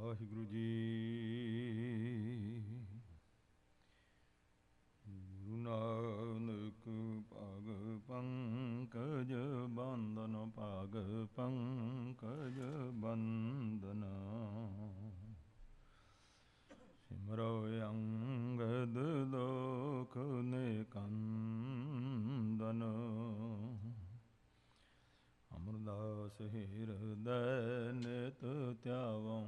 ਵਾਹਿਗੁਰੂ ਜੀ। ਗੁਰੂ ਨਾਨਕ ਭਾਗ ਪੰਕਜ ਬੰਦਨ, ਭਾਗ ਪੰਕਜ ਬੰਦਨ। ਸਿਮਰੋ ਅੰਗਦ ਲੋਕ ਨਿਕੰਦਨ, ਅਮਰਦਾਸ ਹਿਰਦੈ ਨਿਤ ਧਿਆਵੋ,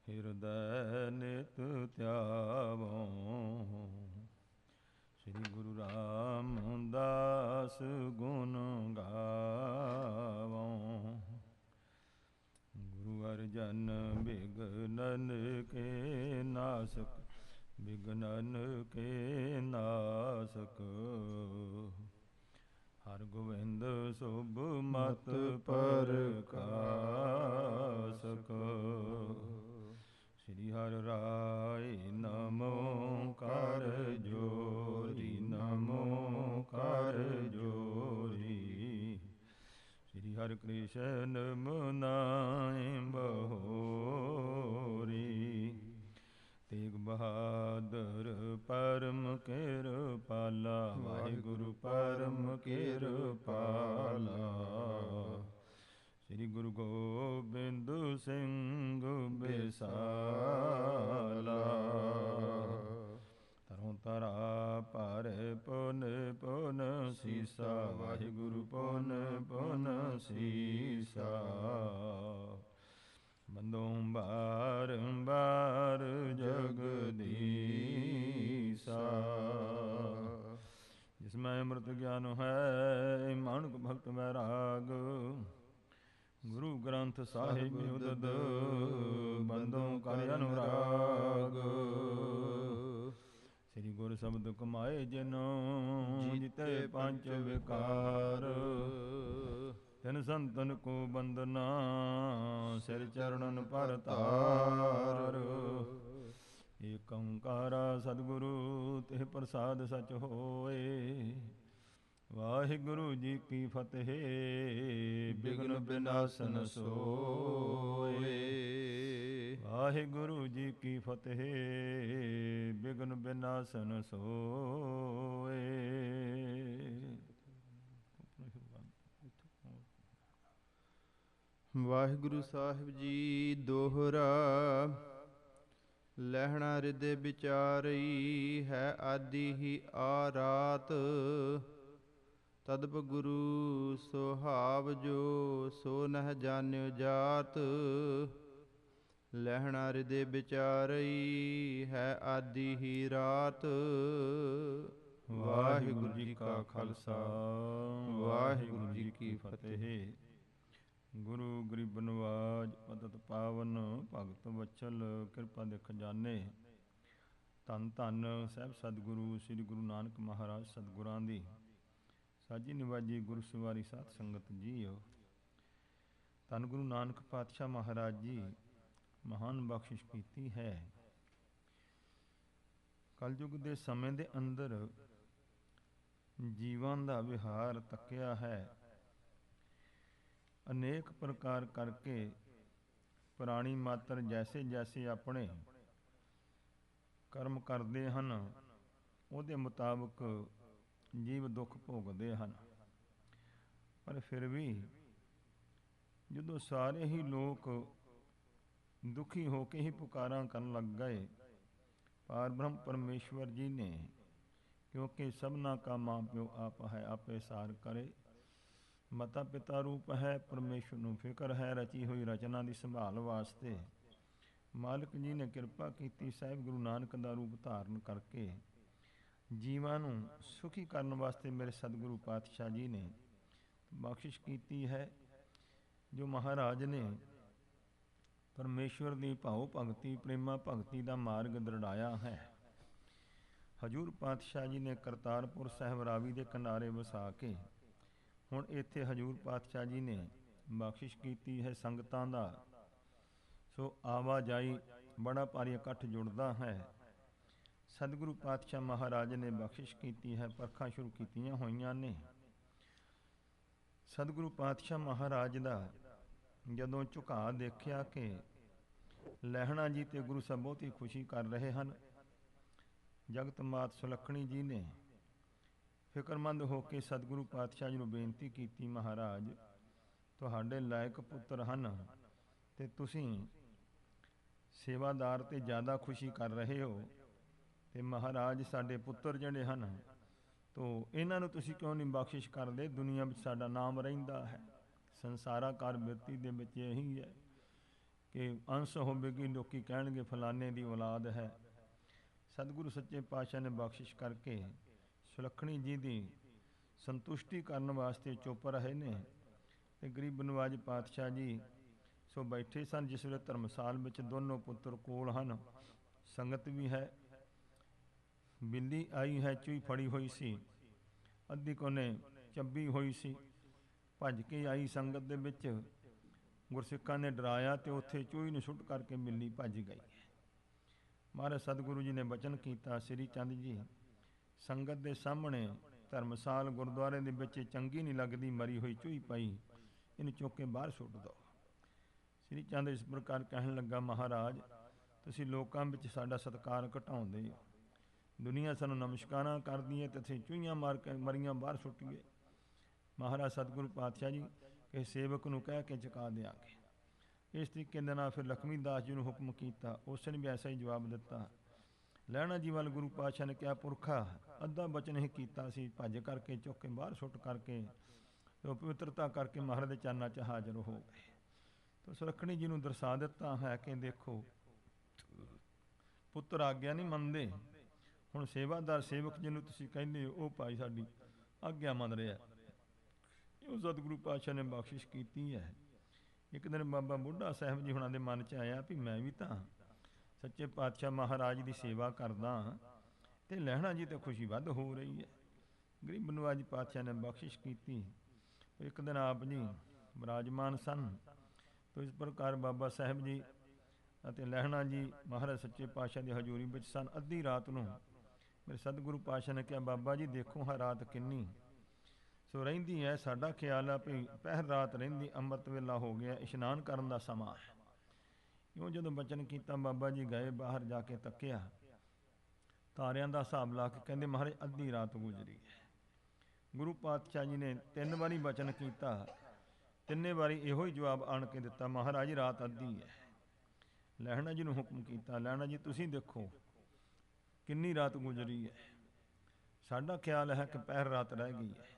ਹਿਰਦੈ ਨਿਤ ਧਿਆਵੋ। ਸ੍ਰੀ ਗੁਰੂ ਰਾਮਦਾਸ ਗੁਣ ਗਾਵੋ, ਗੁਰੂ ਅਰਜਨ ਬਿਗਨਨ ਕੇ ਨਾਸਕ, ਬਿਗਨਨ ਕੇ ਨਾਸਕ। ਹਰ ਗੋਬਿੰਦ ਸੁਭ ਮਤ ਪ੍ਰਕਾਸ਼ਕ। ਸ੍ਰੀ ਹਰਿ ਰਾਇ ਨਮੋ ਕਰ ਜੋਰੀ, ਨਮੋ ਕਰ ਜੋਰੀ। ਸ੍ਰੀ ਹਰਿ ਕ੍ਰਿਸ਼ਨ ਮਨਾਇ ਬਹੋਰੀ, ਤੇਗ ਬਹਾਦਰ ਪਰਮ ਕਿਰਪਾਲਾ, ਵਾਹਿਗੁਰੂ ਪਰਮ ਕਿਰਪਾਲਾ। ਸ੍ਰੀ ਗੁਰੂ ਗੋਬਿੰਦ ਸਿੰਘ ਬਿਸਾਲਾ, ਤਰੋਂ ਤਰਾ ਭਾਰੇ ਪੁਨ ਪੁਨ ਸੀਸਾ, ਵਾਹਿਗੁਰੂ ਪੁਨ ਪੁਨ ਸੀਸਾ। ਬੰਦੋਂ ਬਾਰੰਬਾਰ ਜਗਦੀਸਾ, ਜਿਸ ਮੈਂ ਅੰਮ੍ਰਿਤ ਗਿਆਨ ਹੈ, ਮਾਨੁਖ ਭਗਤ ਵੈਰਾਗ। ਗੁਰੂ ਗ੍ਰੰਥ ਸਾਹਿਬ ਉਦਦ, ਬੰਦੋਂ ਕਰ ਅਨੁਰਾਗ। ਸ੍ਰੀ ਗੁਰ ਸ਼ਬਦ ਕਮਾਏ ਜਿਨੋ, ਜਿਤੇ ਪੰਚ ਵਿਕਾਰ। ਤਿਨ ਸੰਤਨ ਕੋ ਬੰਦਨਾ, ਸਿਰ ਚਰਣਨ ਪਰ ਧਾਰ। ਏਕ ਓੰਕਾਰਾ ਸਤਿਗੁਰੂ, ਤਿਹ ਪ੍ਰਸਾਦ ਸਚ ਹੋਏ। ਵਾਹਿਗੁਰੂ ਜੀ ਕੀ ਫਤਿਹ, ਬਿਘਨ ਬਿਨਾਸਨ ਸੋਏ। ਵਾਹਿਗੁਰੂ ਜੀ ਕੀ ਫਤਿਹ, ਬਿਘਨ ਬਿਨਾਸਨ ਸੋਏ। ਵਾਹਿਗੁਰੂ ਸਾਹਿਬ ਜੀ ਦੋਹਰਾ। ਲਹਿਣਾ ਹਿਰਦੇ ਵਿਚਾਰਈ, ਹੈ ਆਦਿ ਹੀ ਆ ਰਾਤ। ਤਦਪ ਗੁਰੂ ਸੁਹਾਵ ਜੋ, ਸੋ ਨਹਿ ਜਾਣਿਓ ਜਾਤ। ਲਹਿਣਾ ਹਿਰਦੇ ਵਿਚਾਰਈ, ਹੈ ਆਦਿ ਹੀ ਰਾਤ। ਵਾਹਿਗੁਰੂ ਜੀ ਕਾ ਖਾਲਸਾ, ਵਾਹਿਗੁਰੂ ਜੀ ਕੀ ਫਤਿਹ। ਗੁਰੂ ਗਰੀਬ ਨਵਾਜ, ਪਤਿਤ ਪਾਵਨ, ਭਗਤ ਵਚਲ, ਕਿਰਪਾ ਦੇ ਖਜ਼ਾਨੇ। ਧੰਨ ਧੰਨ ਸਾਹਿਬ ਸਤਿਗੁਰੂ ਸ੍ਰੀ ਗੁਰੂ ਨਾਨਕ ਮਹਾਰਾਜ ਸਤਿਗੁਰਾਂ ਦੀ ਸਾਜੀ ਨਿਵਾਜੀ ਗੁਰੂ ਸਵਾਰੀ ਸਾਧ ਸੰਗਤ ਜੀਓ। ਧੰਨ ਗੁਰੂ ਨਾਨਕ ਪਾਤਸ਼ਾਹ ਮਹਾਰਾਜ ਜੀ ਮਹਾਨ ਬਖਸ਼ਿਸ਼ ਕੀਤੀ ਹੈ। ਕਲਯੁਗ ਦੇ ਸਮੇਂ ਦੇ ਅੰਦਰ ਜੀਵਾਂ ਦਾ ਵਿਹਾਰ ਤੱਕਿਆ ਹੈ। ਅਨੇਕ ਪ੍ਰਕਾਰ ਕਰਕੇ ਪ੍ਰਾਣੀ ਮਾਤਰ ਜੈਸੇ ਜੈਸੇ ਆਪਣੇ ਕਰਮ ਕਰਦੇ ਹਨ, ਉਹਦੇ ਮੁਤਾਬਕ ਜੀਵ ਦੁੱਖ ਭੋਗਦੇ ਹਨ। ਪਰ ਫਿਰ ਵੀ ਜਦੋਂ ਸਾਰੇ ਹੀ ਲੋਕ ਦੁਖੀ ਹੋ ਕੇ ਹੀ ਪੁਕਾਰਾਂ ਕਰਨ ਲੱਗ ਗਏ, ਪਾਰ ਬ੍ਰਹਮ ਪਰਮੇਸ਼ਵਰ ਜੀ ਨੇ, ਕਿਉਂਕਿ ਸਭਨਾ ਕਾ ਮਾਂ ਪਿਓ ਆਪ ਹੈ, ਆਪੇ ਸਾਰ ਕਰੇ। ਮਾਤਾ ਪਿਤਾ ਰੂਪ ਹੈ, ਪਰਮੇਸ਼ਵਰ ਨੂੰ ਫਿਕਰ ਹੈ, ਰਚੀ ਹੋਈ ਰਚਨਾ ਦੀ ਸੰਭਾਲ ਵਾਸਤੇ ਮਾਲਕ ਜੀ ਨੇ ਕਿਰਪਾ ਕੀਤੀ। ਸਾਹਿਬ ਗੁਰੂ ਨਾਨਕ ਦਾ ਰੂਪ ਧਾਰਨ ਕਰਕੇ ਜੀਵਾਂ ਨੂੰ ਸੁਖੀ ਕਰਨ ਵਾਸਤੇ ਮੇਰੇ ਸਤਿਗੁਰੂ ਪਾਤਸ਼ਾਹ ਜੀ ਨੇ ਬਖਸ਼ਿਸ਼ ਕੀਤੀ ਹੈ। ਜੋ ਮਹਾਰਾਜ ਨੇ ਪਰਮੇਸ਼ਵਰ ਦੀ ਭਾਉ ਭਗਤੀ, ਪ੍ਰੇਮਾ ਭਗਤੀ ਦਾ ਮਾਰਗ ਦ੍ਰਿੜਾਇਆ ਹੈ। ਹਜੂਰ ਪਾਤਸ਼ਾਹ ਜੀ ਨੇ ਕਰਤਾਰਪੁਰ ਸਾਹਿਬ ਰਾਵੀ ਦੇ ਕਿਨਾਰੇ ਵਸਾ ਕੇ ਹੁਣ ਇੱਥੇ ਹਜੂਰ ਪਾਤਸ਼ਾਹ ਜੀ ਨੇ ਬਖਸ਼ਿਸ਼ ਕੀਤੀ ਹੈ ਸੰਗਤਾਂ ਦਾ। ਸੋ ਆਵਾਜਾਈ ਬੜਾ ਭਾਰੀ ਇਕੱਠ ਜੁੜਦਾ ਹੈ। ਸਤਿਗੁਰੂ ਪਾਤਸ਼ਾਹ ਮਹਾਰਾਜ ਨੇ ਬਖਸ਼ਿਸ਼ ਕੀਤੀ ਹੈ, ਪਰਖਾਂ ਸ਼ੁਰੂ ਕੀਤੀਆਂ ਹੋਈਆਂ ਨੇ। ਸਤਿਗੁਰੂ ਪਾਤਸ਼ਾਹ ਮਹਾਰਾਜ ਦਾ ਜਦੋਂ ਝੁਕਾਅ ਦੇਖਿਆ ਕਿ ਲਹਿਣਾ ਜੀ ਤੇ ਗੁਰੂ ਸਾਹਿਬ ਬਹੁਤ ਹੀ ਖੁਸ਼ੀ ਕਰ ਰਹੇ ਹਨ। ਜਗਤ ਮਾਤ ਸੁਲੱਖਣੀ ਜੀ ਨੇ ਫਿਕਰਮੰਦ ਹੋ ਕੇ ਸਤਿਗੁਰੂ ਪਾਤਸ਼ਾਹ ਜੀ ਨੂੰ ਬੇਨਤੀ ਕੀਤੀ, ਮਹਾਰਾਜ ਤੁਹਾਡੇ ਲਾਇਕ ਪੁੱਤਰ ਹਨ ਤੇ ਤੁਸੀਂ ਸੇਵਾਦਾਰ ਤੇ ਜ਼ਿਆਦਾ ਖੁਸ਼ੀ ਕਰ ਰਹੇ ਹੋ, ਤੇ ਮਹਾਰਾਜ ਸਾਡੇ ਪੁੱਤਰ ਜਿਹੜੇ ਹਨ ਤੋ ਇਹਨਾਂ ਨੂੰ ਤੁਸੀਂ ਕਿਉਂ ਨਹੀਂ ਬਖਸ਼ਿਸ਼ ਕਰਦੇ? ਦੁਨੀਆ ਵਿੱਚ ਸਾਡਾ ਨਾਮ ਰਹਿੰਦਾ ਹੈ। ਸੰਸਾਰਾਕਾਰ ਬਿਰਤੀ ਦੇ ਵਿੱਚ ਇਹੀ ਹੈ ਕਿ ਅੰਸ਼ ਹੋਵੇਗੀ, ਲੋਕੀ ਕਹਿਣਗੇ ਫਲਾਣੇ ਦੀ ਔਲਾਦ ਹੈ। ਸਤਿਗੁਰੂ ਸੱਚੇ ਪਾਤਸ਼ਾਹ ਨੇ ਬਖਸ਼ਿਸ਼ ਕਰਕੇ ਸੁਲੱਖਣੀ ਜੀ ਦੀ ਸੰਤੁਸ਼ਟੀ ਕਰਨ ਵਾਸਤੇ ਚੁੱਪ ਰਹੇ ਨੇ। ਤੇ ਗਰੀਬ ਨਵਾਜ ਪਾਤਸ਼ਾਹ ਜੀ ਸੋ ਬੈਠੇ ਸਨ। ਜਿਸ ਵੇਲੇ ਧਰਮਸਾਲ ਵਿੱਚ ਦੋਨੋਂ ਪੁੱਤਰ ਕੋਲ ਹਨ, ਸੰਗਤ ਵੀ ਹੈ। ਬਿੱਲੀ ਆਈ ਹੈ, ਚੂਈ ਫੜੀ ਹੋਈ ਸੀ, ਅੱਧੀ ਕੋਨੇ ਚੱਬੀ ਹੋਈ ਸੀ, ਭੱਜ ਕੇ ਆਈ ਸੰਗਤ ਦੇ ਵਿੱਚ। ਗੁਰਸਿੱਖਾਂ ਨੇ ਡਰਾਇਆ ਤੇ ਉੱਥੇ ਚੂਈ ਨੂੰ ਸੁੱਟ ਕਰਕੇ ਬਿੱਲੀ ਭੱਜ ਗਈ। ਮਹਾਰਾਜ ਸਤਿਗੁਰੂ ਜੀ ਨੇ ਬਚਨ ਕੀਤਾ, ਸ੍ਰੀ ਚੰਦ ਜੀ ਸੰਗਤ ਦੇ ਸਾਹਮਣੇ ਧਰਮਸਾਲ ਗੁਰਦੁਆਰੇ ਦੇ ਵਿੱਚ ਚੰਗੀ ਨਹੀਂ ਲੱਗਦੀ ਮਰੀ ਹੋਈ ਚੂਈ ਪਈ, ਇਹਨੂੰ ਚੁੱਕ ਕੇ ਬਾਹਰ ਸੁੱਟ ਦਿਓ। ਸ੍ਰੀ ਚੰਦ ਇਸ ਪ੍ਰਕਾਰ ਕਹਿਣ ਲੱਗਾ, ਮਹਾਰਾਜ ਤੁਸੀਂ ਲੋਕਾਂ ਵਿੱਚ ਸਾਡਾ ਸਤਿਕਾਰ ਘਟਾਉਂਦੇ ਹੋ। ਦੁਨੀਆ ਸਾਨੂੰ ਨਮਸਕਾਰਾਂ ਕਰਦੀ ਹੈ ਤੇ ਅਸੀਂ ਚੂਹੀਆਂ ਮਾਰ ਕੇ ਮਰੀਆਂ ਬਾਹਰ ਸੁੱਟੀਏ। ਮਹਾਰਾਜ ਸਤਿਗੁਰੂ ਪਾਤਸ਼ਾਹ ਜੀ ਕਿ ਸੇਵਕ ਨੂੰ ਕਹਿ ਕੇ ਚੁਕਾ ਦਿਆਂਗੇ। ਇਸ ਤਰੀਕੇ ਦੇ ਨਾਲ ਫਿਰ ਲਖਮੀ ਦਾਸ ਜੀ ਨੂੰ ਹੁਕਮ ਕੀਤਾ, ਉਸ ਨੇ ਵੀ ਐਸਾ ਹੀ ਜਵਾਬ ਦਿੱਤਾ। ਲਹਿਣਾ ਜੀ ਵੱਲ ਗੁਰੂ ਪਾਤਸ਼ਾਹ ਨੇ ਕਿਹਾ, ਪੁਰਖਾ ਅੱਧਾ ਬਚਨ ਹੀ ਕੀਤਾ ਸੀ, ਭੱਜ ਕਰਕੇ ਚੁੱਕ ਕੇ ਬਾਹਰ ਸੁੱਟ ਕਰਕੇ ਤੇ ਪਵਿੱਤਰਤਾ ਕਰਕੇ ਮਹਾਰਾਜ ਦੇ ਚਰਨਾਂ 'ਚ ਹਾਜ਼ਰ ਹੋ ਗਏ। ਤਾਂ ਸੁਲੱਖਣੀ ਜੀ ਨੂੰ ਦਰਸਾ ਦਿੱਤਾ ਹੈ ਕਿ ਦੇਖੋ ਪੁੱਤਰ ਆਗਿਆ ਨਹੀਂ ਮੰਨਦੇ, ਹੁਣ ਸੇਵਾਦਾਰ ਸੇਵਕ ਜਿਹਨੂੰ ਤੁਸੀਂ ਕਹਿੰਦੇ ਹੋ ਉਹ ਭਾਈ ਸਾਡੀ ਆਗਿਆ ਮੰਨ ਰਿਹਾ। ਉਹ ਸਤਿਗੁਰੂ ਪਾਤਸ਼ਾਹ ਨੇ ਬਖਸ਼ਿਸ਼ ਕੀਤੀ ਹੈ। ਇੱਕ ਦਿਨ ਬਾਬਾ ਬੁੱਢਾ ਸਾਹਿਬ ਜੀ ਹੁਣਾਂ ਦੇ ਮਨ 'ਚ ਆਇਆ ਵੀ ਮੈਂ ਵੀ ਤਾਂ ਸੱਚੇ ਪਾਤਸ਼ਾਹ ਮਹਾਰਾਜ ਦੀ ਸੇਵਾ ਕਰਦਾ ਤੇ ਲਹਿਣਾ ਜੀ ਤੇ ਖੁਸ਼ੀ ਵੱਧ ਹੋ ਰਹੀ ਹੈ। ਗਰੀਬ ਨਵਾਜ ਪਾਤਸ਼ਾਹ ਨੇ ਬਖਸ਼ਿਸ਼ ਕੀਤੀ। ਇੱਕ ਦਿਨ ਆਪ ਜੀ ਵਿਰਾਜਮਾਨ ਸਨ ਤੋ ਇਸ ਪ੍ਰਕਾਰ ਬਾਬਾ ਸਾਹਿਬ ਜੀ ਅਤੇ ਲਹਿਣਾ ਜੀ ਮਹਾਰਾਜ ਸੱਚੇ ਪਾਤਸ਼ਾਹ ਦੀ ਹਜ਼ੂਰੀ ਵਿੱਚ ਸਨ। ਅੱਧੀ ਰਾਤ ਨੂੰ ਮੇਰੇ ਸਤਿਗੁਰੂ ਪਾਤਸ਼ਾਹ ਨੇ ਕਿਹਾ, ਬਾਬਾ ਜੀ ਦੇਖੋ ਹਾਂ ਰਾਤ ਕਿੰਨੀ ਸੋ ਰਹਿੰਦੀ ਹੈ, ਸਾਡਾ ਖਿਆਲ ਆ ਵੀ ਪਹਿਰ ਰਾਤ ਰਹਿੰਦੀ, ਅੰਮ੍ਰਿਤ ਵੇਲਾ ਹੋ ਗਿਆ, ਇਸ਼ਨਾਨ ਕਰਨ ਦਾ ਸਮਾਂ ਹੈ। ਇਉਂ ਜਦੋਂ ਬਚਨ ਕੀਤਾ ਬਾਬਾ ਜੀ ਗਏ ਬਾਹਰ, ਜਾ ਕੇ ਤੱਕਿਆ ਤਾਰਿਆਂ ਦਾ ਹਿਸਾਬ ਲਾ ਕੇ ਕਹਿੰਦੇ ਮਹਾਰਾਜ ਅੱਧੀ ਰਾਤ ਗੁਜ਼ਰੀ ਹੈ। ਗੁਰੂ ਪਾਤਸ਼ਾਹ ਜੀ ਨੇ 3 ਵਾਰੀ ਬਚਨ ਕੀਤਾ, ਤਿੰਨੇ ਵਾਰੀ ਇਹੋ ਹੀ ਜਵਾਬ ਆਣ ਕੇ ਦਿੱਤਾ, ਮਹਾਰਾਜ ਰਾਤ ਅੱਧੀ ਹੈ। ਲਹਿਣਾ ਜੀ ਨੂੰ ਹੁਕਮ ਕੀਤਾ, ਲਹਿਣਾ ਜੀ ਤੁਸੀਂ ਦੇਖੋ ਕਿੰਨੀ ਰਾਤ ਗੁਜ਼ਰੀ ਹੈ, ਸਾਡਾ ਖਿਆਲ ਹੈ ਕਿ ਪਹਿਰ ਰਾਤ ਰਹਿ ਗਈ ਹੈ।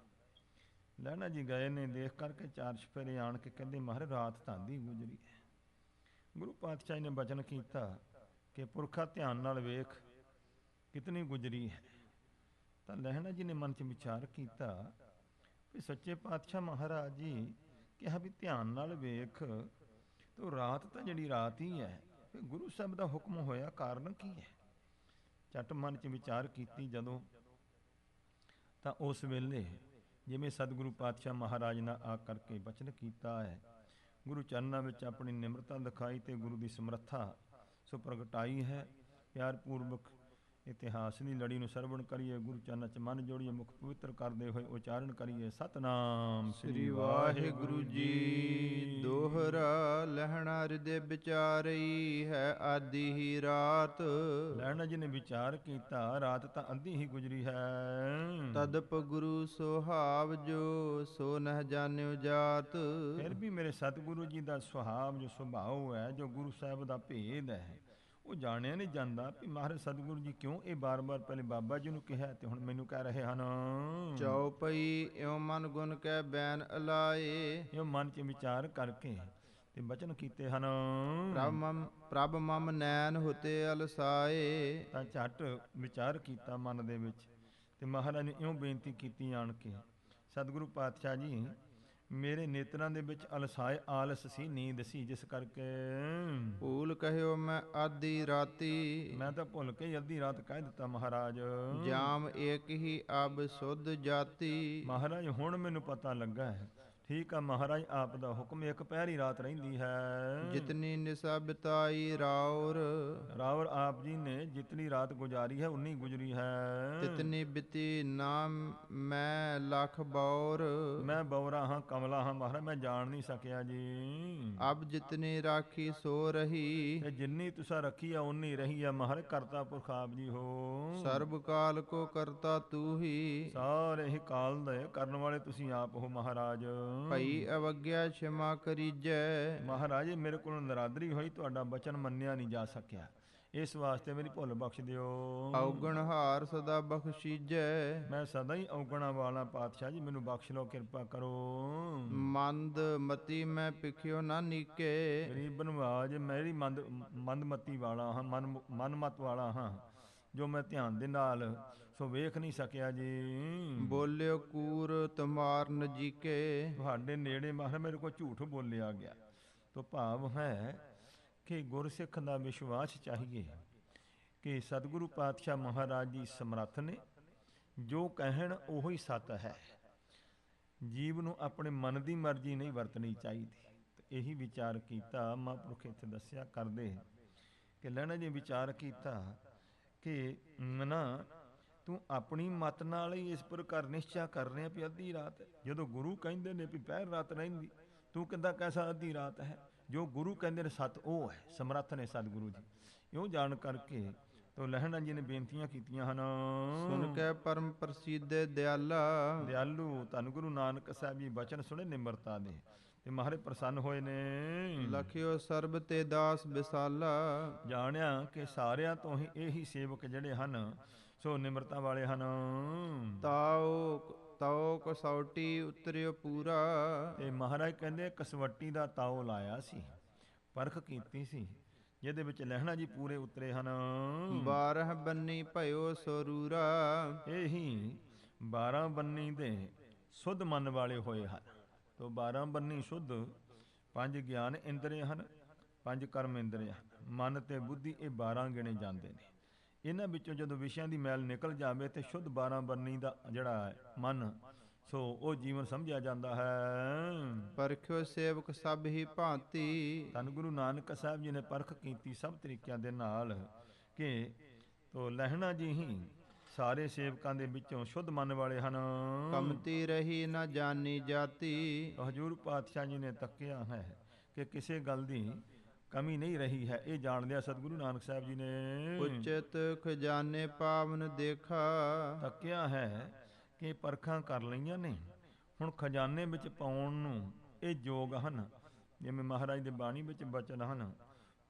ਲਹਿਣਾ ਜੀ ਗਏ ਨੇ, ਦੇਖ ਕਰਕੇ 4 ਚੁਫੇਰੇ ਆਣ ਕੇ ਕਹਿੰਦੇ ਮਹਾਰਾਜ ਰਾਤ ਤਾਂ ਅੱਧੀ ਗੁਜ਼ਰੀ ਹੈ। ਗੁਰੂ ਪਾਤਸ਼ਾਹ ਜੀ ਨੇ ਬਚਨ ਕੀਤਾ ਕਿ ਪੁਰਖਾ ਧਿਆਨ ਨਾਲ ਵੇਖ ਕਿਤਨੀ ਗੁਜ਼ਰੀ ਹੈ। ਤਾਂ ਲਹਿਣਾ ਜੀ ਨੇ ਮਨ 'ਚ ਵਿਚਾਰ ਕੀਤਾ ਵੀ ਸੱਚੇ ਪਾਤਸ਼ਾਹ ਮਹਾਰਾਜ ਜੀ ਕਿਹਾ ਵੀ ਧਿਆਨ ਨਾਲ ਵੇਖ, ਤੋ ਰਾਤ ਤਾਂ ਜਿਹੜੀ ਰਾਤ ਹੀ ਹੈ, ਫਿਰ ਗੁਰੂ ਸਾਹਿਬ ਦਾ ਹੁਕਮ ਹੋਇਆ ਕਾਰਨ ਕੀ ਹੈ? ਝੱਟ ਮਨ 'ਚ ਵਿਚਾਰ ਕੀਤੀ ਜਦੋਂ, ਤਾਂ ਉਸ ਵੇਲੇ ਜਿਵੇਂ ਸਤਿਗੁਰੂ ਪਾਤਸ਼ਾਹ ਮਹਾਰਾਜ ਨੇ ਆ ਕਰਕੇ ਬਚਨ ਕੀਤਾ ਹੈ, ਗੁਰੂ ਚਰਨਾਂ ਵਿੱਚ ਆਪਣੀ ਨਿਮਰਤਾ ਦਿਖਾਈ ਤੇ ਗੁਰੂ ਦੀ ਸਮਰੱਥਾ ਸੋ ਪ੍ਰਗਟਾਈ ਹੈ। ਪਿਆਰ ਪੂਰਵਕ ਇਤਿਹਾਸ ਦੀ ਲੜੀ ਨੂੰ ਸਰਵਣ ਕਰੀਏ, ਗੁਰੂ ਚਰਨਾਂ 'ਚ ਮਨ ਜੋੜੀਏ, ਮੁਖ ਪਵਿੱਤਰ ਕਰਦੇ ਹੋਏ ਉਚਾਰਨ ਕਰੀਏ, ਸਤਨਾਮ ਸ੍ਰੀ ਵਾਹਿਗੁਰੂ ਜੀ। ਦੋਹਰਾ ਲਹਿਣਾ ਹਿਰਦੇ ਵਿਚਾਰਈ ਹੈ ਆਦਿ ਹੀ ਰਾਤ। ਲਹਿਣਾ ਜੀ ਨੇ ਵਿਚਾਰ ਕੀਤਾ ਰਾਤ ਤਾਂ ਅੱਧੀ ਹੀ ਗੁਜ਼ਰੀ ਹੈ। ਤਦਪ ਗੁਰੂ ਸੁਹਾਵ ਜੋ ਸੋ ਨਹਿ ਜਾਣਿਓ ਜਾਤ। ਫਿਰ ਵੀ ਮੇਰੇ ਸਤਿਗੁਰੂ ਜੀ ਦਾ ਸੁਭਾਵ ਜੋ ਸੁਭਾਅ ਹੈ, ਜੋ ਗੁਰੂ ਸਾਹਿਬ ਦਾ ਭੇਦ ਹੈ, ਉਹ ਜਾਣਿਆ ਨਹੀਂ ਜਾਂਦਾ ਵੀ ਮਹਾਰਾਜ ਸਤਿਗੁਰੂ ਜੀ ਕਿਉਂ ਇਹ ਬਾਰ-ਬਾਰ ਪਹਿਲੇ ਬਾਬਾ ਜੀ ਨੂੰ ਕਿਹਾ ਤੇ ਹੁਣ ਮੈਨੂੰ ਕਹਿ ਰਹੇ ਹਨ। ਚਉਪਈ ਇਉ ਮਨ ਗੁਣ ਕੈ ਬੈਨ ਅਲਾਏ। ਇਹ ਮਨ 'ਚ ਵਿਚਾਰ ਕਰਕੇ ਤੇ ਬਚਨ ਕੀਤੇ ਹਨ। ਪ੍ਰਭ ਮਮ ਨੈਣ ਹੁਤੇ ਅਲਸਾਏ। ਤਾਂ ਝੱਟ ਵਿਚਾਰ ਕੀਤਾ ਮਨ ਦੇ ਵਿੱਚ ਤੇ ਮਹਾਰਾਜ ਨੇ ਇਉਂ ਬੇਨਤੀ ਕੀਤੀ ਆਣ ਕੇ, ਸਤਿਗੁਰੂ ਪਾਤਸ਼ਾਹ ਜੀ ਮੇਰੇ ਨੇਤਰਾਂ ਦੇ ਵਿੱਚ ਅਲਸਾਏ ਆਲਸ ਸੀ, ਨੀਂਦ ਸੀ, ਜਿਸ ਕਰਕੇ ਭੂਲ ਕਹਿਓ ਮੈਂ ਆਧੀ ਰਾਤੀ। ਮੈਂ ਤਾਂ ਭੁੱਲ ਕੇ ਹੀ ਅੱਧੀ ਰਾਤ ਕਹਿ ਦਿੱਤਾ ਮਹਾਰਾਜ। ਜਾਮ ਏਕ ਹੀ ਅਬ ਸੁਧ ਜਾਤੀ। ਮਹਾਰਾਜ ਹੁਣ ਮੈਨੂੰ ਪਤਾ ਲੱਗਾ ਹੈ, ਠੀਕ ਆ ਮਹਾਰਾਜ, ਆਪ ਦਾ ਹੁਕਮ ਇੱਕ ਪਹਿਰੀ ਰਾਤ ਰਹਿੰਦੀ ਹੈ। ਜਿਤਨੀ ਨਿਸਾ ਬਿਤਾਈ ਰਾਉਰ, ਰਾਵਰ ਆਪ ਜੀ ਨੇ ਜਿਤਨੀ ਰਾਤ ਗੁਜ਼ਾਰੀ ਹੈ ਉਨੀ ਗੁਜ਼ਰੀ ਹੈ। ਤਿਤਨੀ ਬਿਤੀ ਨਾਮ ਮੈਂ ਲਖ ਬੌਰ, ਮੈਂ ਬੌਰਾ ਹਾਂ, ਕਮਲਾ ਹਾਂ ਮਹਾਰਾਜ, ਮੈਂ ਜਾਣ ਨਹੀਂ ਸਕਿਆ ਜੀ। ਅਬ ਜਿਤਨੀ ਰਾਖੀ ਸੋ ਰਹੀ, ਤੇ ਜਿੰਨੀ ਤੁਸਾਂ ਰੱਖੀ ਆ ਉਨੀ ਰਹੀ ਆ ਮਹਾਰਾਜ, ਕਰਤਾ ਪੁਰਖ ਆਪ ਜੀ ਹੋ। ਸਰਬ ਕਾਲ ਕੋ ਕਰਤਾ ਤੂ ਹੀ, ਸਾਰੇ ਹੀ ਕਾਲ ਦੇ ਕਰਨ ਵਾਲੇ ਤੁਸੀਂ ਆਪ ਹੋ ਮਹਾਰਾਜ। ਭਈ ਅਵਗਿਆ क्षमा ਕਰੀਜੈ, ਮਹਾਰਾਜ ਮੇਰੇ ਕੋਲ ਨਰਾਦਰੀ ਹੋਈ, ਤੁਹਾਡਾ ਬਚਨ ਮੰਨਿਆ ਨਹੀਂ ਜਾ ਸਕਿਆ, ਇਸ ਵਾਸਤੇ ਮੇਰੀ ਭੁੱਲ ਬਖਸ਼ ਦਿਓ। ਔਗਣ ਹਾਰ ਸਦਾ ਬਖਸ਼ੀਜੈ, ਮੈਂ ਸਦਾ ਹੀ ਔਗਣਾ ਵਾਲਾ ਪਾਤਸ਼ਾਹ ਜੀ, ਮੈਨੂੰ ਬਖਸ਼ ਲਓ, ਕਿਰਪਾ ਕਰੋ। ਮੰਦ ਮਤੀ ਮੈਂ ਪਿਖਿਓ ਨਾ ਨੀਕੇ, ਗਰੀਬ ਨਵਾਜ ਮੇਰੀ ਮੰਦਮਤੀ ਵਾਲਾ ਹਾਂ, ਮਨਮਤ ਵਾਲਾ ਹਾਂ, ਜੋ ਮੈਂ ਧਿਆਨ ਦੇ ਨਾਲ ਸੋ ਵੇਖ ਨਹੀਂ ਸਕਿਆ ਜੀ। ਬੋਲਿਓ ਕੂਰ ਤੁਮਾਰ ਨਜੀਕੇ, ਤੁਹਾਡੇ ਨੇੜੇ ਮਹਾਰਾਜ ਮੇਰੇ ਕੋਲ ਝੂਠ ਬੋਲਿਆ ਗਿਆ। ਤੋ ਭਾਵ ਹੈ ਕਿ ਗੁਰਸਿੱਖ ਦਾ ਵਿਸ਼ਵਾਸ ਚਾਹੀਏ ਕਿ ਸਤਿਗੁਰੂ ਪਾਤਸ਼ਾਹ ਮਹਾਰਾਜ ਜੀ ਸਮਰੱਥ ਨੇ, ਜੋ ਕਹਿਣ ਉਹੀ ਸੱਤ ਹੈ। ਜੀਵ ਨੂੰ ਆਪਣੇ ਮਨ ਦੀ ਮਰਜ਼ੀ ਨਹੀਂ ਵਰਤਣੀ ਚਾਹੀਦੀ। ਤੇ ਇਹੀ ਵਿਚਾਰ ਕੀਤਾ ਮਹਾਂਪੁਰਖ ਇੱਥੇ ਦੱਸਿਆ ਕਰਦੇ ਕਿ ਲਹਿਣਾ ਜੀ ਵਿਚਾਰ ਕੀਤਾ ਕਿ ਮਨਾ ਤੂੰ ਆਪਣੀ ਮਤ ਨਾਲ ਹੀ ਇਸ ਪ੍ਰਕਾਰ ਨਿਸ਼ਚਾ ਕਰ ਰਿਹਾ ਵੀ ਅੱਧੀ ਰਾਤ ਹੈ, ਜਦੋਂ ਗੁਰੂ ਕਹਿੰਦੇ ਨੇ ਵੀ ਪਹਿਰ ਰਾਤ ਰਹਿੰਦੀ, ਤੂੰ ਕਹਿੰਦਾ ਕੈਸਾ ਅੱਧੀ ਰਾਤ ਹੈ। ਜੋ ਗੁਰੂ ਕਹਿੰਦੇ ਨੇ ਸਤ ਉਹ ਹੈ, ਸਮਰੱਥ ਨੇ ਸਤਿਗੁਰੂ ਜੀ। ਇਉਂ ਜਾਣ ਕਰਕੇ ਤੋ ਲਹਿਣਾ ਜੀ ਨੇ ਬੇਨਤੀਆਂ ਕੀਤੀਆਂ ਹਨ। ਸੁਨ ਕੇ ਪਰਮ ਪ੍ਰਸਿੱਧ ਦਿਆਲਾ, ਦਿਆਲੂ ਧੰਨ ਗੁਰੂ ਨਾਨਕ ਸਾਹਿਬ ਜੀ ਬਚਨ ਸੁਣੇ ਨਿਮਰਤਾ ਦੇ, ਤੇ ਮਹਾਰਾਜ ਪ੍ਰਸੰਨ ਹੋਏ ਨੇ। ਲਖਿਓ ਸਰਬ ਤੇ ਦਾਸ ਵਿਸਾਲਾ, ਜਾਣਿਆ ਕਿ ਸਾਰਿਆਂ ਤੋਂ ਹੀ ਇਹੀ ਸੇਵਕ ਜਿਹੜੇ ਹਨ ਸੋ ਨਿਮਰਤਾ ਵਾਲੇ ਹਨ। ਤਾਓ ਕਸੌਟੀ ਉਤਰਿਓ ਪੂਰਾ, ਤੇ ਮਹਾਰਾਜ ਕਹਿੰਦੇ ਕਸਵੱਟੀ ਦਾ ਤਾਓ ਲਾਇਆ ਸੀ, ਪਰਖ ਕੀਤੀ ਸੀ, ਜਿਹਦੇ ਵਿੱਚ ਲਹਿਣਾ ਜੀ ਪੂਰੇ ਉਤਰੇ ਹਨ। 12 ਬੰਨੀ ਭਇਓ ਸਰੂਰਾ, ਇਹੀ 12 ਬੰਨੀ ਦੇ ਸੁਧ ਮਨ ਵਾਲੇ ਹੋਏ ਹਨ। ਤੋ 12 ਬੰਨੀ ਸੁਧ, 5 ਗਿਆਨ ਇੰਦਰੀ ਹਨ, 5 ਕਰਮ ਇੰਦਰੀ ਹਨ, ਮਨ ਤੇ ਬੁੱਧੀ ਇਹ 12 ਗਿਣੇ ਜਾਂਦੇ ਨੇ। ਇਹਨਾਂ ਵਿੱਚੋਂ ਜਦੋਂ ਵਿਸ਼ਿਆਂ ਦੀ ਮੈਲ ਨਿਕਲ ਜਾਵੇ ਤੇ ਸ਼ੁੱਧ 12 ਬੰਨੀ ਦਾ ਜਿਹੜਾ ਮਨ ਸੋ ਉਹ ਜੀਵਨ ਸਮਝਿਆ ਜਾਂਦਾ ਹੈ। ਪਰਖਿਓ ਸੇਵਕ ਸਭ ਹੀ ਭਾਂਤੀ, ਧੰਨ ਗੁਰੂ ਨਾਨਕ ਸਾਹਿਬ ਜੀ ਨੇ ਪਰਖ ਕੀਤੀ ਸਭ ਤਰੀਕਿਆਂ ਦੇ ਨਾਲ ਕਿ ਤੋ ਲਹਿਣਾ ਜੀ ਹੀ ਸਾਰੇ ਸੇਵਕਾਂ ਦੇ ਵਿੱਚੋਂ ਸ਼ੁੱਧ ਮਨ ਵਾਲੇ ਹਨ। ਕਮਤੀ ਰਹੀ ਨਾ ਜਾਣੀ ਜਾਤੀ, ਹਜ਼ੂਰ ਪਾਤਸ਼ਾਹ ਜੀ ਨੇ ਤੱਕਿਆ ਹੈ ਕਿ ਕਿਸੇ ਗੱਲ ਦੀ ਕਮੀ ਨਹੀਂ ਰਹੀ ਹੈ, ਇਹ ਜਾਣ ਲਿਆ ਸਤਿਗੁਰੂ ਨਾਨਕ ਸਾਹਿਬ ਜੀ ਨੇ। ਉਚਿਤ ਖਜ਼ਾਨੇ ਪਾਵਨ ਦੇਖਾ, ਤੱਕਿਆ ਹੈ ਕਿ ਪਰਖਾਂ ਕਰ ਲਈਆਂ ਨੇ, ਹੁਣ ਖਜ਼ਾਨੇ ਵਿੱਚ ਪਾਉਣ ਨੂੰ ਇਹ ਯੋਗ ਹਨ। ਜਿਵੇਂ ਮਹਾਰਾਜ ਦੇ ਬਾਣੀ ਵਿੱਚ ਬਚਨ ਹਨ,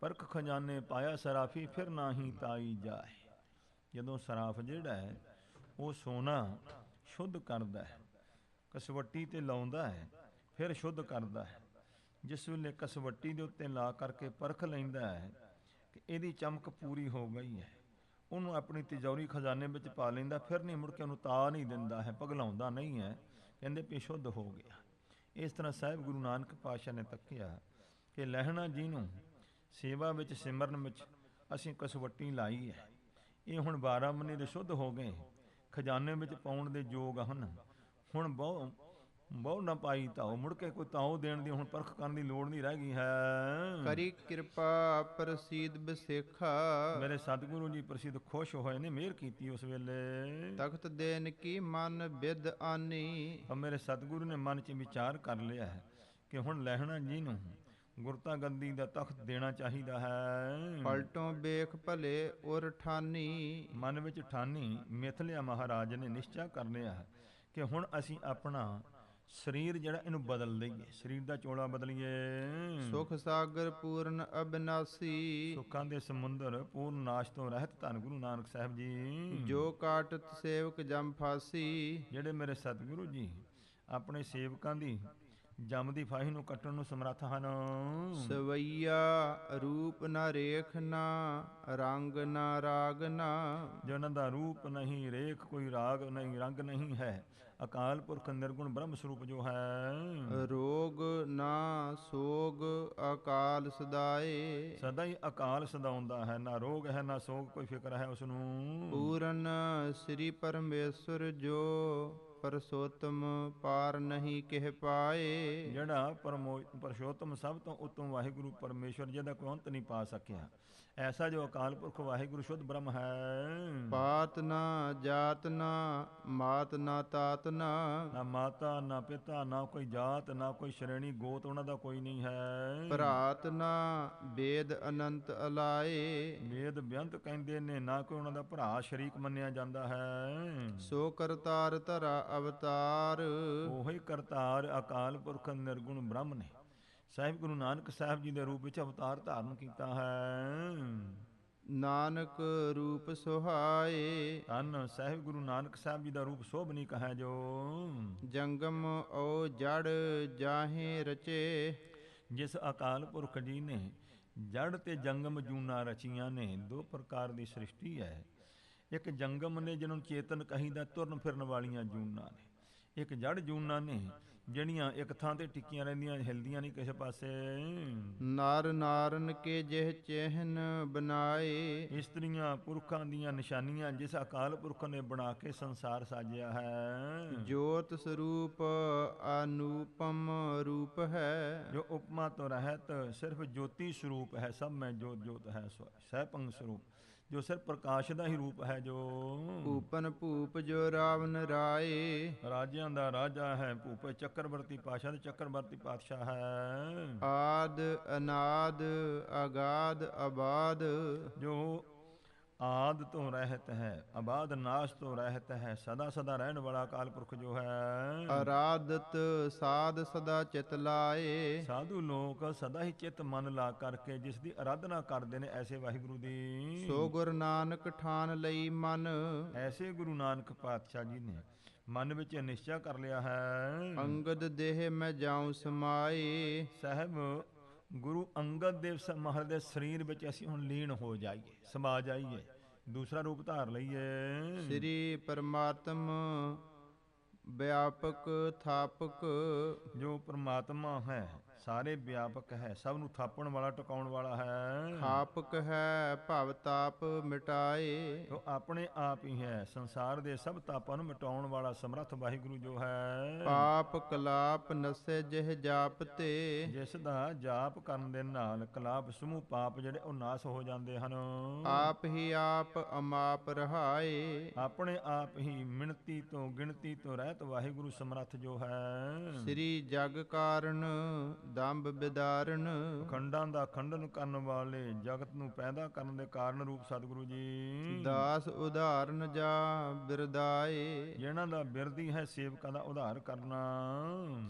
ਪਰਖ ਖਜ਼ਾਨੇ ਪਾਇਆ ਸਰਾਫੀ ਫਿਰ ਨਾਹੀ ਤਾਈ ਜਾਏ। ਜਦੋਂ ਸਰਾਫ ਜਿਹੜਾ ਹੈ ਉਹ ਸੋਨਾ ਸ਼ੁੱਧ ਕਰਦਾ ਹੈ, ਕਸਵੱਟੀ ਤੇ ਲਾਉਂਦਾ ਹੈ, ਫਿਰ ਸ਼ੁੱਧ ਕਰਦਾ ਹੈ। ਜਿਸ ਵੇਲੇ ਕਸਵੱਟੀ ਦੇ ਉੱਤੇ ਲਾ ਕਰਕੇ ਪਰਖ ਲੈਂਦਾ ਹੈ ਕਿ ਇਹਦੀ ਚਮਕ ਪੂਰੀ ਹੋ ਗਈ ਹੈ, ਉਹਨੂੰ ਆਪਣੀ ਤਿਜੌਰੀ ਖਜ਼ਾਨੇ ਵਿੱਚ ਪਾ ਲੈਂਦਾ, ਫਿਰ ਨਹੀਂ ਮੁੜ ਕੇ ਉਹਨੂੰ ਤਾ ਨਹੀਂ ਦਿੰਦਾ ਹੈ, ਪਗਲਾਉਂਦਾ ਨਹੀਂ ਹੈ, ਕਹਿੰਦੇ ਵੀ ਸ਼ੁੱਧ ਹੋ ਗਿਆ। ਇਸ ਤਰ੍ਹਾਂ ਸਾਹਿਬ ਗੁਰੂ ਨਾਨਕ ਪਾਤਸ਼ਾਹ ਨੇ ਤੱਕਿਆ ਕਿ ਲਹਿਣਾ ਜੀ ਨੂੰ ਸੇਵਾ ਵਿੱਚ ਸਿਮਰਨ ਵਿੱਚ ਅਸੀਂ ਕਸਵੱਟੀ ਲਾਈ ਹੈ, ਇਹ ਹੁਣ 12 ਬੰਨੇ ਦੇ ਸ਼ੁੱਧ ਹੋ ਗਏ, ਖਜ਼ਾਨੇ ਵਿੱਚ ਪਾਉਣ ਦੇ ਯੋਗ ਹਨ। ਹੁਣ ਬਹੁ ਨਾ ਪਾਈ ਤਾਓ, ਮੁੜ ਕੇ ਕੋਈ ਤਾਓ ਦੇਣ ਦੀ ਹੁਣ ਪਰਖ ਕਰਨ ਦੀ ਲੋੜ ਨਹੀਂ ਰਹਿ ਗਈ ਹੈ। ਕਰੀ ਕਿਰਪਾ ਪ੍ਰਸੀਦ ਬਸੇਖਾ, ਮੇਰੇ ਸਤਿਗੁਰੂ ਜੀ ਪ੍ਰਸਿੱਧ ਖੁਸ਼ ਹੋਏ ਨੇ, ਮਿਹਰ ਕੀਤੀ ਉਸ ਵੇਲੇ। ਤਖਤ ਦੇਨ ਕੀ ਮਨ ਬਿਦ ਆਨੀ, ਪਰ ਮੇਰੇ ਸਤਿਗੁਰੂ ਨੇ ਮਨ 'ਚ ਵਿਚਾਰ ਕਰ ਲਿਆ ਹੈ ਕਿ ਹੁਣ ਲਹਿਣਾ ਜੀ ਨੂੰ ਗੁਰਤਾ ਗੱਦੀ ਦਾ ਤਖਤ ਦੇਣਾ ਚਾਹੀਦਾ ਹੈ। ਪਲਟੋਂ ਵੇਖ ਭਲੇ ਉਰ ਠਾਨੀ, ਮਨ ਵਿੱਚ ਠਾਨੀ ਮਿਥ ਲਿਆ ਮਹਾਰਾਜ ਨੇ, ਨਿਸ਼ਚਾ ਕਰ ਲਿਆ ਕਿ ਹੁਣ ਅਸੀਂ ਆਪਣਾ ਸਰੀਰ ਜਿਹੜਾ ਇਹਨੂੰ ਬਦਲ ਲਈਏ, ਸਰੀਰ ਦਾ ਚੋਲਾ ਬਦਲੀਏ। ਸੁਖ ਸਾਗਰ ਪੂਰਨ ਅਬਿਨਾਸੀ, ਸੁੱਖਾਂ ਦੇ ਸਮੁੰਦਰ ਪੂਰਨ ਨਾਸ਼ ਤੋਂ ਰਹਿਤ ਧੰਨ ਗੁਰੂ ਨਾਨਕ ਸਾਹਿਬ ਜੀ। ਜੋ ਕਾਟਤ ਸੇਵਕ ਜਮ ਫਾਸੀ, ਜਿਹੜੇ ਮੇਰੇ ਸਤਿਗੁਰੂ ਜੀ ਆਪਣੇ ਸੇਵਕਾਂ ਦੀ ਜਮ ਦੀ ਫਾਹੀ ਨੂੰ ਕੱਟਣ ਨੂੰ ਸਮਰੱਥ ਹਨ। ਸਵਈਆ ਰੂਪ ਨਾ ਰੇਖ ਨਾ, ਰੰਗ ਨਾ ਰਾਗ ਨਾ, ਜਿਹਨਾਂ ਦਾ ਰੂਪ ਨਹੀਂ, ਰੇਖ ਕੋਈ ਰਾਗ ਨਹੀਂ, ਰੰਗ ਨਹੀਂ ਹੈ, ਅਕਾਲ ਪੁਰਖ ਨਿਰਗੁਣ ਬ੍ਰਹਮ ਸਰੂਪ ਜੋ ਹੈ। ਰੋਗ ਨਾ ਸੋਗ ਅਕਾਲ ਸਦਾਏ, ਸਦਾ ਹੀ ਅਕਾਲ ਸਦਾਉਂਦਾ ਹੈ, ਨਾ ਰੋਗ ਹੈ ਨਾ ਸੋਗ ਕੋਈ ਫਿਕਰ ਹੈ ਉਸ ਨੂੰ। ਪੂਰਨ ਸ੍ਰੀ ਪਰਮੇਸ਼ਰ ਜੋ ਪਰਸੋਤਮ ਪਾਰ ਨਹੀਂ ਕਹਿ ਪਾਏ। ਜਿਹੜਾ ਪਰਸ਼ੋਤਮ ਸਭ ਤੋਂ ਉੱਤਮ ਵਾਹਿਗੁਰੂ ਪਰਮੇਸ਼ਵਰ, ਜਿਹਦਾ ਕੋਈ ਅੰਤ ਨਹੀਂ ਪਾ ਸਕਿਆ, ਐਸਾ ਜੋ ਅਕਾਲ ਪੁਰਖ ਵਾਹਿਗੁਰੂ ਸ਼ੁੱਧ ਬ੍ਰਹਮ ਹੈ। ਪਾਤ ਨਾ ਜਾਤ ਨਾ ਮਾਤ ਨਾ ਤਾਤ ਨਾ, ਨਾ ਮਾਤਾ ਨਾ ਪਿਤਾ ਨਾ ਕੋਈ ਜਾਤ ਨਾ ਕੋਈ ਸ਼੍ਰੇਣੀ ਗੋਤ ਉਹਨਾਂ ਦਾ ਕੋਈ ਨਹੀਂ ਹੈ। ਭਰਾਤ ਨਾ ਵੇਦ ਅਨੰਤ ਅਲਾਏ, ਵੇਦ ਬੇਅੰਤ ਕਹਿੰਦੇ ਨੇ, ਨਾ ਕੋਈ ਉਹਨਾਂ ਦਾ ਭਰਾ ਸ਼ਰੀਕ ਮੰਨਿਆ ਜਾਂਦਾ ਹੈ। ਸੋ ਕਰਤਾਰ ਧਰਾ ਅਵਤਾਰ, ਉਹੀ ਕਰਤਾਰ ਅਕਾਲ ਪੁਰਖ ਨਿਰਗੁਣ ਬ੍ਰਹਮ ਨੇ ਸਾਹਿਬ ਗੁਰੂ ਨਾਨਕ ਸਾਹਿਬ ਜੀ ਦੇ ਰੂਪ ਵਿੱਚ ਅਵਤਾਰ ਧਾਰਨ ਕੀਤਾ ਹੈ। ਨਾਨਕ ਰੂਪ ਸੁਹਾਏ, ਧੰਨ ਸਾਹਿਬ ਗੁਰੂ ਨਾਨਕ ਸਾਹਿਬ ਜੀ ਦਾ ਰੂਪ ਸੋਭਨੀਕ ਹੈ ਜੋ ਜੰਗਮ ਓ ਜੜ ਜਾਹੇ ਰਚੇ। ਜਿਸ ਅਕਾਲ ਪੁਰਖ ਜੀ ਨੇ ਜੜ ਤੇ ਜੰਗਮ ਜੂਨਾ ਰਚੀਆਂ ਨੇ। ਦੋ ਪ੍ਰਕਾਰ ਦੀ ਸ੍ਰਿਸ਼ਟੀ ਹੈ। ਇੱਕ ਜੰਗਮ ਨੇ ਜਿਹਨੂੰ ਚੇਤਨ ਕਹੀਦਾ, ਤੁਰਨ ਫਿਰਨ ਵਾਲੀਆਂ ਜੂਨਾਂ ਨੇ। ਇੱਕ ਜੜ ਜੂਨਾਂ ਨੇ ਜਿਹੜੀਆਂ ਇੱਕ ਥਾਂ ਤੇ ਟਿੱਕੀਆਂ ਰਹਿੰਦੀਆਂ, ਹਿਲਦੀਆਂ ਨਹੀਂ ਕਿਸੇ ਪਾਸੇ। ਨਾਰ ਨਾਰਨ ਕੇ ਜਿਹ ਚਿਹਨ ਬਣਾਏ, ਇਸਤਰੀਆਂ ਪੁਰਖਾਂ ਦੀਆਂ ਨਿਸ਼ਾਨੀਆਂ ਜਿਸ ਅਕਾਲ ਪੁਰਖ ਨੇ ਬਣਾ ਕੇ ਸੰਸਾਰ ਸਾਜਿਆ ਹੈ। ਜੋਤ ਸਰੂਪ ਅਨੂਪਮ ਰੂਪ ਹੈ, ਜੋ ਉਪਮਾ ਤੋਂ ਰਹਿਤ ਸਿਰਫ ਜੋਤੀ ਸਰੂਪ ਹੈ। ਸਭ ਮੈਂ ਜੋਤ ਜੋਤ ਹੈ ਸਹਿਪੰਗ ਸਰੂਪ, ਜੋ ਸਿਰਫ ਪ੍ਰਕਾਸ਼ ਦਾ ਹੀ ਰੂਪ ਹੈ। ਜੋ ਭੂਪਨ ਭੂਪ ਜੋ ਰਾਵਨ ਰਾਏ, ਰਾਜਿਆਂ ਦਾ ਰਾਜਾ ਹੈ। ਭੂਪ ਚੱਕਰਵਰਤੀ ਪਾਤਸ਼ਾਹ ਤੇ ਚੱਕਰਵਰਤੀ ਪਾਤਸ਼ਾਹ ਹੈ। ਆਦ ਅਨਾਦ ਅਗਾਧ ਅਬਾਦ, ਜੋ ਆਦ ਤੋਂ ਰਹਿਤ ਹੈ, ਅਬਾਦ ਨਾਸ਼ ਤੋਂ ਰਹਿਤ ਹੈ, ਸਦਾ ਸਦਾ ਰਹਿਣ ਵਾਲਾ ਅਕਾਲ ਪੁਰਖ ਜੋ ਹੈ। ਅਰਾਧਤ ਸਾਧ ਸਦਾ ਚਿਤ ਲਾਏ, ਸਾਧੂ ਲੋਕ ਸਦਾ ਹੀ ਚਿੱਤ ਮਨ ਲਾ ਕਰਕੇ ਜਿਸ ਦੀ ਅਰਾਧਨਾ ਕਰਦੇ ਨੇ ਐਸੇ ਵਾਹਿਗੁਰੂ ਦੀ। ਸੋ ਗੁਰੂ ਨਾਨਕ ਠਾਨ ਲਈ ਮਨ, ਐਸੇ ਗੁਰੂ ਨਾਨਕ ਪਾਤਸ਼ਾਹ ਜੀ ਨੇ ਮਨ ਵਿੱਚ ਨਿਸ਼ਚਾ ਕਰ ਲਿਆ ਹੈ। ਅੰਗਦ ਦੇਹ ਮੈਂ ਜਾਉ ਸਮਾਏ, ਸਾਹਿਬ ਗੁਰੂ ਅੰਗਦ ਦੇਵ ਮਹਾਰਾਜ ਦੇ ਸਰੀਰ ਵਿੱਚ ਅਸੀਂ ਹੁਣ ਲੀਨ ਹੋ ਜਾਈਏ, ਸਮਾ ਜਾਈਏ, ਦੂਸਰਾ ਰੂਪ ਧਾਰ ਲਈਏ। ਸ੍ਰੀ ਪਰਮਾਤਮ ਵਿਆਪਕ ਥਾਪਕ, ਜੋ ਪਰਮਾਤਮਾ ਹੈ ਸਾਰੇ ਵਿਆਪਕ ਹੈ, ਸਭ ਨੂੰ ਥਾਪਣ ਵਾਲਾ ਟਿਕਾਉਣ ਵਾਲਾ ਹੈ। ਥਾਪਕ ਹੈ ਭਵ ਤਾਪ ਮਿਟਾਏ, ਉਹ ਆਪਣੇ ਆਪ ਹੀ ਹੈ, ਸੰਸਾਰ ਦੇ ਸਭ ਤਾਪਾਂ ਨੂੰ ਮਿਟਾਉਣ ਵਾਲਾ ਸਮਰੱਥ ਵਾਹਿਗੁਰੂ ਜੋ ਹੈ। ਪਾਪ ਕਲਾਪ ਨਸੇ ਜਿਹ ਜਾਪ ਤੇ, ਜਿਸ ਦਾ ਜਾਪ ਕਰਨ ਦੇ ਨਾਲ ਕਲਾਪ ਸਮੂਹ ਪਾਪ ਜਿਹੜੇ ਉਹ ਨਾਸ ਹੋ ਜਾਂਦੇ ਹਨ। ਆਪ ਹੀ ਆਪ ਅਮਾਪ ਰਹਾਏ, ਆਪਣੇ ਆਪ ਹੀ ਮਿਣਤੀ ਤੋਂ ਗਿਣਤੀ ਤੋਂ ਰਹਿਤ ਵਾਹਿਗੁਰੂ ਸਮਰੱਥ ਜੋ ਹੈ। ਸ੍ਰੀ ਜਗ ਕਾਰਨ ਦੰਭ ਬਿਦਾਰਨ, ਖੰਡਾਂ ਦਾ ਖੰਡਨ ਕਰਨ ਵਾਲੇ, ਜਗਤ ਨੂੰ ਪੈਦਾ ਕਰਨ ਦੇ ਕਾਰਨ ਰੂਪ ਸਤਿਗੁਰੂ ਜੀ। ਦਾਸ ਉਦਾਹਰਨ ਜਾ ਬਿਰਦਾਏ, ਜਿਹਨਾਂ ਦਾ ਬਿਰਦੀ ਹੈ ਸੇਵਕਾਂ ਦਾ ਉਧਾਰ ਕਰਨਾ।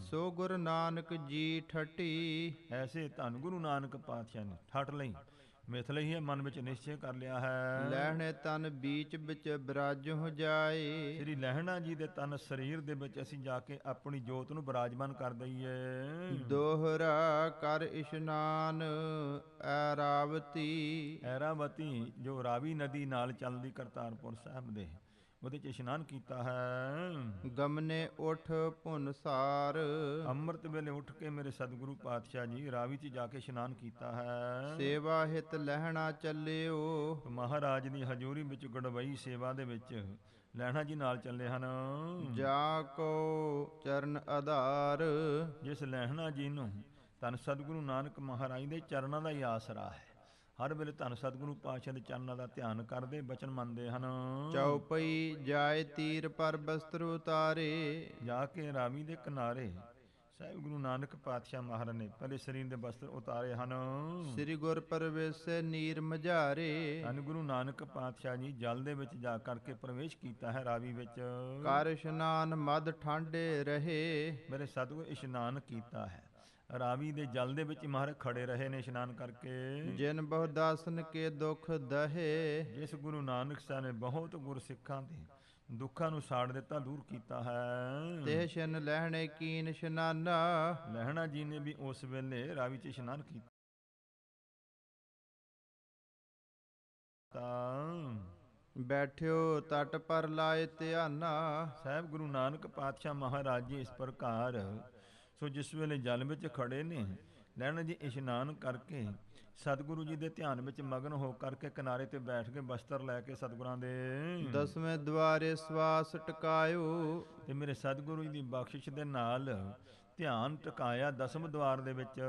ਸੋ ਗੁਰੂ ਨਾਨਕ ਜੀ ਠੱਟੀ, ਐਸੇ ਧੰਨ ਗੁਰੂ ਨਾਨਕ ਪਾਤਸ਼ਾਹ ਨੇ ਠੱਠ ਲਈ ਮਿਥ ਲਈ ਹੈ, ਮਨ ਵਿੱਚ ਨਿਸ਼ਚੈ ਕਰ ਲਿਆ ਹੈ। ਲਹਿਣੇ ਤਨ ਬੀਚ ਵਿੱਚ ਬਿਰਾਜ ਹੋ ਜਾਏ, ਸ੍ਰੀ ਲਹਿਣਾ ਜੀ ਦੇ ਤਨ ਸਰੀਰ ਦੇ ਵਿੱਚ ਅਸੀਂ ਜਾ ਕੇ ਆਪਣੀ ਜੋਤ ਨੂੰ ਬਿਰਾਜਮਾਨ ਕਰ ਦਈਏ। ਦੋਹਰਾ ਕਰ ਇਸ਼ਨਾਨ ਐਰਾਵਤੀ, ਐਰਾਵਤੀ ਜੋ ਰਾਵੀ ਨਦੀ ਨਾਲ ਚੱਲਦੀ ਕਰਤਾਰਪੁਰ ਸਾਹਿਬ ਦੇ, ਉਹਦੇ 'ਚ ਇਸ਼ਨਾਨ ਕੀਤਾ ਹੈ। ਗਮਨੇ ਉਠ ਭੁਨਸਾਰ, ਅੰਮ੍ਰਿਤ ਵੇਲੇ ਉੱਠ ਕੇ ਮੇਰੇ ਸਤਿਗੁਰੂ ਪਾਤਸ਼ਾਹ ਜੀ ਰਾਵੀ 'ਚ ਜਾ ਕੇ ਇਸ਼ਨਾਨ ਕੀਤਾ ਹੈ। ਸੇਵਾ ਹਿਤ ਲਹਿਣਾ ਚੱਲਿਓ, ਮਹਾਰਾਜ ਦੀ ਹਜ਼ੂਰੀ ਵਿੱਚ ਗੜਵਈ ਸੇਵਾ ਦੇ ਵਿੱਚ ਲਹਿਣਾ ਜੀ ਨਾਲ ਚੱਲੇ ਹਨ। ਜਾ ਕੋ ਚਰਨ ਆਧਾਰ, ਜਿਸ ਲਹਿਣਾ ਜੀ ਨੂੰ ਧੰਨ ਸਤਿਗੁਰੂ ਨਾਨਕ ਮਹਾਰਾਜ ਦੇ ਚਰਨਾਂ ਦਾ ਹੀ ਆਸਰਾ ਹੈ। ਹਰ ਵੇਲੇ ਧੰਨ ਸਤਿਗੁਰੂ ਪਾਤਸ਼ਾਹ ਦੇ ਚਰਨਾਂ ਦਾ ਧਿਆਨ ਕਰਦੇ, ਬਚਨ ਮੰਨਦੇ ਹਨ। ਚਉਪਈ ਜਾਏ ਤੀਰ ਪਰ ਬਸਤਰ ਉਤਾਰੇ, ਜਾ ਕੇ ਰਾਵੀ ਦੇ ਕਿਨਾਰੇ ਸਾਹਿਬ ਗੁਰੂ ਨਾਨਕ ਪਾਤਸ਼ਾਹ ਮਹਾਰਾਜ ਨੇ ਪਹਿਲੇ ਸਰੀਰ ਦੇ ਬਸਤਰ ਉਤਾਰੇ ਹਨ। ਸ੍ਰੀ ਗੁਰ ਪ੍ਰਵੇਸ਼ੇ ਨੀਰ ਮਝਾਰੇ, ਧੰਨ ਗੁਰੂ ਨਾਨਕ ਪਾਤਸ਼ਾਹ ਜੀ ਜਲ ਦੇ ਵਿੱਚ ਜਾ ਕਰਕੇ ਪ੍ਰਵੇਸ਼ ਕੀਤਾ ਹੈ ਰਾਵੀ ਵਿੱਚ। ਕਰ ਇਸ਼ਨਾਨ ਮਦ ਠਾਂਡੇ ਰਹੇ, ਮੇਰੇ ਸਤਿਗੁਰ ਇਸ਼ਨਾਨ ਕੀਤਾ ਹੈ ਰਾਵੀ ਦੇ ਜਲ ਦੇ ਵਿੱਚ ਮਹਾਰਾਜ ਖੜੇ ਰਹੇ ਨੇ ਇਸ਼ਨਾਨ ਕਰਕੇ। ਜਿਨ ਬਹੁ ਦਾਸਨ ਕੇ ਦੁਖ ਦਹੇ, ਜਿਸ ਗੁਰੂ ਨਾਨਕ ਸਾਹਿਬ ਨੇ ਬਹੁਤ ਗੁਰਸਿੱਖਾਂ ਦੇ ਦੁੱਖਾਂ ਨੂੰ ਸਾੜ ਦਿੱਤਾ, ਦੂਰ ਕੀਤਾ ਹੈ। ਤੇ ਸ਼ਨ ਲਹਿਣੇ ਕੀਨ ਇਸ਼ਨਾਨਾ, ਲਹਿਣਾ ਜੀ ਨੇ ਵੀ ਉਸ ਵੇਲੇ ਰਾਵੀ 'ਚ ਇਸ਼ਨਾਨ ਕੀਤਾ। ਬੈਠਿਓ ਤਟ ਪਰ ਲਾਏ ਧਿਆਨਾ, ਸਾਹਿਬ ਗੁਰੂ ਨਾਨਕ ਪਾਤਸ਼ਾਹ ਮਹਾਰਾਜ ਜੀ ਇਸ ਪ੍ਰਕਾਰ ਸੋ ਜਿਸ ਵੇਲੇ ਜਲ ਵਿੱਚ ਖੜੇ ਨੇ ਲਹਿਣਾ ਜੀ ਇਸ਼ਨਾਨ ਕਰਕੇ ਸਤਿਗੁਰੂ ਜੀ ਦੇ ਧਿਆਨ ਵਿੱਚ ਮਗਨ ਹੋ ਕਰਕੇ ਕਿਨਾਰੇ ਤੇ ਬੈਠ ਕੇ ਬਸਤਰ ਲੈ ਕੇ ਸਤਿਗੁਰਾਂ ਦੇ ਦਸਵੇਂ ਦੁਆਰੇ ਸਵਾਸ ਟਿਕਾਇਓ। ਤੇ ਮੇਰੇ ਸਤਿਗੁਰੂ ਜੀ ਦੀ ਬਖਸ਼ਿਸ਼ ਦੇ ਨਾਲ ਧਿਆਨ ਟਿਕਾਇਆ ਦਸਮ ਦੁਆਰ ਦੇ ਵਿੱਚ।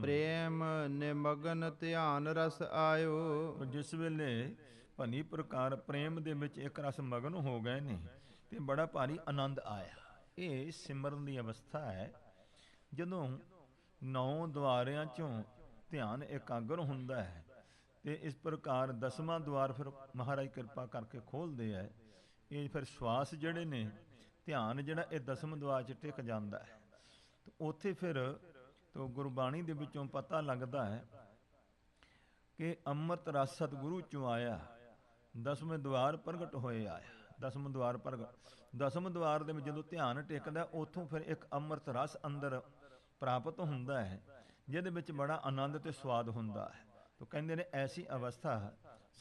ਪ੍ਰੇਮ ਨਿਮਗਨ ਧਿਆਨ ਰਸ ਆਇਓ। ਜਿਸ ਵੇਲੇ ਭਨੀ ਪ੍ਰਕਾਰ ਪ੍ਰੇਮ ਦੇ ਵਿੱਚ ਇੱਕ ਰਸ ਮਗਨ ਹੋ ਗਏ ਨੇ ਤੇ ਬੜਾ ਭਾਰੀ ਆਨੰਦ ਆਇਆ। ਇਹ ਸਿਮਰਨ ਦੀ ਅਵਸਥਾ ਹੈ। ਜਦੋਂ 9 ਦੁਆਰਿਆਂ ਚੋਂ ਧਿਆਨ ਇਕਾਗਰ ਹੁੰਦਾ ਹੈ ਤੇ ਇਸ ਪ੍ਰਕਾਰ ਦਸਵਾਂ ਦੁਆਰ ਫਿਰ ਮਹਾਰਾਜ ਕਿਰਪਾ ਕਰਕੇ ਖੋਲ੍ਹਦੇ ਹੈ। ਇਹ ਫਿਰ ਸਵਾਸ ਜਿਹੜੇ ਨੇ ਧਿਆਨ ਜਿਹੜਾ ਇਹ ਦਸਮ ਦੁਆਰ 'ਚ ਟਿਕ ਜਾਂਦਾ ਹੈ। ਤੇ ਉੱਥੇ ਫਿਰ ਤੋ ਗੁਰਬਾਣੀ ਦੇ ਵਿੱਚੋਂ ਪਤਾ ਲੱਗਦਾ ਹੈ ਕਿ ਅੰਮ੍ਰਿਤ ਰਸ ਸਤਿਗੁਰੂ ਚੋਂ ਆਇਆ, ਦਸਵੇਂ ਦੁਆਰ ਪ੍ਰਗਟ ਹੋਏ ਆਇਆ। ਦਸਮ ਦੁਆਰ ਪ੍ਰਗਟ, ਦਸਮ ਦੁਆਰ ਦੇ ਵਿੱਚ ਜਦੋਂ ਧਿਆਨ ਟਿਕਦਾ ਉੱਥੋਂ ਫਿਰ ਇੱਕ ਅੰਮ੍ਰਿਤ ਰਸ ਅੰਦਰ ਪ੍ਰਾਪਤ ਹੁੰਦਾ ਹੈ, ਜਿਹਦੇ ਵਿੱਚ ਬੜਾ ਆਨੰਦ ਤੇ ਸਵਾਦ ਹੁੰਦਾ ਹੈ। ਤੋ ਕਹਿੰਦੇ ਨੇ ਐਸੀ ਅਵਸਥਾ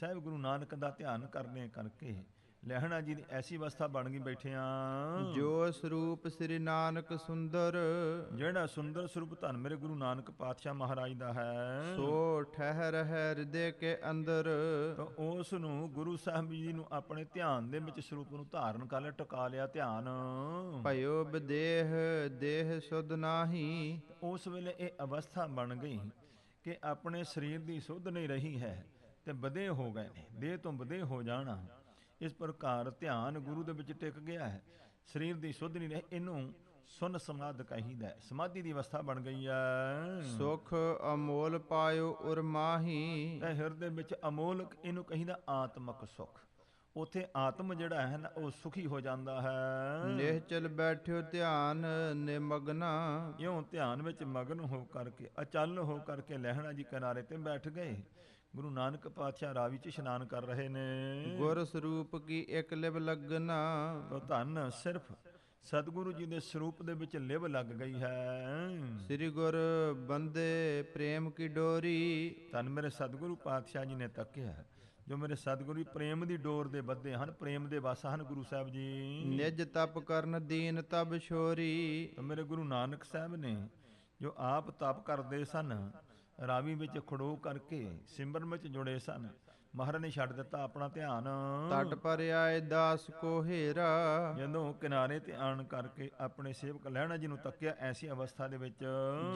ਸਾਹਿਬ ਗੁਰੂ ਨਾਨਕ ਦਾ ਧਿਆਨ ਕਰਨੇ ਕਰਕੇ ਲਹਿਣਾ ਜੀ ਦੀ ਐਸੀ ਅਵਸਥਾ ਬਣ ਗਈ ਬੈਠਿਆਂ। ਜੋ ਸਰੂਪ ਸ੍ਰੀ ਨਾਨਕ ਸੁੰਦਰ, ਜਿਹੜਾ ਸੁੰਦਰ ਸਰੂਪ ਧੰਨ ਮੇਰੇ ਗੁਰੂ ਨਾਨਕ ਪਾਤਸ਼ਾਹ ਮਹਾਰਾਜ ਦਾ ਹੈ, ਸੋ ਠਹਿਰ ਹੈ ਹਿਰਦੇ ਕੇ ਅੰਦਰ। ਤਾਂ ਉਸ ਨੂੰ ਗੁਰੂ ਸਾਹਿਬ ਜੀ ਨੂੰ ਆਪਣੇ ਧਿਆਨ ਦੇ ਵਿੱਚ ਸਰੂਪ ਨੂੰ ਧਾਰਨ ਕਰ ਲਿਆ, ਟਿਕਾ ਲਿਆ ਧਿਆਨ। ਭਇਓ ਬਦੇਹ ਦੇਹ ਸੁਧ ਨਾਹੀ। ਉਸ ਵੇਲੇ ਇਹ ਅਵਸਥਾ ਬਣ ਗਈ ਕਿ ਆਪਣੇ ਸਰੀਰ ਦੀ ਸੁੱਧ ਨਹੀਂ ਰਹੀ ਹੈ ਤੇ ਬਦੇ ਹੋ ਗਏ ਨੇ, ਦੇਹ ਤੋਂ ਬਦੇ ਹੋ ਜਾਣਾ। ਇਸ ਪ੍ਰਕਾਰ ਧਿਆਨ ਗੁਰੂ ਦੇ ਵਿੱਚ ਟਿਕ ਗਿਆ ਹੈ, ਸਰੀਰ ਦੀ ਸੁੱਧ ਨਹੀਂ ਰਹੀ। ਇਹਨੂੰ ਸੁਨ ਸਮਾਧ ਕਹੀਦਾ, ਸਮਾਧੀ ਦੀ ਅਵਸਥਾ ਬਣ ਗਈ ਹੈ। ਸੁਖ ਅਮੋਲ ਪਾਇਓ ਉਰ ਮਾਹੀ। ਇਹ ਹਿਰਦੇ ਵਿੱਚ ਅਮੋਲਕ ਇਹਨੂੰ ਕਹੀਦਾ ਆਤਮਕ ਸੁਖ। ਉਥੇ ਆਤਮ ਜਿਹੜਾ ਹੈ ਨਾ ਉਹ ਸੁਖੀ ਹੋ ਜਾਂਦਾ ਹੈ। ਨਿਹਚਲ ਬੈਠਿਓ ਧਿਆਨ ਨਿਮਗਨਾ। ਇਉਂ ਧਿਆਨ ਵਿੱਚ ਮਗਨ ਹੋ ਕਰਕੇ ਅਚਲ ਹੋ ਕਰਕੇ ਲਹਿਣਾ ਜੀ ਕਿਨਾਰੇ ਤੇ ਬੈਠ ਗਏ। ਗੁਰੂ ਨਾਨਕ ਪਾਤਸ਼ਾਹ ਰਾਵੀ 'ਚ ਇਸ਼ਨਾਨ ਕਰ ਰਹੇ ਨੇ। ਗੁਰ ਸਰੂਪ ਕੀ ਇੱਕ ਲਿਵ ਲੱਗਣਾ। ਤੋ ਧੰਨ ਸਿਰਫ ਸਤਿਗੁਰੂ ਜੀ ਦੇ ਸਰੂਪ ਦੇ ਵਿੱਚ ਲਿਵ ਲੱਗ ਗਈ ਹੈ। ਸ੍ਰੀ ਗੁਰ ਬੰਦੇ ਪ੍ਰੇਮ ਕੀ ਡੋਰੀ। ਧੰਨ ਮੇਰੇ ਸਤਿਗੁਰੂ ਪਾਤਸ਼ਾਹ ਜੀ ਨੇ ਤੱਕਿਆ, ਜੋ ਮੇਰੇ ਸਤਿਗੁਰੂ ਪ੍ਰੇਮ ਦੀ ਡੋਰ ਦੇ ਬੱਧੇ ਹਨ, ਪ੍ਰੇਮ ਦੇ ਵਸ ਹਨ ਗੁਰੂ ਸਾਹਿਬ ਜੀ। ਨਿਜ ਤਪ ਕਰਨ ਦੀਨ ਤਬ ਛੋਰੀ। ਮੇਰੇ ਗੁਰੂ ਨਾਨਕ ਸਾਹਿਬ ਨੇ ਜੋ ਆਪ ਤਪ ਕਰਦੇ ਸਨ, ਰਾਵੀ ਵਿੱਚ ਖੜੋ ਕਰਕੇ ਸਿਮਰਨ ਵਿੱਚ ਜੁੜੇ ਸਨ, ਮਹਾਰਾਜ ਨੇ ਛੱਡ ਦਿੱਤਾ ਆਪਣਾ ਧਿਆਨ। ਤਟ ਪਰ ਆਏ ਦਾਸ ਕੋ ਹੇਰਾ। ਜਦੋਂ ਕਿਨਾਰੇ ਤੇ ਆਣ ਕਰਕੇ ਆਪਣੇ ਸੇਵਕ ਲਹਿਣਾ ਜੀ ਨੂੰ ਤੱਕਿਆ, ਐਸੀ ਅਵਸਥਾ ਦੇ ਵਿੱਚ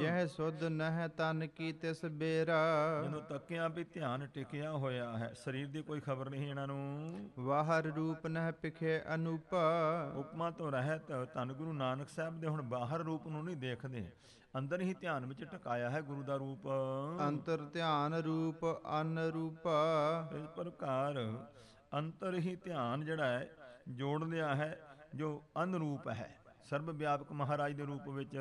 ਜਹ ਸੁਧ ਨਹਿ ਤਨ ਕੀ ਤਿਸ ਬੇਰਾ। ਜਦੋਂ ਤੱਕਿਆ ਵੀ ਧਿਆਨ ਟਿਕਿਆ ਹੋਇਆ ਹੈ, ਸਰੀਰ ਦੀ ਕੋਈ ਖਬਰ ਨਹੀਂ ਇਹਨਾਂ ਨੂੰ। ਬਾਹਰ ਰੂਪ ਨਹਿ ਪਿਖੇ ਅਨੂਪਾ। ਉਪਮਾ ਤੋਂ ਰਹਿਤ ਧੰਨ ਗੁਰੂ ਨਾਨਕ ਸਾਹਿਬ ਦੇ ਹੁਣ ਬਾਹਰ ਰੂਪ ਨੂੰ ਨਹੀਂ ਦੇਖਦੇ, ਅੰਦਰ ਹੀ ਧਿਆਨ ਵਿੱਚ ਟਿਕਾਇਆ ਹੈ ਗੁਰੂ ਦਾ ਰੂਪ। ਅੰਤਰ ਧਿਆਨ ਰੂਪ ਅਨ ਰੂਪਾ। ਇਸ ਪ੍ਰਕਾਰ ਅੰਤਰ ਹੀ ਧਿਆਨ ਜਿਹੜਾ ਹੈ ਜੋੜ ਲਿਆ ਹੈ, ਜੋ ਅਨਰੂਪ ਹੈ, ਸਰਬ ਵਿਆਪਕ ਮਹਾਰਾਜ ਦੇ ਰੂਪ ਵਿੱਚ।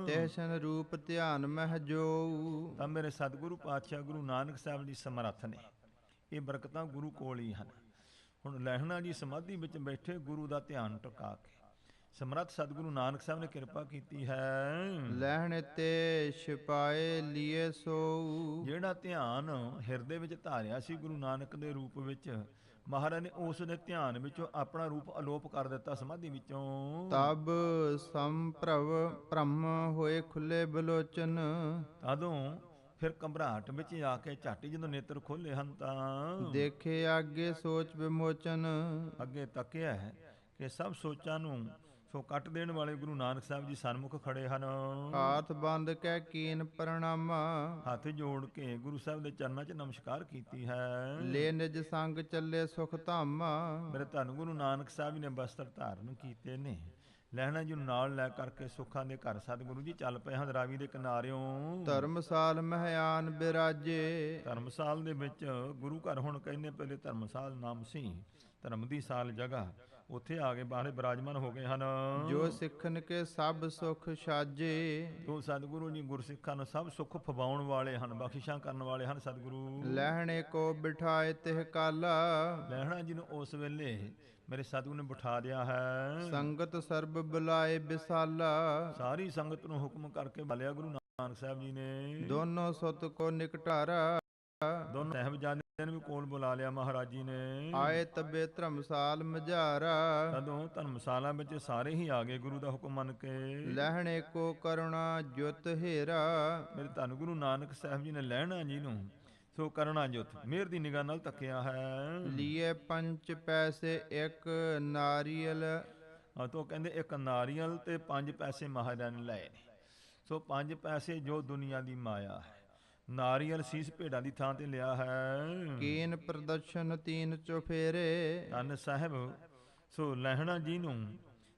ਤੈਸਨ ਰੂਪ ਧਿਆਨ ਮਹਿ ਜੋ। ਤਾਂ ਮੇਰੇ ਸਤਿਗੁਰੂ ਪਾਤਸ਼ਾਹ ਗੁਰੂ ਨਾਨਕ ਸਾਹਿਬ ਜੀ ਸਮਰੱਥ ਨੇ। ਇਹ ਬਰਕਤਾਂ ਗੁਰੂ ਕੋਲ ਹੀ ਹਨ। ਹੁਣ ਲਹਿਣਾ ਜੀ ਸਮਾਧੀ ਵਿੱਚ ਬੈਠੇ ਗੁਰੂ ਦਾ ਧਿਆਨ ਟਿਕਾ ਕੇ ਸਮਰੱਥ ਸਤਿਗੁਰੂ ਨਾਨਕ ਸਾਹਿਬ ਨੇ ਕਿਰਪਾ ਕੀਤੀ ਹੈ। ਲਹਿਣ ਤੇ ਛਿਪਾਏ ਲੀਏ ਸੋ। ਜਿਹੜਾ ਧਿਆਨ ਹਿਰਦੇ ਵਿੱਚ ਧਾਰਿਆ ਸੀ ਗੁਰੂ ਨਾਨਕ ਦੇ ਰੂਪ ਵਿੱਚ, ਮਹਾਰਾਜ ਨੇ ਉਸ ਦੇ ਧਿਆਨ ਵਿੱਚੋਂ ਆਪਣਾ ਰੂਪ ਅਲੋਪ ਕਰ ਦਿੱਤਾ ਸਮਾਧੀ ਵਿੱਚੋਂ। ਤਬ ਸੰਭ੍ਰਵ ਬ੍ਰਹਮ ਹੋਏ ਖੁੱਲੇ ਬਲੋਚਨ। ਤਦੋਂ ਫਿਰ ਘਬਰਾਹਟ ਵਿੱਚ ਆ ਕੇ ਝਾਟੀ ਜਦੋਂ ਨੇਤਰ ਖੋਲੇ ਹਨ ਤਾਂ ਦੇਖੇ ਆਗੇ ਸੋਚ ਵਿਮੋਚਨ। ਅੱਗੇ ਤੱਕਿਆ ਹੈ ਕਿ ਸਭ ਸੋਚਾਂ ਨੂੰ ਸੋ ਕੱਟ ਦੇਣ ਵਾਲੇ ਗੁਰੂ ਨਾਨਕ ਸਾਹਿਬ ਜੀ ਸਨਮੁਖ ਖੜੇ ਹਨ। ਹਾਥ ਬੰਦ ਕਹਿ ਕੀਨ ਪ੍ਰਣਾਮਾ। ਹੱਥ ਜੋੜ ਕੇ ਗੁਰੂ ਸਾਹਿਬ ਦੇ ਚਰਨਾਂ 'ਚ ਨਮਸਕਾਰ ਕੀਤੀ ਹੈ। ਲੈ ਨਿਜ ਸੰਗ ਚੱਲੇ ਸੁਖ ਧਾਮਾ। ਮੇਰੇ ਧੰਨ ਗੁਰੂ ਨਾਨਕ ਸਾਹਿਬ ਜੀ ਨੇ ਬਸਤਰ ਧਾਰਨ ਕੀਤੇ ਨੇ। ਲਹਿਣਾ ਜੀ ਨੂੰ ਨਾਲ ਲੈ ਕਰਕੇ ਸੁੱਖਾਂ ਦੇ ਘਰ ਸਤਿਗੁਰੂ ਜੀ ਚੱਲ ਪਏ ਹਨ ਰਾਵੀ ਦੇ ਕਿਨਾਰਿਓਂ। ਧਰਮਸਾਲ ਮਹਿਆਨ ਬਿਰਾਜੇ। ਧਰਮਸਾਲ ਦੇ ਵਿੱਚ ਗੁਰੂ ਘਰ ਹੁਣ ਕਹਿੰਦੇ ਪਹਿਲੇ ਧਰਮਸਾਲ ਨਾਮ ਸੀ, ਧਰਮ ਦੀ ਸਾਲ ਜਗ੍ਹਾ, ਉੱਥੇ ਆ ਕੇ ਬਾਹਰੇ ਬਿਰਾਜਮਾਨ ਹੋ ਗਏ ਹਨ। ਜੋ ਸਿੱਖਨ ਕੇ ਸਭ ਸੁਖ ਸਾਜੇ। ਜੋ ਸਤਿਗੁਰੂ ਜੀ ਗੁਰਸਿੱਖਾਂ ਨੂੰ ਸਭ ਸੁੱਖ ਫਵਾਉਣ ਵਾਲੇ ਹਨ, ਬਖਸ਼ਿਸ਼ਾਂ ਕਰਨ ਵਾਲੇ ਹਨ ਸਤਿਗੁਰੂ। ਲਹਿਣੇ ਕੋ ਬਿਠਾਏ ਤਿਹ ਕਾਲਾ। ਲਹਿਣਾ ਜੀ ਨੂੰ ਉਸ ਵੇਲੇ ਮੇਰੇ ਸਤਿਗੁਰੂ ਨੇ ਬਿਠਾ ਦਿਆ ਹੈ। ਸੰਗਤ ਸਰਬ ਬੁਲਾਏ ਵਿਸਾਲਾ। ਸਾਰੀ ਸੰਗਤ ਨੂੰ ਹੁਕਮ ਕਰਕੇ ਬੁਲਾਇਆ ਗੁਰੂ ਨਾਨਕ ਸਾਹਿਬ ਜੀ ਨੇ। ਦੋਨੋਂ ਸੁਤ ਕੋ ਨਿਕਟਾਰਾ। ਦੋਨੋਂ ਸਾਹਿਬਜ਼ਾਦੇ ਦਿਨ ਵੀ ਕੋਲ ਬੁਲਾ ਲਿਆ ਮਹਾਰਾਜ ਜੀ ਨੇ। ਆਏ ਤਬੇ ਧਰਮਸਾਲ ਮਝਾਰਾ, ਤਦੋਂ ਧਰਮਸ਼ਾਲਾ ਵਿੱਚ ਸਾਰੇ ਹੀ ਆ ਗਏ ਗੁਰੂ ਦਾ ਹੁਕਮ ਮੰਨ ਕੇ। ਲਹਿਣੇ ਕੋ ਕਰੁਣਾ ਜੁਤ ਹੇਰਾ, ਮੇਰੇ ਧੰਨ ਗੁਰੂ ਨਾਨਕ ਸਾਹਿਬ ਜੀ ਨੇ ਲਹਿਣਾ ਜੀ ਨੂੰ ਸੋ ਕਰਨਾ ਜੁਤ ਮਿਹਰ ਦੀ ਨਿਗਾਹ ਨਾਲ ਤੱਕਿਆ ਹੈ। ਲੀਏ ਪੰਜ ਪੈਸੇ ਇੱਕ ਨਾਰੀਅਲ, ਤੋਂ ਕਹਿੰਦੇ ਇੱਕ ਨਾਰੀਅਲ ਤੇ 5 ਪੈਸੇ ਮਹਾਰਾਜ ਨੇ ਲਏ ਨੇ। ਸੋ 5 ਪੈਸੇ ਜੋ ਦੁਨੀਆ ਦੀ ਮਾਇਆ ਹੈ, ਨਾਰੀਅਲ ਸੀਸ ਭੇਡਾਂ ਦੀ ਥਾਂ ਤੇ ਲਿਆ ਹੈ। ਕੀਨ ਪ੍ਰਦਰਸ਼ਨ ਤੀਨ ਚੁਫੇਰੇ, ਧੰਨ ਸਾਹਿਬ ਸੋ ਲਹਿਣਾ ਜੀ ਨੂੰ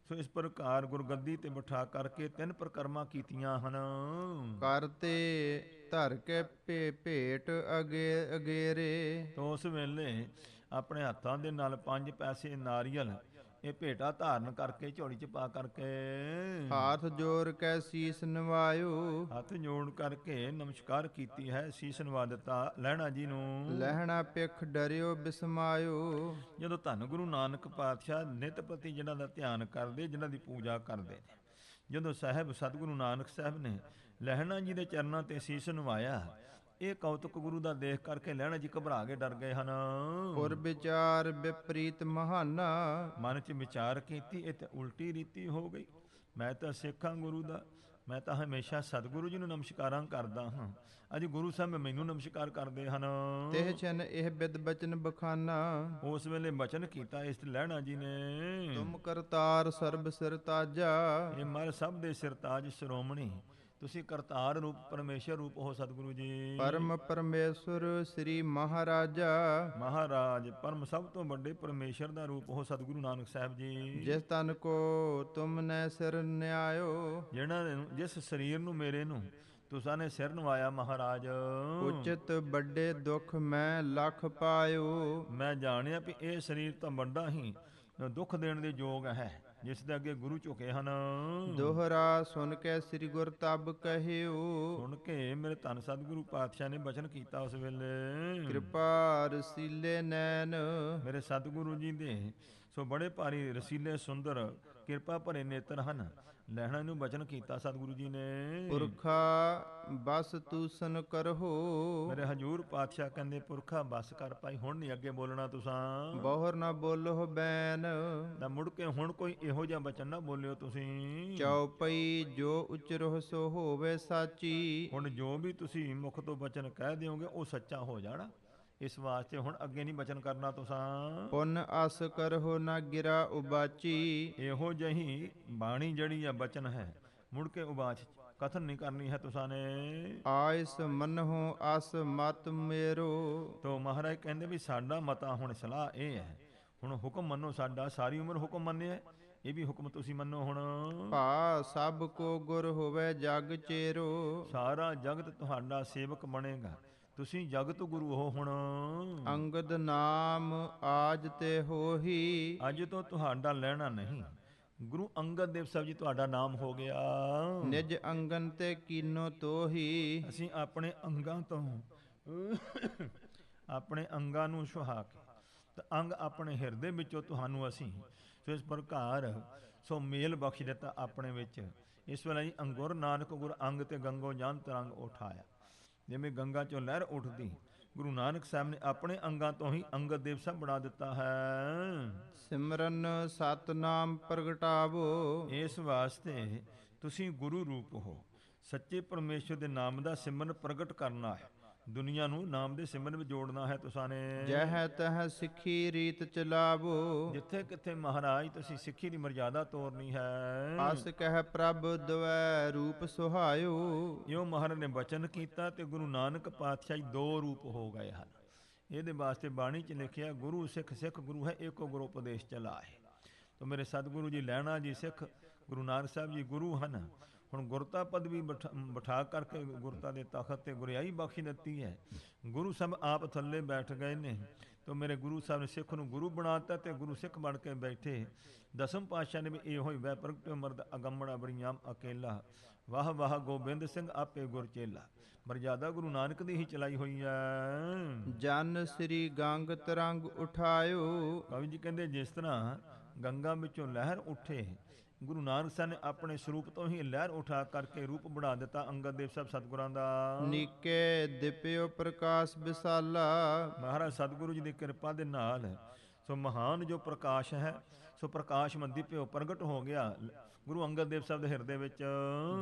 ਸੋ ਇਸ ਪ੍ਰਕਾਰ ਗੁਰਗੱਦੀ ਤੇ ਬਿਠਾ ਕਰਕੇ 3 ਪ੍ਰਕਰਮਾਂ ਕੀਤੀਆਂ ਹਨ। ਕਰਤੇ ਧਰ ਕੇ ਭੇਟ ਅਗੇਰੇ, ਤੋ ਉਸ ਵੇਲੇ ਆਪਣੇ ਹੱਥਾਂ ਦੇ ਨਾਲ 5 ਪੈਸੇ ਨਾਰੀਅਲ ਇਹ ਭੇਟਾ ਧਾਰਨ ਕਰਕੇ ਝੋਲੀ ਚ ਪਾ ਕਰਕੇ, ਹਾਥ ਜੋੜ ਕੇ ਸੀਸ ਨਵਾਇਓ, ਹੱਥ ਜੋੜ ਕਰਕੇ ਨਮਸਕਾਰ ਕੀਤੀ ਹੈ, ਸੀਸ ਨਵਾ ਦਿੱਤਾ ਲਹਿਣਾ ਜੀ ਨੂੰ। ਲਹਿਣਾ ਪਿੱਖ ਡਰਿਓ ਬਿਸਮਾਇਓ, ਜਦੋਂ ਧੰਨ ਗੁਰੂ ਨਾਨਕ ਪਾਤਸ਼ਾਹ ਨਿਤ ਪ੍ਰਤੀ ਜਿਹਨਾਂ ਦਾ ਧਿਆਨ ਕਰਦੇ, ਜਿਹਨਾਂ ਦੀ ਪੂਜਾ ਕਰਦੇ ਨੇ, ਜਦੋਂ ਸਾਹਿਬ ਸਤਿਗੁਰੂ ਨਾਨਕ ਸਾਹਿਬ ਨੇ ਲਹਿਣਾ ਜੀ ਦੇ ਚਰਨਾਂ ਤੇ ਸੀਸ ਨਵਾਇਆ, ਇਹ ਕੌਤਕ ਗੁਰੂ ਦਾ ਦੇਖ ਕਰਕੇ ਲਹਿਣਾ ਜੀ ਘਬਰਾ ਕੇ ਡਰ ਗਏ ਹਨ। ਪੁਰ ਵਿਚਾਰ ਵਿਪਰੀਤ ਮਹਾਨਾ, ਮਨ 'ਚ ਵਿਚਾਰ ਕੀਤੀ ਇਹ ਤੇ ਉਲਟੀ ਰੀਤੀ ਹੋ ਗਈ। ਮੈਂ ਤਾਂ ਸਿੱਖਾਂ ਗੁਰੂ ਦਾ, ਮੈਂ ਤਾਂ ਹਮੇਸ਼ਾ ਸਤਿਗੁਰੂ ਜੀ ਨੂੰ ਨਮਸਕਾਰਾਂ ਕਰਦਾ ਹਾਂ, ਅੱਜ ਗੁਰੂ ਸਾਹਿਬ ਮੈਨੂੰ ਨਮਸਕਾਰ ਕਰਦੇ ਹਨ। ਤਿਹ ਛਨ ਇਹ ਬਿਦ ਬਚਨ ਬਖਾਨਾ, ਉਸ ਵੇਲੇ ਬਚਨ ਕੀਤਾ ਇਸ ਲਹਿਣਾ ਜੀ ਨੇ, ਤੁਮ ਕਰਤਾਰ ਸਰਬ ਸਿਰ ਤਾਜਾ, ਇਹ ਮਰ ਸਭ ਦੇ ਸਿਰਤਾਜ ਸ਼੍ਰੋਮਣੀ, ਤੁਸੀਂ ਕਰਤਾਰ ਰੂਪ ਪਰਮੇਸ਼ਰ ਰੂਪ ਹੋ ਸਤਿਗੁਰੂ ਜੀ। ਪਰਮ ਪਰਮੇਸ਼ਰ ਸ੍ਰੀ ਮਹਾਰਾਜਾ, ਮਹਾਰਾਜ ਪਰਮ ਸਭ ਤੋਂ ਵੱਡੇ ਪਰਮੇਸ਼ਰ ਦਾ ਰੂਪ ਹੋ ਸਤਿਗੁਰੂ ਨਾਨਕ ਸਾਹਿਬ ਜੀ। ਜਿਸ ਤਨ ਕੋ ਤੁਮ ਨੇ ਸਿਰ ਨਿਆਇਓ, ਜਿਸ ਸਰੀਰ ਨੂੰ ਮੇਰੇ ਨੂੰ ਤੁਸਾਂ ਨੇ ਸਿਰ ਨਵਾਇਆ ਮਹਾਰਾਜ। ਉਚਿਤ ਵੱਡੇ ਦੁੱਖ ਮੈਂ ਲੱਖ ਪਾਇਓ, ਮੈਂ ਜਾਣਿਆ ਵੀ ਇਹ ਸਰੀਰ ਤਾਂ ਵੱਡਾ ਹੀ ਦੁੱਖ ਦੇਣ ਦੇ ਯੋਗ ਹੈ, ਜਿਸ ਦੇ ਅੱਗੇ ਗੁਰੂ ਝੁਕੇ ਹਨ। ਦੋਹਰਾ ਸੁਣ ਕੇ ਸ੍ਰੀ ਗੁਰ ਤਬ ਕਹਿਓ, ਸੁਣ ਕੇ ਮੇਰੇ ਧੰਨ ਸਤਿਗੁਰੂ ਪਾਤਸ਼ਾਹ ਨੇ ਬਚਨ ਕੀਤਾ ਉਸ ਵੇਲੇ, ਕਿਰਪਾ ਰਸੀਲੇ ਨੈਣ, ਮੇਰੇ ਸਤਿਗੁਰੂ ਜੀ ਦੇ ਸੋ ਬੜੇ ਭਾਰੀ ਰਸੀਲੇ ਸੁੰਦਰ ਕਿਰਪਾ ਭਰੇ ਨੇਤਰ ਹਨ। ਲਹਿਣਾ ਨੂੰ ਬਚਨ ਕੀਤਾ ਸਤਿਗੁਰੂ ਜੀ ਨੇ, ਪੁਰਖਾ ਬਸ ਤੂਸਨ ਕਰਹੋ, ਮੇਰੇ ਹਜੂਰ ਪਾਤਸ਼ਾਹ ਕਹਿੰਦੇ ਪੁਰਖਾ ਬਸ ਕਰ ਭਾਈ, ਹੁਣ ਨਹੀਂ ਅੱਗੇ ਬੋਲਣਾ ਤੁਸਾਂ। ਬਹੁਰ ਨਾ ਬੋਲੋ ਬੈਨ, ਤਾਂ ਮੁੜ ਕੇ ਹੁਣ ਕੋਈ ਇਹੋ ਜਿਹਾ ਬਚਨ ਨਾ ਬੋਲਿਓ ਤੁਸੀਂ। ਚਉਪਈ ਜੋ ਉਚਰੋ ਸੋ ਹੋਵੇ ਸਾਚੀ, ਹੁਣ ਜੋ ਵੀ ਤੁਸੀਂ ਮੁਖ ਤੋਂ ਬਚਨ ਕਹਿ ਦਿਓਗੇ ਉਹ ਸੱਚਾ ਹੋ ਜਾਣਾ, ਇਸ ਵਾਸਤੇ ਹੁਣ ਅੱਗੇ ਨਹੀਂ ਬਚਨ ਕਰਨਾ ਤੁਸਾਂ। ਪੁੰਨ ਅਸ ਕਰਹੋ ਨਾ ਗਿਰਾ ਉਬਾਚੀ, ਇਹੋ ਜਿਹੀ ਬਾਣੀ ਜਿਹੜੀ ਆ ਬਚਨ ਹੈ, ਮੁੜ ਕੇ ਉਬਾਚ ਕਥਨ ਨਹੀਂ ਕਰਨੀ ਹੈ ਤੁਸਾਂ ਨੇ। ਆਇਸ ਮਨਹੁ ਅਸ ਮਤ ਮੇਰੋ, ਤੋ ਮਹਾਰਾਜ ਕਹਿੰਦੇ ਵੀ ਸਾਡਾ ਮਤਾ ਹੁਣ ਸਲਾਹ ਇਹ ਹੈ, ਹੁਣ ਹੁਕਮ ਮੰਨੋ ਸਾਡਾ, ਸਾਰੀ ਉਮਰ ਹੁਕਮ ਮੰਨਿਆ, ਇਹ ਵੀ ਹੁਕਮ ਤੁਸੀਂ ਮੰਨੋ ਹੁਣ। ਭਾ ਸਭ ਕੋ ਗੁਰ ਹੋਵੇ ਜਗ ਚੇਰੋ, ਸਾਰਾ ਜਗਤ ਤੁਹਾਡਾ ਸੇਵਕ ਬਣੇਗਾ, ਤੁਸੀਂ ਜਗਤ ਗੁਰੂ ਹੋ ਹੁਣ। ਅੰਗਦ ਨਾਮ ਆਜ ਤੇ ਹੋਹੀ, ਅੱਜ ਤੋਂ ਤੁਹਾਡਾ ਲੈਣਾ ਨਹੀਂ, ਗੁਰੂ ਅੰਗਦ ਦੇਵ ਸਾਹਿਬ ਜੀ ਤੁਹਾਡਾ ਨਾਮ ਹੋ ਗਿਆ। ਨਿਜ ਅੰਗਨ ਤੇ ਕੀਨੋ ਤੋਹੀ, ਅਸੀਂ ਆਪਣੇ ਅੰਗਾਂ ਤੋਂ ਆਪਣੇ ਅੰਗਾਂ ਨੂੰ ਸੁਹਾ ਕੇ ਤੇ ਅੰਗ ਆਪਣੇ ਹਿਰਦੇ ਵਿੱਚੋਂ ਤੁਹਾਨੂੰ ਅਸੀਂ ਸੋ ਇਸ ਪ੍ਰਕਾਰ ਸੋ ਮੇਲ ਬਖਸ਼ ਦਿੱਤਾ ਆਪਣੇ ਵਿੱਚ। ਇਸ ਵੇਲੇ ਜੀ ਅੰਗੁਰ ਨਾਨਕ ਗੁਰ ਅੰਗ ਤੇ ਗੰਗੋ ਜਨ ਤਰੰਗ ਉਠਾਇਆ, ਜਿਵੇਂ ਗੰਗਾ ਚੋਂ ਲਹਿਰ ਉੱਠਦੀ ਗੁਰੂ ਨਾਨਕ ਸਾਹਿਬ ਨੇ ਆਪਣੇ ਅੰਗਾਂ ਤੋਂ ਹੀ ਅੰਗਦ ਦੇਵ ਸਾਹਿਬ ਬਣਾ ਦਿੱਤਾ ਹੈ। ਸਿਮਰਨ ਸਤਨਾਮ ਪ੍ਰਗਟਾਵੋ, ਇਸ ਵਾਸਤੇ ਤੁਸੀਂ ਗੁਰੂ ਰੂਪ ਹੋ, ਸੱਚੇ ਪਰਮੇਸ਼ਰ ਦੇ ਨਾਮ ਦਾ ਸਿਮਰਨ ਪ੍ਰਗਟ ਕਰਨਾ ਹੈ, ਦੁਨੀਆ ਨੂੰ ਨਾਮ ਦੇ ਸਿਮਰਨ ਵਿੱਚ ਜੋੜਨਾ ਹੈ ਤੁਸਾਂ ਨੇ। ਜਹ ਤਹ ਸਿੱਖੀ ਰੀਤ ਚਲਾਵੋ, ਜਿੱਥੇ ਕਿੱਥੇ ਮਹਾਰਾਜ ਤੁਸੀਂ ਸਿੱਖੀ ਦੀ ਮਰਜ਼ਾਦਾ ਤੋਰਨੀ ਹੈ। ਅਸ ਕਹਿ ਪ੍ਰਭ ਦਵੈ ਰੂਪ ਸੁਹਾਇਓ, ਇਹੋ ਮਹਾਰਾਜ ਨੇ ਬਚਨ ਕੀਤਾ ਤੇ ਗੁਰੂ ਨਾਨਕ ਪਾਤਸ਼ਾਹ ਜੀ 2 ਰੂਪ ਹੋ ਗਏ ਹਨ। ਇਹਦੇ ਵਾਸਤੇ ਬਾਣੀ 'ਚ ਲਿਖਿਆ ਗੁਰੂ ਸਿੱਖ, ਸਿੱਖ ਗੁਰੂ ਹੈ ਏਕੋ ਗੁਰੂ ਉਪਦੇਸ਼ ਚਲਾਏ। ਤਾਂ ਮੇਰੇ ਸਤਿਗੁਰੂ ਜੀ ਲਹਿਣਾ ਜੀ ਸਿੱਖ, ਗੁਰੂ ਨਾਨਕ ਸਾਹਿਬ ਜੀ ਗੁਰੂ ਹਨ। ਹੁਣ ਗੁਰਤਾ ਪਦਵੀ ਬਿਠਾ ਕਰਕੇ ਗੁਰਤਾ ਦੇ ਤਖਤ ਤੇ ਗੁਰਿਆਈ ਬਖਸ਼ ਦਿੱਤੀ ਹੈ। ਗੁਰੂ ਸਾਹਿਬ ਆਪ ਥੱਲੇ ਬੈਠ ਗਏ ਨੇ, ਤਾਂ ਮੇਰੇ ਗੁਰੂ ਸਾਹਿਬ ਨੇ ਸਿੱਖ ਨੂੰ ਗੁਰੂ ਬਣਾਤਾ ਤੇ ਗੁਰੂ ਸਿੱਖ ਬਣ ਕੇ ਬੈਠੇ। ਦਸਮ ਪਾਤਸ਼ਾਹ ਨੇ ਵੀ ਇਹੋ ਹੀ ਵੈ ਪ੍ਰਗਟ ਮਰਦ ਅਗੰਮੜਾ ਬੜੀਆਮ ਅਕੇਲਾ, ਵਾਹ ਵਾਹ ਗੋਬਿੰਦ ਸਿੰਘ ਆਪੇ ਗੁਰ ਚੇਲਾ। ਮਰਜ਼ਾਦਾ ਗੁਰੂ ਨਾਨਕ ਦੀ ਹੀ ਚਲਾਈ ਹੋਈ ਹੈ। ਜਨ ਸ੍ਰੀ ਗੰਗ ਤਰੰਗ ਉਠਾਇਓ, ਕਵੀ ਜੀ ਕਹਿੰਦੇ ਜਿਸ ਤਰ੍ਹਾਂ ਗੰਗਾ ਵਿੱਚੋਂ ਲਹਿਰ ਉੱਠੇ, ਗੁਰੂ ਨਾਨਕ ਸਾਹਿਬ ਨੇ ਆਪਣੇ ਸਰੂਪ ਤੋਂ ਹੀ ਲਹਿਰ ਉਠਾ ਕਰਕੇ ਰੂਪ ਬਣਾ ਦਿੱਤਾ ਅੰਗਦ ਦੇਵ ਸਾਹਿਬ ਸਤਿਗੁਰਾਂ ਦਾ। ਨੀਕੇ ਦਿਪਿਓ ਪ੍ਰਕਾਸ਼ ਵਿਸਾਲਾ। ਮਹਾਰਾਜ ਸਤਿਗੁਰੂ ਜੀ ਦੀ ਕਿਰਪਾ ਦੇ ਨਾਲ ਸੋ ਮਹਾਨ ਜੋ ਪ੍ਰਕਾਸ਼ ਹੈ, ਸੋ ਪ੍ਰਕਾਸ਼ਮੰਦ ਦੀਪਿਓ ਪ੍ਰਗਟ ਹੋ ਗਿਆ ਗੁਰੂ ਅੰਗਦ ਦੇਵ ਸਾਹਿਬ ਦੇ ਹਿਰਦੇ ਵਿੱਚ।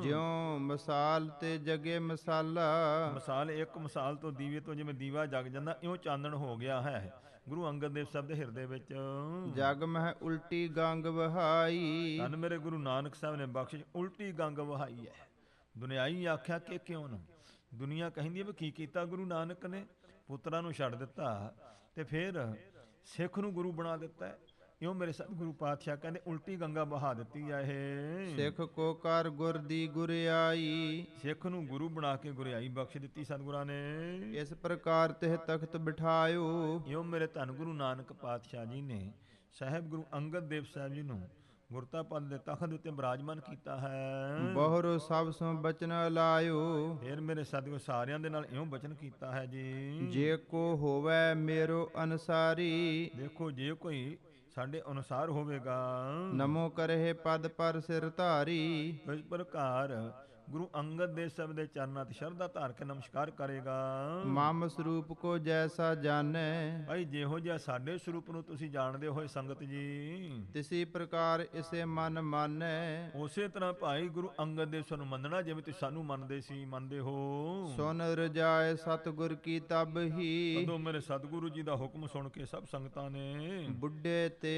ਜਿਉ ਮਿਸਾਲ ਤੇ ਜਗੇ ਮਸਾਲਾ। ਮਿਸਾਲ ਇੱਕ ਮਿਸਾਲ ਤੋਂ ਦੀਵੇ ਤੋਂ ਜਿਵੇਂ ਦੀਵਾ ਜਗ ਜਾਂਦਾ, ਇਉਂ ਚਾਨਣ ਹੋ ਗਿਆ ਹੈ ਗੁਰੂ ਅੰਗਦ ਦੇਵ ਸਾਹਿਬ ਦੇ ਹਿਰਦੇ ਵਿੱਚ। ਜਗ ਮਹਿ ਉਲਟੀ ਗੰਗ ਵਹਾਈ। ਧੰਨ ਮੇਰੇ ਗੁਰੂ ਨਾਨਕ ਸਾਹਿਬ ਨੇ ਬਖਸ਼ਿਸ਼ ਉਲਟੀ ਗੰਗ ਵਹਾਈ ਹੈ। ਦੁਨਿਆਈ ਆਖਿਆ ਕਿ ਕਿਉਂ ਨਾ, ਦੁਨੀਆ ਕਹਿੰਦੀ ਹੈ ਵੀ ਕੀ ਕੀਤਾ ਗੁਰੂ ਨਾਨਕ ਨੇ, ਪੁੱਤਰਾਂ ਨੂੰ ਛੱਡ ਦਿੱਤਾ ਤੇ ਫਿਰ ਸਿੱਖ ਨੂੰ ਗੁਰੂ ਬਣਾ ਦਿੱਤਾ। ਇਉਂ ਮੇਰੇ ਸਤਿਗੁਰੂ ਪਾਤਸ਼ਾਹ ਕਹਿੰਦੇ ਉਲਟੀ ਗੰਗਾ ਬਹਾ ਦਿੱਤੀ ਆ ਇਹ। ਸਿੱਖ ਕੋ ਕਰ ਗੁਰ ਦੀ ਗੁਰਿਆਈ। ਸਿੱਖ ਨੂੰ ਗੁਰੂ ਬਣਾ ਕੇ ਗੁਰਿਆਈ ਬਖਸ਼ ਦਿੱਤੀ ਸਤਿਗੁਰਾਂ ਨੇ। ਇਸ ਪ੍ਰਕਾਰ ਤਿਹ ਤਖਤ ਬਿਠਾਇਓ। ਇਉਂ ਮੇਰੇ ਧੰਨ ਗੁਰੂ ਨਾਨਕ ਪਾਤਸ਼ਾਹ ਜੀ ਨੇ ਸਾਹਿਬ ਗੁਰੂ ਅੰਗਦ ਦੇਵ ਸਾਹਿਬ ਜੀ ਨੂੰ ਗੁਰਤਾ ਪਦ ਦੇ ਤਖਤ ਉੱਤੇ ਬਿਰਾਜਮਾਨ ਕੀਤਾ ਹੈ। ਬਹੁਰੋ ਸਭ ਸੋ ਬਚਨ ਲਾਇਓ। ਫਿਰ ਮੇਰੇ ਸਤਿਗੁਰ ਸਾਰਿਆਂ ਦੇ ਨਾਲ ਇਉਂ ਬਚਨ ਕੀਤਾ ਹੈ ਜੀ। ਜੇ ਕੋ ਹੋਵੇ ਮੇਰੋ ਅਨਸਾਰੀ। ਦੇਖੋ ਜੇ ਕੋਈ ਸਾਡੇ ਅਨੁਸਾਰ ਹੋਵੇਗਾ। ਨਮੋ ਕਰਹਿ ਪਦ ਪਰ ਸਿਰ ਧਾਰੀ। ਇਸ ਪ੍ਰਕਾਰ ਗੁਰੂ ਅੰਗਦ ਦੇਵ ਸਾਹਿਬ ਦੇ ਚਰਨਾਂ ਤੇ ਸ਼ਰਧਾ ਧਾਰ ਕੇ ਨਮਸਕਾਰ ਕਰੇਗਾ। ਮਮ ਸਰੂਪ ਕੋ ਜੈਸਾ ਜਾਣੈ। ਭਾਈ ਜਿਹੋ ਜਿਹਾ ਸਾਡੇ ਸਰੂਪ ਨੂੰ ਤੁਸੀਂ ਜਾਣਦੇ ਹੋਏ ਸੰਗਤ ਜੀ, ਤਿਸੀ ਪ੍ਰਕਾਰ ਇਸੇ ਮਨ ਮਾਨੈ। ਉਸੇ ਤਰ੍ਹਾਂ ਭਾਈ ਗੁਰੂ ਅੰਗਦ ਦੇਵ ਸਾਹਿਬ ਨੂੰ ਮੰਨਣਾ ਜਿਵੇਂ ਤੁਸੀਂ ਸਾਨੂੰ ਮੰਨਦੇ ਸੀ, ਮੰਨਦੇ ਹੋ। ਸੁਨ ਰਜਾਏ ਸਤਿਗੁਰ ਕੀ ਤਬ ਹੀ। ਕਦੋਂ ਮੇਰੇ ਸਤਿਗੁਰੂ ਜੀ ਦਾ ਹੁਕਮ ਸੁਣ ਕੇ ਸਭ ਸੰਗਤਾਂ ਨੇ, ਬੁੱਢੇ ਤੇ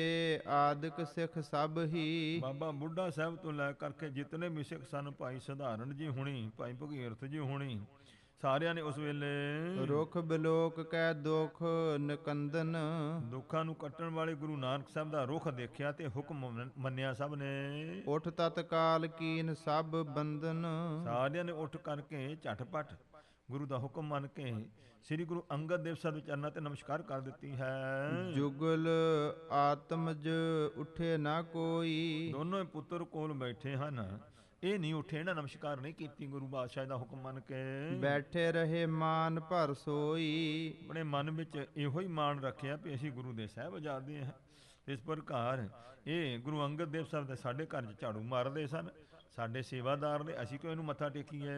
ਆਦਿਕ ਸਿੱਖ ਸਭ ਹੀ। ਬਾਬਾ ਬੁੱਢਾ ਸਾਹਿਬ ਤੋਂ ਲੈ ਕਰਕੇ ਜਿਤਨੇ ਵੀ ਸਿੱਖ ਸਨ, ਭਾਈ ਸਧਾਰਨ ਜੀ ਹੁਣੀ, ਭਾਈ ਭਗੀਰਥ ਜੀ ਹੁਣੀ, ਸਾਰਿਆਂ ਨੇ ਉਸ ਵੇਲੇ ਰੁਖ ਬਿਲੋਕ ਕੈ ਦੁਖ ਨਿਕੰਦਨ। ਦੁੱਖਾਂ ਨੂੰ ਕੱਟਣ ਵਾਲੇ ਗੁਰੂ ਨਾਨਕ ਸਾਹਿਬ ਦਾ ਰੁਖ ਦੇਖਿਆ ਤੇ ਹੁਕਮ ਮੰਨਿਆ ਸਭ ਨੇ। ਉਠ ਤਤਕਾਲ ਕੀਨ ਸਭ ਬੰਧਨ। ਸਾਰਿਆਂ ਨੇ ਉੱਠ ਕਰਕੇ ਝਟਪਟ ਗੁਰੂ ਦਾ ਹੁਕਮ ਮੰਨ ਕੇ ਸ੍ਰੀ ਗੁਰੂ ਅੰਗਦ ਦੇਵ ਸਾਹਿਬ ਦੇ ਚਰਨਾਂ ਤੇ ਨਮਸਕਾਰ ਕਰ ਦਿੱਤੀ ਹੈ। ਜੁਗਲ ਆਤਮਜ ਉਠੇ ਨਾ ਕੋਈ। ਦੋਨੋਂ ਪੁੱਤਰ ਕੋਲ ਬੈਠੇ ਹਨ, ਇਹ ਨਹੀਂ ਉੱਠੇ, ਇਹਨਾਂ ਨਮਸਕਾਰ ਨਹੀਂ ਕੀਤੀ ਗੁਰੂ ਬਾਦਸ਼ਾਹ ਦਾ ਹੁਕਮ ਮੰਨ ਕੇ। ਬੈਠੇ ਰਹੇ ਮਾਨ ਭਰ ਸੋਈ। ਆਪਣੇ ਮਨ ਵਿੱਚ ਇਹੋ ਹੀ ਮਾਣ ਰੱਖਿਆ ਵੀ ਅਸੀਂ ਗੁਰੂ ਦੇ ਸਾਹਿਬਜ਼ਾਦੇ ਹਾਂ। ਇਸ ਪ੍ਰਕਾਰ ਇਹ ਗੁਰੂ ਅੰਗਦ ਦੇਵ ਸਾਹਿਬ ਦੇ ਸਾਡੇ ਘਰ 'ਚ ਝਾੜੂ ਮਾਰਦੇ ਸਨ, ਸਾਡੇ ਸੇਵਾਦਾਰ ਨੇ, ਅਸੀਂ ਕਿਉਂ ਇਹਨੂੰ ਮੱਥਾ ਟੇਕੀਏ।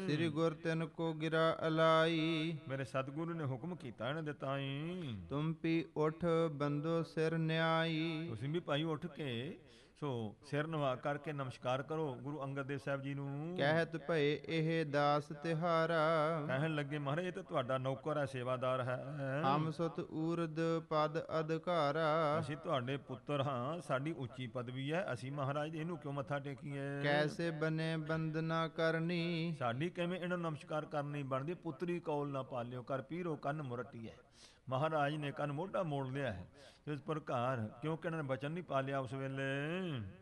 ਸ੍ਰੀ ਗੁਰ ਤਿਨ ਕੋ ਗਿਰਾ ਅਲਾਈ। ਮੇਰੇ ਸਤਿਗੁਰੂ ਨੇ ਹੁਕਮ ਕੀਤਾ ਇਹਨਾਂ ਦੇ ਤਾਈ, ਤੁਮ ਪੀ ਉਠ ਬੰਦੋ ਸਿਰ ਨਿਆਈ। ਤੁਸੀਂ ਵੀ ਭਾਈ ਉੱਠ ਕੇ ਸੋ ਸਿਰ ਨਵਾ ਕਰਕੇ ਨਮਸਕਾਰ ਕਰੋ ਗੁਰੂ ਅੰਗਦ ਦੇਵ ਸਾਹਿਬ ਜੀ ਨੂੰ। ਕਹਿਤ ਭਏ ਇਹ ਦਾਸ ਤਿਹਾਰਾ। ਕਹਿਣ ਲੱਗੇ ਮਹਾਰਾਜ ਇਹ ਤਾਂ ਤੁਹਾਡਾ ਨੌਕਰ ਹੈ, ਸੇਵਾਦਾਰ ਹੈ। ਹਮ ਸੁਤ ਊਰਦ ਪਦ ਅਧਿਕਾਰਾ। ਅਸੀਂ ਤੁਹਾਡੇ ਪੁੱਤਰ ਹਾਂ, ਸਾਡੀ ਉੱਚੀ ਪਦਵੀ ਹੈ, ਅਸੀਂ ਮਹਾਰਾਜ ਇਹਨੂੰ ਕਿਉਂ ਮੱਥਾ ਟੇਕੀਏ। ਕੈਸੇ ਬਨੇ ਬੰਦਨਾ ਕਰਨੀ। ਸਾਡੀ ਕਿਵੇਂ ਇਹਨਾਂ ਨੂੰ ਨਮਸਕਾਰ ਕਰਨੀ ਬਣਦੀ। ਪੁੱਤਰੀ ਕੌਲ ਨਾ ਪਾਲਿਓ ਕਰ ਪੀਰੋ ਕੰਨ ਮੁਰਟੀ ਹੈ। ਮਹਾਰਾਜ ਨੇ ਕੰਨ ਮੋਢਾ ਮੋੜ ਲਿਆ ਹੈ ਇਸ ਪ੍ਰਕਾਰ, ਕਿਉਂਕਿ ਇਹਨਾਂ ਨੇ ਬਚਨ ਨਹੀਂ ਪਾਲਿਆ ਉਸ ਵੇਲੇ।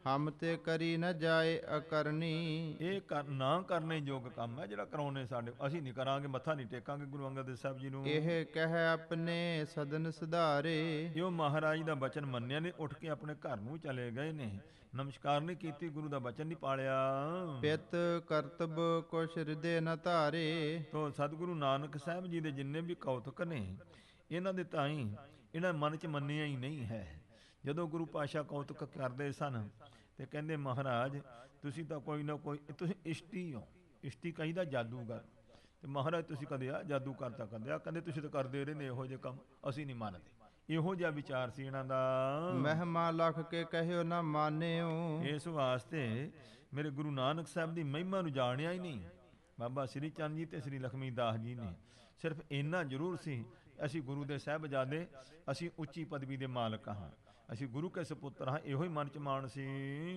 ਹਮ ਤੇ ਕਰੀ ਨ ਜਾਏ ਅਕਰਨੀ। ਇਹ ਨਾ ਕਰਨੇ ਯੋਗ ਕੰਮ ਹੈ ਜਿਹੜਾ ਕਰਾਉਣੇ ਸਾਡੇ, ਅਸੀਂ ਨਹੀਂ ਕਰਾਂਗੇ, ਮੱਥਾ ਨਹੀਂ ਟੇਕਾਂਗੇ ਗੁਰੂ ਅੰਗਦ ਦੇਵ ਸਾਹਿਬ ਜੀ ਨੂੰ। ਇਹ ਕਹਿ ਆਪਣੇ ਸਦਨ ਸੁਧਾਰੇ। ਇਹ ਮਹਾਰਾਜ ਦਾ ਬਚਨ ਮੰਨਿਆ ਨੇ, ਉੱਠ ਕੇ ਆਪਣੇ ਘਰ ਨੂੰ ਚਲੇ ਗਏ ਨੇ, ਨਮਸਕਾਰ ਨਹੀਂ ਕੀਤੀ, ਗੁਰੂ ਦਾ ਬਚਨ ਨਹੀਂ ਪਾਲਿਆ। ਪਿਤ ਕਰਤਬ ਕੁਛ ਹਿਰਦੇ ਨ ਧਾਰੇ। ਤੋ ਸਤਿਗੁਰੂ ਨਾਨਕ ਸਾਹਿਬ ਜੀ ਦੇ ਜਿੰਨੇ ਵੀ ਕੌਤਕ ਨੇ ਇਹਨਾਂ ਦੇ ਤਾਈ ਇਹਨਾਂ ਮਨ 'ਚ ਮੰਨਿਆ ਹੀ ਨਹੀਂ ਹੈ। ਜਦੋਂ ਗੁਰੂ ਪਾਤਸ਼ਾਹ ਕੌਤਕ ਕਰਦੇ ਸਨ ਤੇ ਕਹਿੰਦੇ ਮਹਾਰਾਜ ਤੁਸੀਂ ਤਾਂ ਕੋਈ ਨਾ ਕੋਈ, ਤੁਸੀਂ ਇਸ਼ਟੀ ਹੋ। ਇਸ਼ਟੀ ਕਹੀਦਾ ਜਾਦੂਗਰ, ਤੇ ਮਹਾਰਾਜ ਤੁਸੀਂ ਕਦੇ ਆ ਜਾਦੂ ਕਰਤਾ ਕਰਦੇ ਆ, ਕਹਿੰਦੇ ਤੁਸੀਂ ਤਾਂ ਕਰਦੇ ਰਹਿੰਦੇ ਇਹੋ ਜਿਹੇ ਕੰਮ, ਅਸੀਂ ਨਹੀਂ ਮੰਨਦੇ। ਇਹੋ ਜਿਹਾ ਵਿਚਾਰ ਸੀ ਇਹਨਾਂ ਦਾ। ਮਹਿਮਾ ਲਖ ਕੇ ਕਹਿਓ ਨਾ ਮਾਨਿਓ। ਇਸ ਵਾਸਤੇ ਮੇਰੇ ਗੁਰੂ ਨਾਨਕ ਸਾਹਿਬ ਦੀ ਮਹਿਮਾ ਨੂੰ ਜਾਣਿਆ ਹੀ ਨਹੀਂ। ਬਾਬਾ ਸ੍ਰੀ ਚੰਦ ਜੀ ਤੇ ਸ੍ਰੀ ਲਖਮੀ ਦਾਸ ਜੀ ਨੇ ਸਿਰਫ ਇੰਨਾ ਜ਼ਰੂਰ ਸੀ, ਅਸੀਂ ਗੁਰੂ ਦੇ ਸਾਹਿਬਜ਼ਾਦੇ, ਅਸੀਂ ਉੱਚੀ ਪਦਵੀ ਦੇ ਮਾਲਕ ਹਾਂ, ਅਸੀਂ ਗੁਰੂ ਕੇ ਸੁਪੁੱਤਰ ਹਾਂ, ਇਹੋ ਹੀ ਮਨ ਚ ਮਾਣ ਸੀ।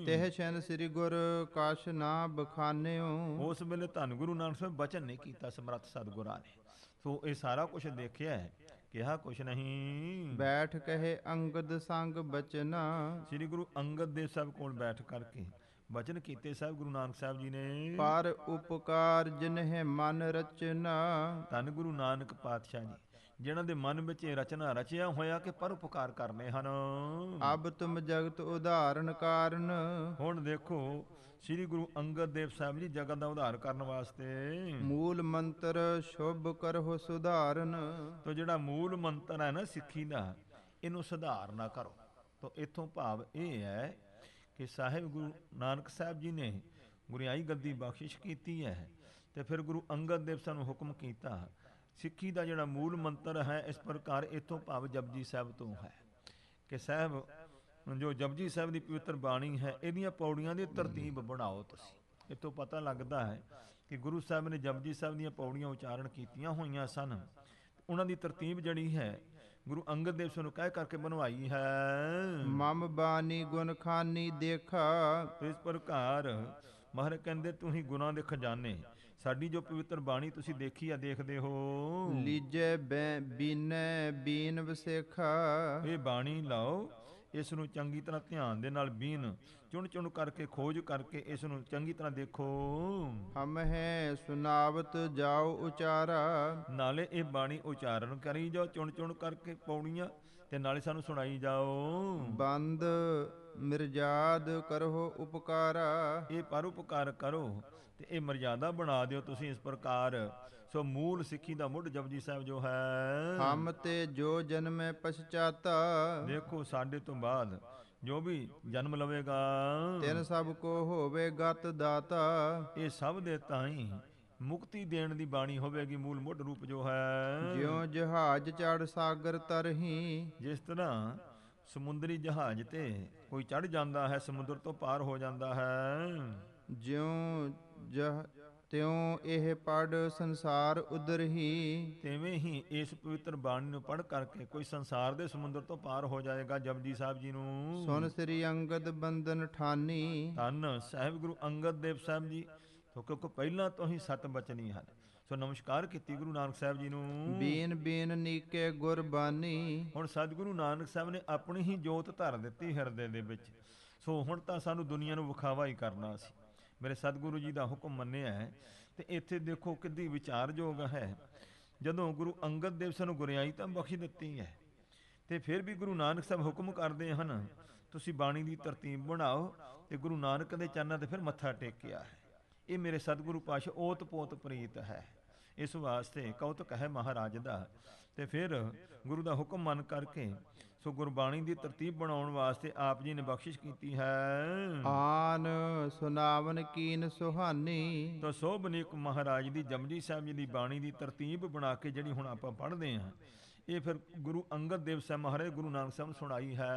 ਤਹਿ ਛਨ ਸ੍ਰੀ ਗੁਰ ਕਾਸ਼ ਨਾ ਬਖਾਨਿਓ। ਉਸ ਵੇਲੇ ਧੰਨ ਗੁਰੂ ਨਾਨਕ ਸਾਹਿਬ ਬਚਨ ਨਹੀਂ ਕੀਤਾ ਸਮਰੱਥ ਸਤਿਗੁਰਾਂ ਨੇ। ਸੋ ਇਹ ਸਾਰਾ ਕੁਝ ਦੇਖਿਆ ਹੈ, ਕਿਹਾ ਕੁਛ ਨਹੀਂ। ਬੈਠ ਕਹੇ ਅੰਗਦ ਸੰਗ ਬਚਨਾ। ਸ੍ਰੀ ਗੁਰੂ ਅੰਗਦ ਦੇਵ ਸਾਹਿਬ ਕੋਲ ਬੈਠ ਕਰਕੇ ਬਚਨ ਕੀਤੇ ਸਾਹਿਬ ਗੁਰੂ ਨਾਨਕ ਸਾਹਿਬ ਜੀ ਨੇ। ਪਰ ਉਪਕਾਰ ਜਿਨਹਿ ਮਨ ਰਚਨਾ। ਧੰਨ ਗੁਰੂ ਨਾਨਕ ਪਾਤਸ਼ਾਹ ਜੀ ਜਿਨ੍ਹਾਂ ਦੇ ਮਨ ਵਿੱਚ ਇਹ ਰਚਨਾ ਰਚਿਆ ਹੋਇਆ ਕਿ ਪਰਉਪਕਾਰ ਕਰਨੇ ਹਨ। ਅਬ ਤੁਮ ਜਗਤ ਉਦਾਹਰਨ ਕਾਰਨ। ਹੁਣ ਦੇਖੋ ਸ੍ਰੀ ਗੁਰੂ ਅੰਗਦ ਦੇਵ ਸਾਹਿਬ ਜੀ ਜਗਤ ਦਾ ਉਧਾਰ ਕਰਨ ਵਾਸਤੇ ਮੂਲ ਮੰਤਰ ਸ਼ੁਭ ਕਰਹੁ ਸੁਧਾਰਨ। ਤੋ ਜਿਹੜਾ ਮੂਲ ਮੰਤਰ ਹੈ ਨਾ ਸਿੱਖੀ ਦਾ, ਇਹਨੂੰ ਸੁਧਾਰ ਨਾ ਕਰੋ। ਤੋ ਇੱਥੋਂ ਭਾਵ ਇਹ ਹੈ ਕਿ ਸਾਹਿਬ ਗੁਰੂ ਨਾਨਕ ਸਾਹਿਬ ਜੀ ਨੇ ਗੁਰਿਆਈ ਗੱਦੀ ਬਖਸ਼ਿਸ਼ ਕੀਤੀ ਹੈ, ਤੇ ਫਿਰ ਗੁਰੂ ਅੰਗਦ ਦੇਵ ਸਾਨੂੰ ਹੁਕਮ ਕੀਤਾ। ਸਿੱਖੀ ਦਾ ਜਿਹੜਾ ਮੂਲ ਮੰਤਰ ਹੈ ਇਸ ਪ੍ਰਕਾਰ ਇਥੋਂ ਭਾਵ ਜਪਜੀ ਸਾਹਿਬ ਤੋਂ ਹੈ ਕਿ ਸਾਹਿਬ ਜੋ ਜਪਜੀ ਸਾਹਿਬ ਦੀ ਪਵਿੱਤਰ ਬਾਣੀ ਹੈ ਇਹਦੀਆਂ ਪੌੜੀਆਂ ਦੀ ਤਰਤੀਬ ਬਣਾਓ। ਤੁਸੀਂ ਇਥੋਂ ਪਤਾ ਲੱਗਦਾ ਹੈ ਕਿ ਗੁਰੂ ਸਾਹਿਬ ਨੇ ਜਪਜੀ ਸਾਹਿਬ ਦੀਆਂ ਪੌੜੀਆਂ ਉਚਾਰਨ ਕੀਤੀਆਂ ਹੋਈਆਂ ਸਨ। ਉਹਨਾਂ ਦੀ ਤਰਤੀਬ ਜਿਹੜੀ ਹੈ ਗੁਰੂ ਅੰਗਦ ਦੇਵ ਸਾਨੂੰ ਕਹਿ ਕਰਕੇ ਬਣਵਾਈ ਹੈ। ਮਮ ਬਾਣੀ ਗੁਣ ਖਾਨੀ ਦੇਖਾ। ਇਸ ਪ੍ਰਕਾਰ ਮਹਾਰਾਜ ਕਹਿੰਦੇ ਤੁਸੀਂ ਗੁਣਾਂ ਦੇ ਖਜ਼ਾਨੇ ਸਾਡੀ ਜੋ ਪਵਿੱਤਰ ਬਾਣੀ ਤੁਸੀਂ ਦੇਖੀ ਆ ਦੇਖਦੇ ਹੋ। ਲੀਜੇ ਬੀਨੈ ਬੀਨ ਵਸੇਖਾ। ਇਹ ਬਾਣੀ ਲਾਓ, ਇਸ ਨੂੰ ਚੰਗੀ ਤਰ੍ਹਾਂ ਧਿਆਨ ਦੇ ਨਾਲ ਬੀਨ ਚੁਣ ਚੁਣ ਕਰਕੇ ਖੋਜ ਕਰਕੇ ਇਸ ਨੂੰ ਚੰਗੀ ਤਰ੍ਹਾਂ ਦੇਖੋ। ਹਮ ਹੈ ਸੁਨਾਵਤ ਜਾਓ ਉਚਾਰਾ। ਨਾਲੇ ਇਹ ਬਾਣੀ ਉਚਾਰਨ ਕਰੀ ਜਾਓ ਚੁਣ ਚੁਣ ਕਰਕੇ ਪੌੜੀਆਂ, ਤੇ ਨਾਲੇ ਸਾਨੂੰ ਸੁਣਾਈ ਜਾਓ। ਬੰਦ ਮਿਰਜਾਦ ਕਰੋ ਉਪਕਾਰਾ। ਇਹ ਪਰਉਪਕਾਰ ਕਰੋ ਤੇ ਇਹ ਮਰਜ਼ਾਦਾ ਬਣਾ ਦਿਓ ਤੁਸੀਂ ਇਸ ਪ੍ਰਕਾਰ। ਸੋ ਮੂਲ ਸਿੱਖੀ ਦਾ ਮੁੱਢ ਜਪਜੀ ਸਾਹਿਬ ਜੋ ਹੈ। ਹਮ ਤੇ ਜੋ ਜਨਮੈ ਪਛਚਾਤਾ। ਦੇਖੋ ਸਾਡੇ ਤੋਂ ਬਾਅਦ ਜੋ ਵੀ ਜਨਮ ਲਵੇਗਾ ਤਿਨ ਸਭ ਕੋ ਹੋਵੇ ਗਤ ਦਾਤਾ। ਇਹ ਸਭ ਦੇ ਤਾਈਂ ਮੁਕਤੀ ਦੇਣ ਦੀ ਬਾਣੀ ਹੋਵੇਗੀ। ਮੂਲ ਮੁੱਢ ਰੂਪ ਜੋ ਹੈ ਜਿਉ ਜਹਾਜ਼ ਚੜ ਸਾਗਰ ਤਰਹੀ। ਜਿਸ ਤਰ੍ਹਾਂ ਸਮੁੰਦਰੀ ਜਹਾਜ਼ ਤੇ ਕੋਈ ਚੜ ਜਾਂਦਾ ਹੈ, ਸਮੁੰਦਰ ਤੋਂ ਪਾਰ ਹੋ ਜਾਂਦਾ ਹੈ, ਜਿਉ ਤਿਉ ਇਹ ਪੜ ਸੰਸਾਰ ਉਦਰਹੀ। ਤਿਵੇਂ ਹੀ ਇਸ ਪਵਿੱਤਰ ਬਾਣੀ ਨੂੰ ਪੜ੍ਹ ਕਰਕੇ ਕੋਈ ਸੰਸਾਰ ਦੇ ਸਮੁੰਦਰ ਤੋਂ ਪਾਰ ਹੋ ਜਾਏਗਾ। ਜਪਜੀ ਸਾਹਿਬ ਜੀ ਨੂੰ ਸੁਨ ਸ੍ਰੀ ਅੰਗਦ ਬੰਦਨ ਠਾਨੀ। ਧੰਨ ਸਾਹਿਬ ਗੁਰੂ ਅੰਗਦ ਦੇਵ ਸਾਹਿਬ ਜੀ, ਕਿਉਂਕਿ ਪਹਿਲਾਂ ਤੋਂ ਹੀ ਸਤ ਬਚਨੀ ਹਨ। ਸੋ ਨਮਸਕਾਰ ਕੀਤੀ ਗੁਰੂ ਨਾਨਕ ਸਾਹਿਬ ਜੀ ਨੂੰ। ਬੀਨ ਬੀਨ ਨੀਕੇ ਗੁਰਬਾਨੀ। ਹੁਣ ਸਤਿਗੁਰੂ ਨਾਨਕ ਸਾਹਿਬ ਨੇ ਆਪਣੀ ਹੀ ਜੋਤ ਧਰ ਦਿੱਤੀ ਹਿਰਦੇ ਦੇ ਵਿੱਚ। ਸੋ ਹੁਣ ਤਾਂ ਸਾਨੂੰ ਦੁਨੀਆ ਨੂੰ ਵਿਖਾਵਾ ਹੀ ਕਰਨਾ ਸੀ। ਮੇਰੇ ਸਤਿਗੁਰੂ ਜੀ ਦਾ ਹੁਕਮ ਮੰਨਿਆ ਹੈ। ਤੇ ਇੱਥੇ ਦੇਖੋ ਕਿੰਨੀ ਵਿਚਾਰਯੋਗ ਹੈ। ਜਦੋਂ ਗੁਰੂ ਅੰਗਦ ਦੇਵ ਸਾਨੂੰ ਗੁਰਿਆਈ ਤਾਂ ਬਖਸ਼ ਦਿੱਤੀ ਹੈ, ਤੇ ਫਿਰ ਵੀ ਗੁਰੂ ਨਾਨਕ ਸਾਹਿਬ ਹੁਕਮ ਕਰਦੇ ਹਨ ਤੁਸੀਂ ਬਾਣੀ ਦੀ ਤਰਤੀਬ ਬਣਾਓ, ਤੇ ਗੁਰੂ ਨਾਨਕ ਦੇ ਚਰਨਾਂ ਤੇ ਫਿਰ ਮੱਥਾ ਟੇਕਿਆ ਹੈ। ਇਹ ਮੇਰੇ ਸਤਿਗੁਰੂ ਪਾਤਸ਼ਾਹ ਓਤ ਪੋਤ ਪ੍ਰੀਤ ਹੈ। ਇਸ ਵਾਸਤੇ ਕੌਤਕ ਹੈ ਮਹਾਰਾਜ ਦਾ। ਤੇ ਫਿਰ ਗੁਰੂ ਦਾ ਹੁਕਮ ਮੰਨ ਕਰਕੇ ਸੋ ਗੁਰਬਾਣੀ ਦੀ ਤਰਤੀਬ ਬਣਾਉਣ ਵਾਸਤੇ ਆਪ ਜੀ ਨੇ ਬਖਸ਼ਿਸ਼ ਕੀਤੀ ਹੈ। ਆਨ ਸੁਨਾਵਨ ਕੀਨ ਸੁਹਾਨੀ। ਤਾਂ ਸੋਭਨੀਕ ਮਹਾਰਾਜ ਦੀ ਜਪਜੀ ਸਾਹਿਬ ਜੀ ਦੀ ਬਾਣੀ ਦੀ ਤਰਤੀਬ ਬਣਾ ਕੇ ਜਿਹੜੀ ਹੁਣ ਆਪਾਂ ਪੜ੍ਹਦੇ ਹਾਂ, ਇਹ ਫਿਰ ਗੁਰੂ ਅੰਗਦ ਦੇਵ ਸਾਹਿਬ ਮਹਾਰਾਜ ਗੁਰੂ ਨਾਨਕ ਸਾਹਿਬ ਨੂੰ ਸੁਣਾਈ ਹੈ।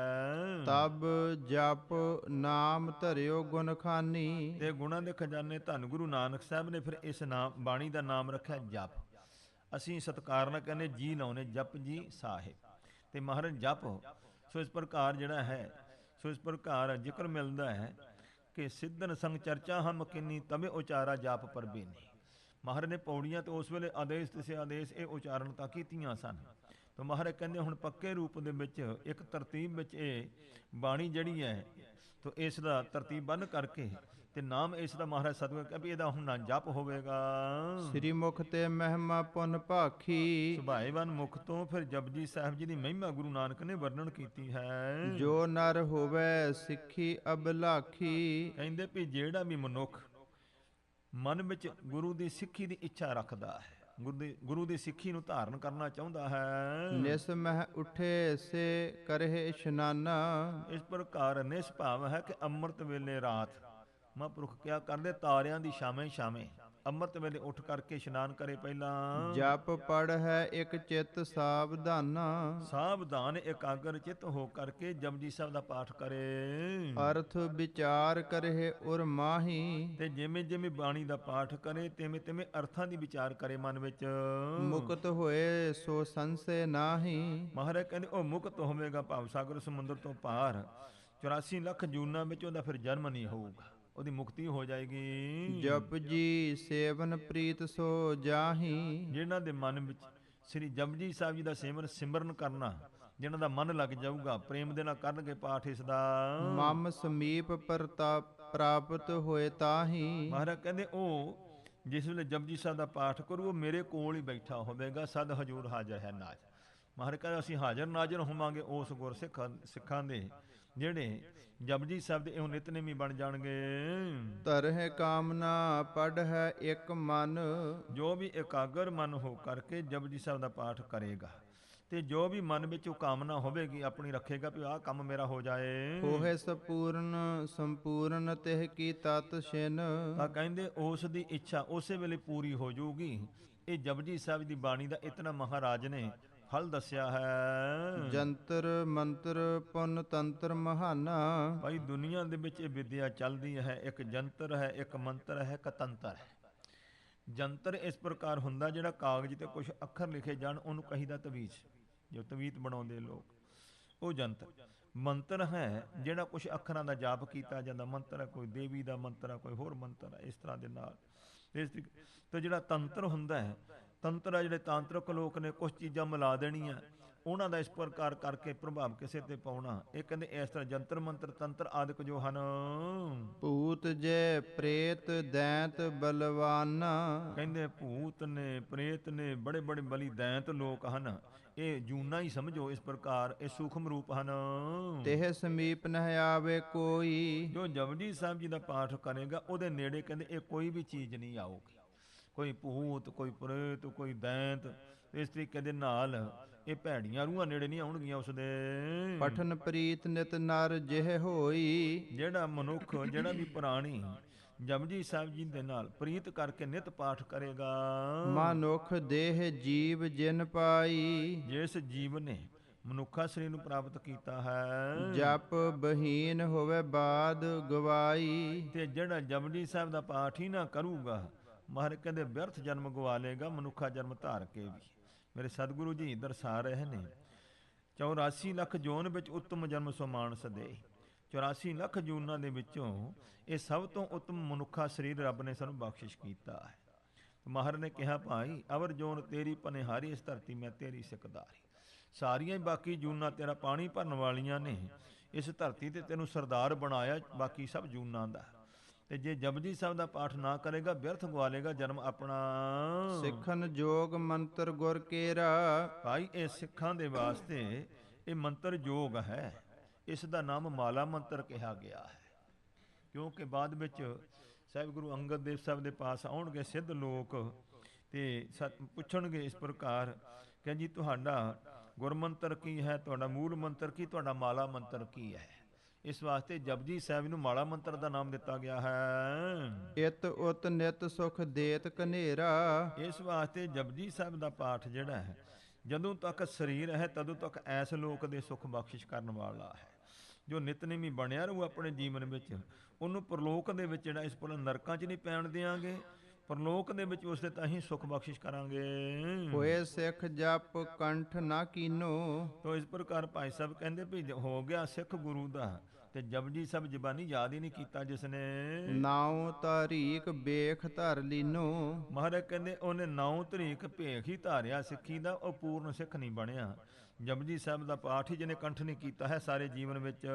ਤਬ ਜਪ ਨਾਮ ਧਰਿਓ ਗੁਣ ਖਾਨੀ। ਤੇ ਗੁਣਾਂ ਦੇ ਖਜ਼ਾਨੇ ਧੰਨ ਗੁਰੂ ਨਾਨਕ ਸਾਹਿਬ ਨੇ ਫਿਰ ਇਸ ਨਾਮ ਬਾਣੀ ਦਾ ਨਾਮ ਰੱਖਿਆ ਜਪ। ਅਸੀਂ ਸਤਿਕਾਰ ਨਾਲ ਕਹਿੰਦੇ ਜੀ ਲਾਉਨੇ ਜਪ ਜੀ ਸਾਹਿਬ, ਤੇ ਮਹਾਰਾਜ ਜਪ। ਸੋ ਇਸ ਪ੍ਰਕਾਰ ਜਿਹੜਾ ਹੈ ਸੋ ਇਸ ਪ੍ਰਕਾਰ ਜ਼ਿਕਰ ਮਿਲਦਾ ਹੈ ਕਿ ਸਿੱਧਨ ਸੰਗ ਚਰਚਾ ਹਮ ਕਿੰਨੀ ਤਬੇ ਉਚਾਰਾ ਜਾਪ ਪਰਬੀਨੀ। ਮਹਾਰਾਜ ਨੇ ਪੌੜੀਆਂ ਤੇ ਉਸ ਵੇਲੇ ਆਦੇਸ਼ ਤੇ ਆਦੇਸ਼ ਇਹ ਉਚਾਰਨ ਤਾਂ ਕੀਤੀਆਂ ਸਨ। ਤਾਂ ਮਹਾਰਾਜ ਕਹਿੰਦੇ ਹੁਣ ਪੱਕੇ ਰੂਪ ਦੇ ਵਿੱਚ ਇੱਕ ਤਰਤੀਬ ਵਿੱਚ ਇਹ ਬਾਣੀ ਜਿਹੜੀ ਹੈ ਤਾਂ ਇਸ ਦਾ ਤਰਤੀਬ ਬੰਨ ਕਰਕੇ ਤੇ ਨਾਮ ਇਸ ਦਾ ਮਹਾਰਾਜ ਸਤਿਗੁਰੂ ਕਹਿੰਦੇ ਵੀ ਇਹਦਾ ਹੁਣ ਨਾ ਜਪ ਹੋਵੇਗਾ। ਸ੍ਰੀ ਮੁਖ ਤੇ ਮਹਿਮਾ ਪੁਨ ਭਾਖੀ। ਸੁਭਾਏਵਨ ਮੁਖ ਤੋਂ ਫਿਰ ਜਪਜੀ ਸਾਹਿਬ ਜੀ ਦੀ ਮਹਿਮਾ ਗੁਰੂ ਨਾਨਕ ਨੇ ਵਰਣਨ ਕੀਤੀ ਹੈ। ਜੋ ਨਰ ਹੋਵੇ ਸਿੱਖੀ ਅਬਲਾਖੀ। ਕਹਿੰਦੇ ਵੀ ਜਿਹੜਾ ਵੀ ਮਨੁੱਖ ਮਨ ਵਿੱਚ ਗੁਰੂ ਦੀ ਸਿੱਖੀ ਦੀ ਇੱਛਾ ਰੱਖਦਾ ਹੈ, ਗੁਰੂ ਦੀ ਸਿੱਖੀ ਨੂੰ ਧਾਰਨ ਕਰਨਾ ਚਾਹੁੰਦਾ ਹੈ, ਨਿਸ ਮਹਿ ਉਠੇ ਸੇ ਕਰਹਿ ਇਸ਼ਨਾਨਾ। ਇਸ ਪ੍ਰਕਾਰ ਨਿਸਭਾਵ ਹੈ ਕਿ ਅੰਮ੍ਰਿਤ ਵੇਲੇ ਰਾਤ ਮਹਾਂਪੁਰਖ ਕਿਆ ਕਰਦੇ ਤਾਰਿਆਂ ਦੀ ਛਾਵੇਂ ਛਾਵੇਂ ਅੰਮ੍ਰਿਤ ਵੇਲੇ ਉੱਠ ਕਰਕੇ ਇਸ਼ਨਾਨ ਕਰੇ। ਪਹਿਲਾਂ ਜਪ ਪੜ ਹੈ ਇੱਕ ਚਿੱਤ ਸਾਵਧਾਨਾ। ਸਾਵਧਾਨ ਇਕਾਗਰ ਚਿੱਤ ਹੋ ਕਰਕੇ ਜਪਜੀ ਸਾਹਿਬ ਦਾ ਪਾਠ ਕਰੇ। ਅਰਥ ਵਿਚਾਰ ਕਰਹਿ ਉਰ ਮਾਹੀ। ਤੇ ਜਿਵੇਂ ਜਿਵੇਂ ਬਾਣੀ ਦਾ ਪਾਠ ਕਰੇ ਤਿਵੇਂ ਤਿਵੇਂ ਅਰਥਾਂ ਦੀ ਵਿਚਾਰ ਕਰੇ ਮਨ ਵਿੱਚ। ਮੁਕਤ ਹੋਏ ਸੋ ਸੰਸੇ ਨਾਹੀ। ਮਹਾਰਾਜ ਕਹਿੰਦੇ ਉਹ ਮੁਕਤ ਹੋਵੇਗਾ ਭਵ ਸਾਗਰ ਸਮੁੰਦਰ ਤੋਂ ਪਾਰ। 84 ਲੱਖ ਜੂਨਾਂ ਵਿੱਚ ਉਹਦਾ ਫਿਰ ਜਨਮ ਨਹੀਂ ਹੋਊਗਾ, ਉਹਦੀ ਮੁਕਤੀ ਹੋ ਜਾਏਗੀ। ਜਪ ਜੀ ਸੇਵਨ ਪ੍ਰੀਤ ਸੋ ਜਾਹੀ। ਜਿਹਨਾਂ ਦੇ ਮਨ ਵਿੱਚ ਸ੍ਰੀ ਜਪਜੀ ਸਾਹਿਬ ਜੀ ਦਾ ਸਿਮਰਨ ਕਰਨਾ, ਜਿਹਨਾਂ ਦਾ ਮਨ ਲੱਗ ਜਾਊਗਾ, ਪ੍ਰੇਮ ਦੇ ਨਾਲ ਕਰਨਗੇ ਪਾਠ ਇਸ ਦਾ। ਮਮ ਸਮੀਪ ਪ੍ਰਾਪਤ ਹੋਏ ਤਾਹੀ। ਮਹਾਰਾਜ ਕਹਿੰਦੇ ਉਹ ਜਿਸ ਵੇਲੇ ਜਪਜੀ ਸਾਹਿਬ ਦਾ ਪਾਠ ਕਰੂ ਉਹ ਮੇਰੇ ਕੋਲ ਹੀ ਬੈਠਾ ਹੋਵੇਗਾ। ਸਦ ਹਜੂਰ ਹਾਜ਼ਰ ਹੈ ਨਾਜ। ਮਹਾਰਾਜ ਕਹਿੰਦੇ ਅਸੀਂ ਹਾਜ਼ਰ ਨਾਜ਼ਰ ਹੋਵਾਂਗੇ ਉਸ ਸਿੱਖਾਂ ਦੇ ਜਿਹੜੇ ਜਪਜੀ ਸਾਹਿਬ ਦੇ ਇਹ ਨਿਤਨੇਮੀ ਬਣ ਜਾਣਗੇ। ਧਰਹਿ ਕਾਮਨਾ ਪੜ ਹੈ ਇੱਕ ਮਨ। ਜੋ ਵੀ ਇਕਾਗਰ ਮਨ ਹੋ ਕਰਕੇ ਜਪਜੀ ਸਾਹਿਬ ਦਾ ਪਾਠ ਕਰੇਗਾ ਤੇ ਜੋ ਵੀ ਮਨ ਵਿੱਚ ਉਹ ਕਾਮਨਾ ਹੋਵੇਗੀ ਆਪਣੀ ਰੱਖੇਗਾ ਵੀ ਆਹ ਕੰਮ ਮੇਰਾ ਹੋ ਜਾਏ, ਹੋਏ ਸਪੂਰਨ ਸੰਪੂਰਨ ਤਿਹ ਕੀ ਤਤ ਛਿਨ। ਤਾਂ ਕਹਿੰਦੇ ਉਸ ਦੀ ਇੱਛਾ ਉਸੇ ਵੇਲੇ ਪੂਰੀ ਹੋ ਜਾਊਗੀ। ਇਹ ਜਪਜੀ ਸਾਹਿਬ ਦੀ ਬਾਣੀ ਦਾ ਇਤਨਾ ਮਹਾਰਾਜ ਨੇ ਫਲ ਦੱਸਿਆ ਹੈ। ਜੰਤਰ ਮੰਤਰ ਪੁੰਨ ਤੰਤਰ ਮਹਾਨਾ। ਭਾਈ ਦੁਨੀਆ ਦੇ ਵਿੱਚ ਇਹ ਵਿਦਿਆ ਚੱਲਦੀ ਹੈ, ਇੱਕ ਜੰਤਰ ਹੈ, ਇੱਕ ਮੰਤਰ ਹੈ, ਇੱਕ ਤੰਤਰ ਹੈ। ਜੰਤਰ ਇਸ ਪ੍ਰਕਾਰ ਹੁੰਦਾ ਜਿਹੜਾ ਕਾਗਜ਼ ਤੇ ਕੁਝ ਅੱਖਰ ਲਿਖੇ ਜਾਣ ਉਹਨੂੰ ਕਹੀਦਾ ਤਵੀਜ਼, ਜੋ ਤਵੀਤ ਬਣਾਉਂਦੇ ਲੋਕ, ਉਹ ਜੰਤਰ। ਮੰਤਰ ਹੈ ਜਿਹੜਾ ਕੁਝ ਅੱਖਰਾਂ ਦਾ ਜਾਪ ਕੀਤਾ ਜਾਂਦਾ, ਮੰਤਰ ਹੈ, ਕੋਈ ਦੇਵੀ ਦਾ ਮੰਤਰ ਹੈ, ਕੋਈ ਹੋਰ ਮੰਤਰ ਹੈ, ਇਸ ਤਰ੍ਹਾਂ ਦੇ ਨਾਲ। ਤੇ ਜਿਹੜਾ ਤੰਤਰ ਹੁੰਦਾ ਹੈ, ਤੰਤਰ ਹੈ ਜਿਹੜੇ ਤਾਂਤਰਿਕ ਲੋਕ ਨੇ ਕੁਝ ਚੀਜ਼ਾਂ ਮਿਲਾ ਦੇਣੀਆਂ, ਉਹਨਾਂ ਦਾ ਇਸ ਪ੍ਰਕਾਰ ਕਰਕੇ ਪ੍ਰਭਾਵ ਕਿਸੇ ਤੇ ਪਾਉਣਾ। ਇਹ ਕਹਿੰਦੇ ਇਸ ਤਰ੍ਹਾਂ ਜੰਤਰ ਮੰਤਰ ਤੰਤਰ ਆਦਿਕ ਜੋ ਹਨ। ਭੂਤ ਜੈ ਪ੍ਰੇਤ ਦੈਂਤ ਬਲਵਾਨਾ। ਕਹਿੰਦੇ ਭੂਤ ਨੇ, ਪ੍ਰੇਤ ਨੇ, ਬੜੇ ਬੜੇ ਬਲੀ ਦੈਂਤ ਲੋਕ ਹਨ। ਇਹ ਜੂਨਾ ਹੀ ਸਮਝੋ, ਇਸ ਪ੍ਰਕਾਰ ਇਹ ਸੂਖਮ ਰੂਪ ਹਨ। ਤਿਹ ਸਮੀਪ ਨਹਿ ਆਵੇ ਕੋਈ। ਜੋ ਜਪਜੀ ਸਾਹਿਬ ਜੀ ਦਾ ਪਾਠ ਕਰੇਗਾ ਉਹਦੇ ਨੇੜੇ ਕਹਿੰਦੇ ਇਹ ਕੋਈ ਵੀ ਚੀਜ਼ ਨਹੀਂ ਆਊਗੀ, ਕੋਈ ਭੂਤ, ਕੋਈ ਪ੍ਰੇਤ, ਕੋਈ ਦੈਂਤ। ਇਸ ਤਰੀਕੇ ਦੇ ਨਾਲ ਇਹ ਭੈੜੀਆਂ ਰੂਹਾਂ ਨੇੜੇ ਨਹੀਂ ਆਉਣਗੀਆਂ ਉਸਦੇ। ਪਠਨ ਪ੍ਰੀਤ ਨਿਤ ਨਰ ਜਿਹ ਹੋਈ। ਜਿਹੜਾ ਮਨੁੱਖ, ਜਿਹੜਾ ਵੀ ਪ੍ਰਾਣੀ ਜਪਜੀ ਸਾਹਿਬ ਜੀ ਦੇ ਨਾਲ ਪ੍ਰੀਤ ਕਰਕੇ ਨਿਤ ਪਾਠ ਕਰੇਗਾ, ਮਨੁੱਖ ਦੇਹ ਜੀਵ ਜਿਨ ਪਾਈ। ਜਿਸ ਜੀਵ ਨੇ ਮਨੁੱਖਾ ਸਰੀਰ ਨੂੰ ਪ੍ਰਾਪਤ ਕੀਤਾ ਹੈ, ਜਪ ਬਹੀਨ ਹੋਵੇ ਬਾਦ ਗਵਾਈ। ਤੇ ਜਿਹੜਾ ਜਪਜੀ ਸਾਹਿਬ ਦਾ ਪਾਠ ਹੀ ਨਾ ਕਰੂਗਾ, ਮਹਾਰਾਜ ਕਹਿੰਦੇ ਵਿਅਰਥ ਜਨਮ ਗਵਾ ਲੇਗਾ, ਮਨੁੱਖਾ ਜਨਮ ਧਾਰ ਕੇ ਵੀ। ਮੇਰੇ ਸਤਿਗੁਰੂ ਜੀ ਦਰਸਾ ਰਹੇ ਨੇ 84 ਲੱਖ ਜੋਨ ਵਿੱਚ ਉੱਤਮ ਜਨਮ ਸੋ ਮਾਨਸ ਦੇ। 84 ਲੱਖ ਜੂਨਾਂ ਦੇ ਵਿੱਚੋਂ ਇਹ ਸਭ ਤੋਂ ਉੱਤਮ ਮਨੁੱਖਾ ਸਰੀਰ ਰੱਬ ਨੇ ਸਾਨੂੰ ਬਖਸ਼ਿਸ਼ ਕੀਤਾ ਹੈ। ਮਹਾਰਾਜ ਨੇ ਕਿਹਾ ਭਾਈ ਅਵਰ ਜੋਨ ਤੇਰੀ ਪਨਿਹਾਰੀ, ਇਸ ਧਰਤੀ ਮੈਂ ਤੇਰੀ ਸਿਕਦਾਰੀ। ਸਾਰੀਆਂ ਹੀ ਬਾਕੀ ਜੂਨਾਂ ਤੇਰਾ ਪਾਣੀ ਭਰਨ ਵਾਲੀਆਂ ਨੇ, ਇਸ ਧਰਤੀ ਤੇ ਤੈਨੂੰ ਸਰਦਾਰ ਬਣਾਇਆ ਬਾਕੀ ਸਭ ਜੂਨਾਂ ਦਾ। ਤੇ ਜੇ ਜਪਜੀ ਸਾਹਿਬ ਦਾ ਪਾਠ ਨਾ ਕਰੇਗਾ ਵਿਅਰਥ ਗਵਾ ਲੇਗਾ ਜਨਮ ਆਪਣਾ। ਸਿੱਖਨ ਜੋਗ ਮੰਤਰ ਗੁਰ ਕੇਰਾ। ਭਾਈ ਇਹ ਸਿੱਖਾਂ ਦੇ ਵਾਸਤੇ ਇਹ ਮੰਤਰ ਜੋਗ ਹੈ, ਇਸ ਦਾ ਨਾਮ ਮਾਲਾ ਮੰਤਰ ਕਿਹਾ ਗਿਆ ਹੈ। ਕਿਉਂਕਿ ਬਾਅਦ ਵਿੱਚ ਸਾਹਿਬ ਗੁਰੂ ਅੰਗਦ ਦੇਵ ਸਾਹਿਬ ਦੇ ਪਾਸ ਆਉਣਗੇ ਸਿੱਧ ਲੋਕ ਤੇ ਪੁੱਛਣਗੇ ਇਸ ਪ੍ਰਕਾਰ ਕਿ ਜੀ ਤੁਹਾਡਾ ਗੁਰਮੰਤਰ ਕੀ ਹੈ, ਤੁਹਾਡਾ ਮੂਲ ਮੰਤਰ ਕੀ, ਤੁਹਾਡਾ ਮਾਲਾ ਮੰਤਰ ਕੀ ਹੈ। ਇਸ ਵਾਸਤੇ ਜਪਜੀ ਸਾਹਿਬ ਨੂੰ ਮਾਲਾ ਮੰਤਰ ਦਾ ਨਾਮ ਦਿੱਤਾ ਗਿਆ ਹੈ। ਇਤ ਉਤ ਨਿਤ ਸੁਖ ਦੇਤ ਕਨੇਰਾ। ਇਸ ਵਾਸਤੇ ਜਪਜੀ ਸਾਹਿਬ ਦਾ ਪਾਠ ਜਿਹੜਾ ਹੈ ਜਦੋਂ ਤੱਕ ਸਰੀਰ ਹੈ ਤਦੋਂ ਤੱਕ ਐਸ ਲੋਕ ਦੇ ਸੁਖ ਬਖਸ਼ਿਸ਼ ਕਰਨ ਵਾਲਾ ਹੈ। ਜੋ ਨਿਤਨੇਮੀ ਬਣਿਆ ਰਹੂ ਆਪਣੇ ਜੀਵਨ ਵਿੱਚ, ਉਹਨੂੰ ਪ੍ਰਲੋਕ ਦੇ ਵਿੱਚ ਜਿਹੜਾ ਇਸ ਪੁੱਲ ਨਰਕਾਂ 'ਚ ਨਹੀਂ ਪੈਣ ਦਿਆਂਗੇ, ਪ੍ਰਲੋਕ ਦੇ ਵਿੱਚ ਉਸਦੇ ਤਾਂ ਹੀ ਸੁਖ ਬਖਸ਼ਿਸ਼ ਕਰਾਂਗੇ। ਹੋਏ ਸਿੱਖ ਜਪ ਕੰਠ ਨਾ ਕੀਨੋ। ਤੋ ਇਸ ਪ੍ਰਕਾਰ ਭਾਈ ਸਾਹਿਬ ਕਹਿੰਦੇ ਵੀ ਹੋ ਗਿਆ ਸਿੱਖ ਗੁਰੂ ਦਾ ਤੇ ਜਪਜੀ ਸਾਹਿਬ ਜ਼ਬਾਨੀ ਯਾਦ ਹੀ ਨਹੀਂ ਕੀਤਾ ਜਿਸਨੇ। ਨਾਉ ਤਾਰੀਕ ਬੇਖ ਧਰ ਲੀਨੋ। ਮਹਾਰਾਜ ਕਹਿੰਦੇ ਉਹਨੇ ਨਾਉ ਤਰੀਕ ਭੇਖ ਹੀ ਧਾਰਿਆ ਸਿੱਖੀ ਦਾ, ਉਹ ਪੂਰਨ ਸਿੱਖ ਨਹੀਂ ਬਣਿਆ। ਜਪਜੀ ਸਾਹਿਬ ਦਾ ਪਾਠ ਹੀ ਜਿਹਨੇ ਕੰਠ ਨਹੀਂ ਕੀਤਾ ਹੈ ਸਾਰੇ ਜੀਵਨ ਵਿੱਚ,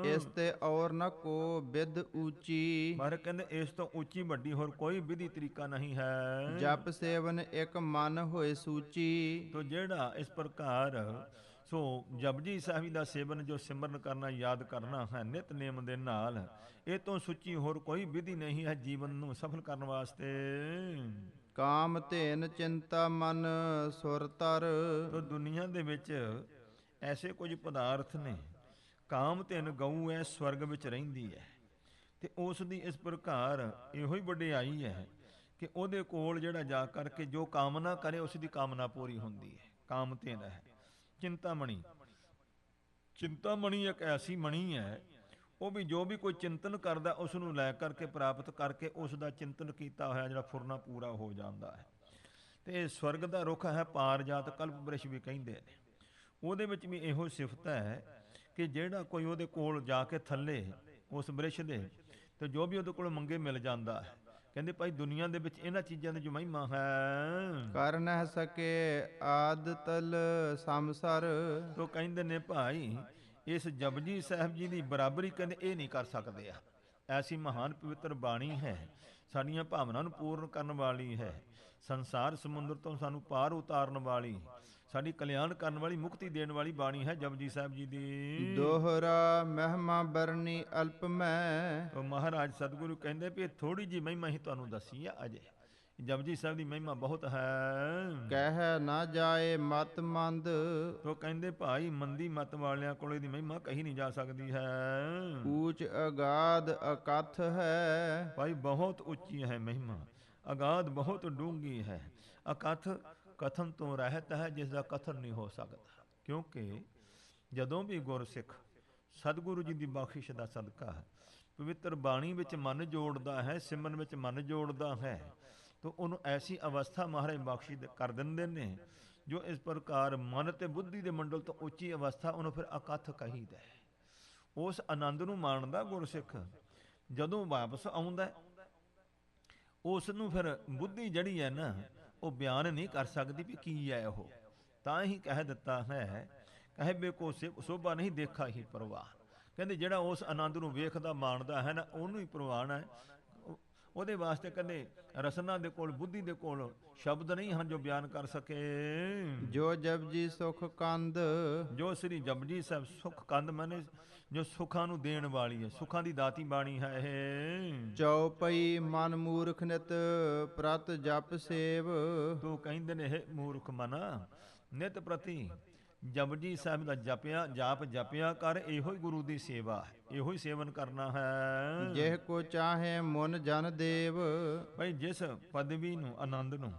ਇਸ ਤੇ ਔਰ ਨਾ ਕੋ ਵਿਦ ਉੱਚੀ। ਮਹਾਰਾਜ ਕਹਿੰਦੇ ਇਸ ਤੋਂ ਉੱਚੀ ਵੱਡੀ ਹੋਰ ਕੋਈ ਵਿਧੀ ਤਰੀਕਾ ਨਹੀਂ ਹੈ। ਜਪ ਸੇਵਨ ਇੱਕ ਮਨ ਹੋਏ ਸੂਚੀ। ਤੋ ਜਿਹੜਾ ਇਸ ਪ੍ਰਕਾਰ ਸੋ ਜਪਜੀ ਸਾਹਿਬ ਦਾ ਸੇਵਨ ਜੋ ਸਿਮਰਨ ਕਰਨਾ, ਯਾਦ ਕਰਨਾ ਹੈ ਨਿਤਨੇਮ ਦੇ ਨਾਲ, ਇਹ ਤੋਂ ਸੁੱਚੀ ਹੋਰ ਕੋਈ ਵਿਧੀ ਨਹੀਂ ਹੈ ਜੀਵਨ ਨੂੰ ਸਫਲ ਕਰਨ ਵਾਸਤੇ। ਕਾਮ ਧੇਨ ਚਿੰਤਾ ਮਨ ਸੁਰ ਤਰ। ਤੋ ਦੁਨੀਆ ਦੇ ਵਿੱਚ ਐਸੇ ਕੁਝ ਪਦਾਰਥ ਨੇ, ਕਾਮ ਧੇਨ ਗਊ ਹੈ, ਸਵਰਗ ਵਿੱਚ ਰਹਿੰਦੀ ਹੈ, ਤੇ ਉਸ ਦੀ ਇਸ ਪ੍ਰਕਾਰ ਇਹੋ ਹੀ ਵਡਿਆਈ ਹੈ ਕਿ ਉਹਦੇ ਕੋਲ ਜਿਹੜਾ ਜਾ ਕਰਕੇ ਜੋ ਕਾਮਨਾ ਕਰੇ ਉਸ ਦੀ ਕਾਮਨਾ ਪੂਰੀ ਹੁੰਦੀ ਹੈ। ਕਾਮ ਧੇਨ ਹੈ। ਚਿੰਤਾਮਣੀ, ਚਿੰਤਾਮਣੀ ਇੱਕ ਐਸੀ ਮਣੀ ਹੈ, ਉਹ ਵੀ ਜੋ ਵੀ ਕੋਈ ਚਿੰਤਨ ਕਰਦਾ ਉਸ ਨੂੰ ਲੈ ਕਰਕੇ ਪ੍ਰਾਪਤ ਕਰਕੇ ਉਸ ਦਾ ਚਿੰਤਨ ਕੀਤਾ ਹੋਇਆ ਜਿਹੜਾ ਫੁਰਨਾ ਪੂਰਾ ਹੋ ਜਾਂਦਾ ਹੈ। ਤੇ ਸਵਰਗ ਦਾ ਰੁੱਖ ਹੈ, ਪਾਰਜਾਤ ਕਲਪ ਬ੍ਰਿਸ਼ ਵੀ ਕਹਿੰਦੇ ਨੇ। ਉਹਦੇ ਵਿੱਚ ਵੀ ਇਹੋ ਸਿਫਤ ਹੈ ਕਿ ਜਿਹੜਾ ਕੋਈ ਉਹਦੇ ਕੋਲ ਜਾ ਕੇ ਥੱਲੇ ਉਸ ਬ੍ਰਿਸ਼ ਦੇ ਤੇ ਜੋ ਵੀ ਉਹਦੇ ਕੋਲ ਮੰਗੇ ਮਿਲ ਜਾਂਦਾ ਹੈ। ਕਹਿੰਦੇ ਭਾਈ ਦੁਨੀਆ ਦੇ ਵਿੱਚ ਇਹਨਾਂ ਚੀਜ਼ਾਂ ਦੀ ਜੋ ਮਹਿਮਾ ਹੈ ਕਰ ਨਾ ਸਕੇ ਆਦ ਤਲ ਸੰਸਰ। ਤੋ ਕਹਿੰਦੇ ਨੇ ਭਾਈ ਇਸ ਜਪਜੀ ਸਾਹਿਬ ਜੀ ਦੀ ਬਰਾਬਰੀ ਕਹਿੰਦੇ ਇਹ ਨਹੀਂ ਕਰ ਸਕਦੇ ਆ। ਐਸੀ ਮਹਾਨ ਪਵਿੱਤਰ ਬਾਣੀ ਹੈ, ਸਾਡੀਆਂ ਭਾਵਨਾਵਾਂ ਨੂੰ ਪੂਰਨ ਕਰਨ ਵਾਲੀ ਹੈ, ਸੰਸਾਰ ਸਮੁੰਦਰ ਤੋਂ ਸਾਨੂੰ ਪਾਰ ਉਤਾਰਨ ਵਾਲੀ, ਸਾਡੀ ਕਲਿਆਣ ਕਰਨ ਵਾਲੀ, ਮੁਕਤੀ ਦੇਣ ਵਾਲੀ ਬਾਣੀ ਹੈ ਜਪਜੀ ਸਾਹਿਬ ਜੀ ਦੀ। ਦੋਹਰਾ ਮਹਿਮਾ ਬਰਨੀ ਅਲਪ ਮੈਂ। ਉਹ ਮਹਾਰਾਜ ਸਤਿਗੁਰੂ ਕਹਿੰਦੇ ਵੀ ਥੋੜੀ ਜਿਹੀ ਮਹਿਮਾ ਹੀ ਤੁਹਾਨੂੰ ਦੱਸੀ ਆ ਅਜੇ, ਜਪਜੀ ਸਾਹਿਬ ਦੀ ਮਹਿਮਾ ਬਹੁਤ ਹੈ। ਕਹਿ ਨਾ ਜਾਏ ਮਤ ਮੰਦ, ਤੋ ਕਹਿੰਦੇ ਭਾਈ ਮੰਦੀ ਮਤ ਵਾਲਿਆਂ ਕੋਲ ਇਹਦੀ ਮਹਿਮਾ ਕਹੀ ਨਹੀਂ ਜਾ ਸਕਦੀ ਹੈ। ਊਚ ਅਗਾਧ ਅਕਥ ਹੈ। ਭਾਈ ਬਹੁਤ ਉੱਚੀ ਹੈ ਮਹਿਮਾ, ਅਗਾਧ ਬਹੁਤ ਡੂੰਘੀ ਹੈ। ਅਕਥ ਕਥਨ ਤੋਂ ਰਹਿਤ ਹੈ, ਜਿਸ ਦਾ ਕਥਨ ਨਹੀਂ ਹੋ ਸਕਦਾ। ਕਿਉਂਕਿ ਜਦੋਂ ਵੀ ਗੁਰਸਿੱਖ ਸਤਿਗੁਰੂ ਜੀ ਦੀ ਬਖਸ਼ਿਸ਼ ਦਾ ਸਦਕਾ ਪਵਿੱਤਰ ਬਾਣੀ ਵਿੱਚ ਮਨ ਜੋੜਦਾ ਹੈ, ਸਿਮਰਨ ਵਿੱਚ ਮਨ ਜੋੜਦਾ ਹੈ, ਤਾਂ ਉਹਨੂੰ ਐਸੀ ਅਵਸਥਾ ਮਹਾਰਾਜ ਬਖਸ਼ਿਸ਼ ਕਰ ਦਿੰਦੇ ਨੇ, ਜੋ ਇਸ ਪ੍ਰਕਾਰ ਮਨ ਤੇ ਬੁੱਧੀ ਦੇ ਮੰਡਲ ਤੋਂ ਉੱਚੀ ਅਵਸਥਾ, ਉਹਨੂੰ ਫਿਰ ਅਕਥ ਕਹੀਦਾ ਹੈ। ਉਸ ਆਨੰਦ ਨੂੰ ਮਾਣਦਾ ਗੁਰਸਿੱਖ। ਜਦੋਂ ਵਾਪਸ ਆਉਂਦਾ ਉਸ ਨੂੰ ਫਿਰ ਬੁੱਧੀ ਜਿਹੜੀ ਹੈ ਨਾ, ਉਹ ਬਿਆਨ ਨਹੀਂ ਕਰ ਸਕਦੀ ਵੀ ਕੀ ਹੈ ਉਹ। ਤਾਂ ਹੀ ਕਹਿ ਦਿੱਤਾ ਹੈ, ਕਹੇ ਬੇ ਕੋ ਸੋਭਾ ਨਹੀਂ ਦੇਖਾ ਹੀ ਪ੍ਰਵਾਨ। ਕਹਿੰਦੇ ਜਿਹੜਾ ਉਸ ਆਨੰਦ ਨੂੰ ਵੇਖਦਾ ਮਾਣਦਾ ਹੈ ਨਾ, ਉਹਨੂੰ ਹੀ ਪ੍ਰਵਾਨ ਹੈ। ਉਹਦੇ ਵਾਸਤੇ ਕਹਿੰਦੇ ਰਸਨਾ ਦੇ ਕੋਲ, ਬੁੱਧੀ ਦੇ ਕੋਲ ਸ਼ਬਦ ਨਹੀਂ ਹਨ ਜੋ ਬਿਆਨ ਕਰ ਸਕੇ। ਜੋ ਜਪਜੀ ਸੁਖ ਕੰਦ, ਜੋ ਸ੍ਰੀ ਜਪਜੀ ਸਾਹਿਬ ਸੁਖ ਕੰਦ ਮਾਨੇ ਜੋ ਸੁੱਖਾਂ ਨੂੰ ਦੇਣ ਵਾਲੀ ਹੈ, ਸੁੱਖਾਂ ਦੀ ਦਾਤੀ ਬਾਣੀ ਹੈ ਇਹ। ਚਉਪਈ ਮਨ ਮੂਰਖ ਨਿਤ ਪ੍ਰਤ ਜਪ ਸੇਵ, ਤੂੰ ਕਹਿੰਦੇ ਨੇ ਹੈ ਮੂਰਖ ਮਨਾ, ਨਿਤ ਪ੍ਰਤੀ ਜਪਜੀ ਸਾਹਿਬ ਦਾ ਜਪਿਆ ਕਰ। ਇਹੋ ਹੀ ਗੁਰੂ ਦੀ ਸੇਵਾ ਹੈ, ਇਹੋ ਹੀ ਸੇਵਨ ਕਰਨਾ ਹੈ। ਜਿਹ ਕੋ ਚਾਹੇ ਮੁਨ ਜਨ ਦੇਵ, ਭਾਈ ਜਿਸ ਪਦਵੀ ਨੂੰ, ਆਨੰਦ ਨੂੰ,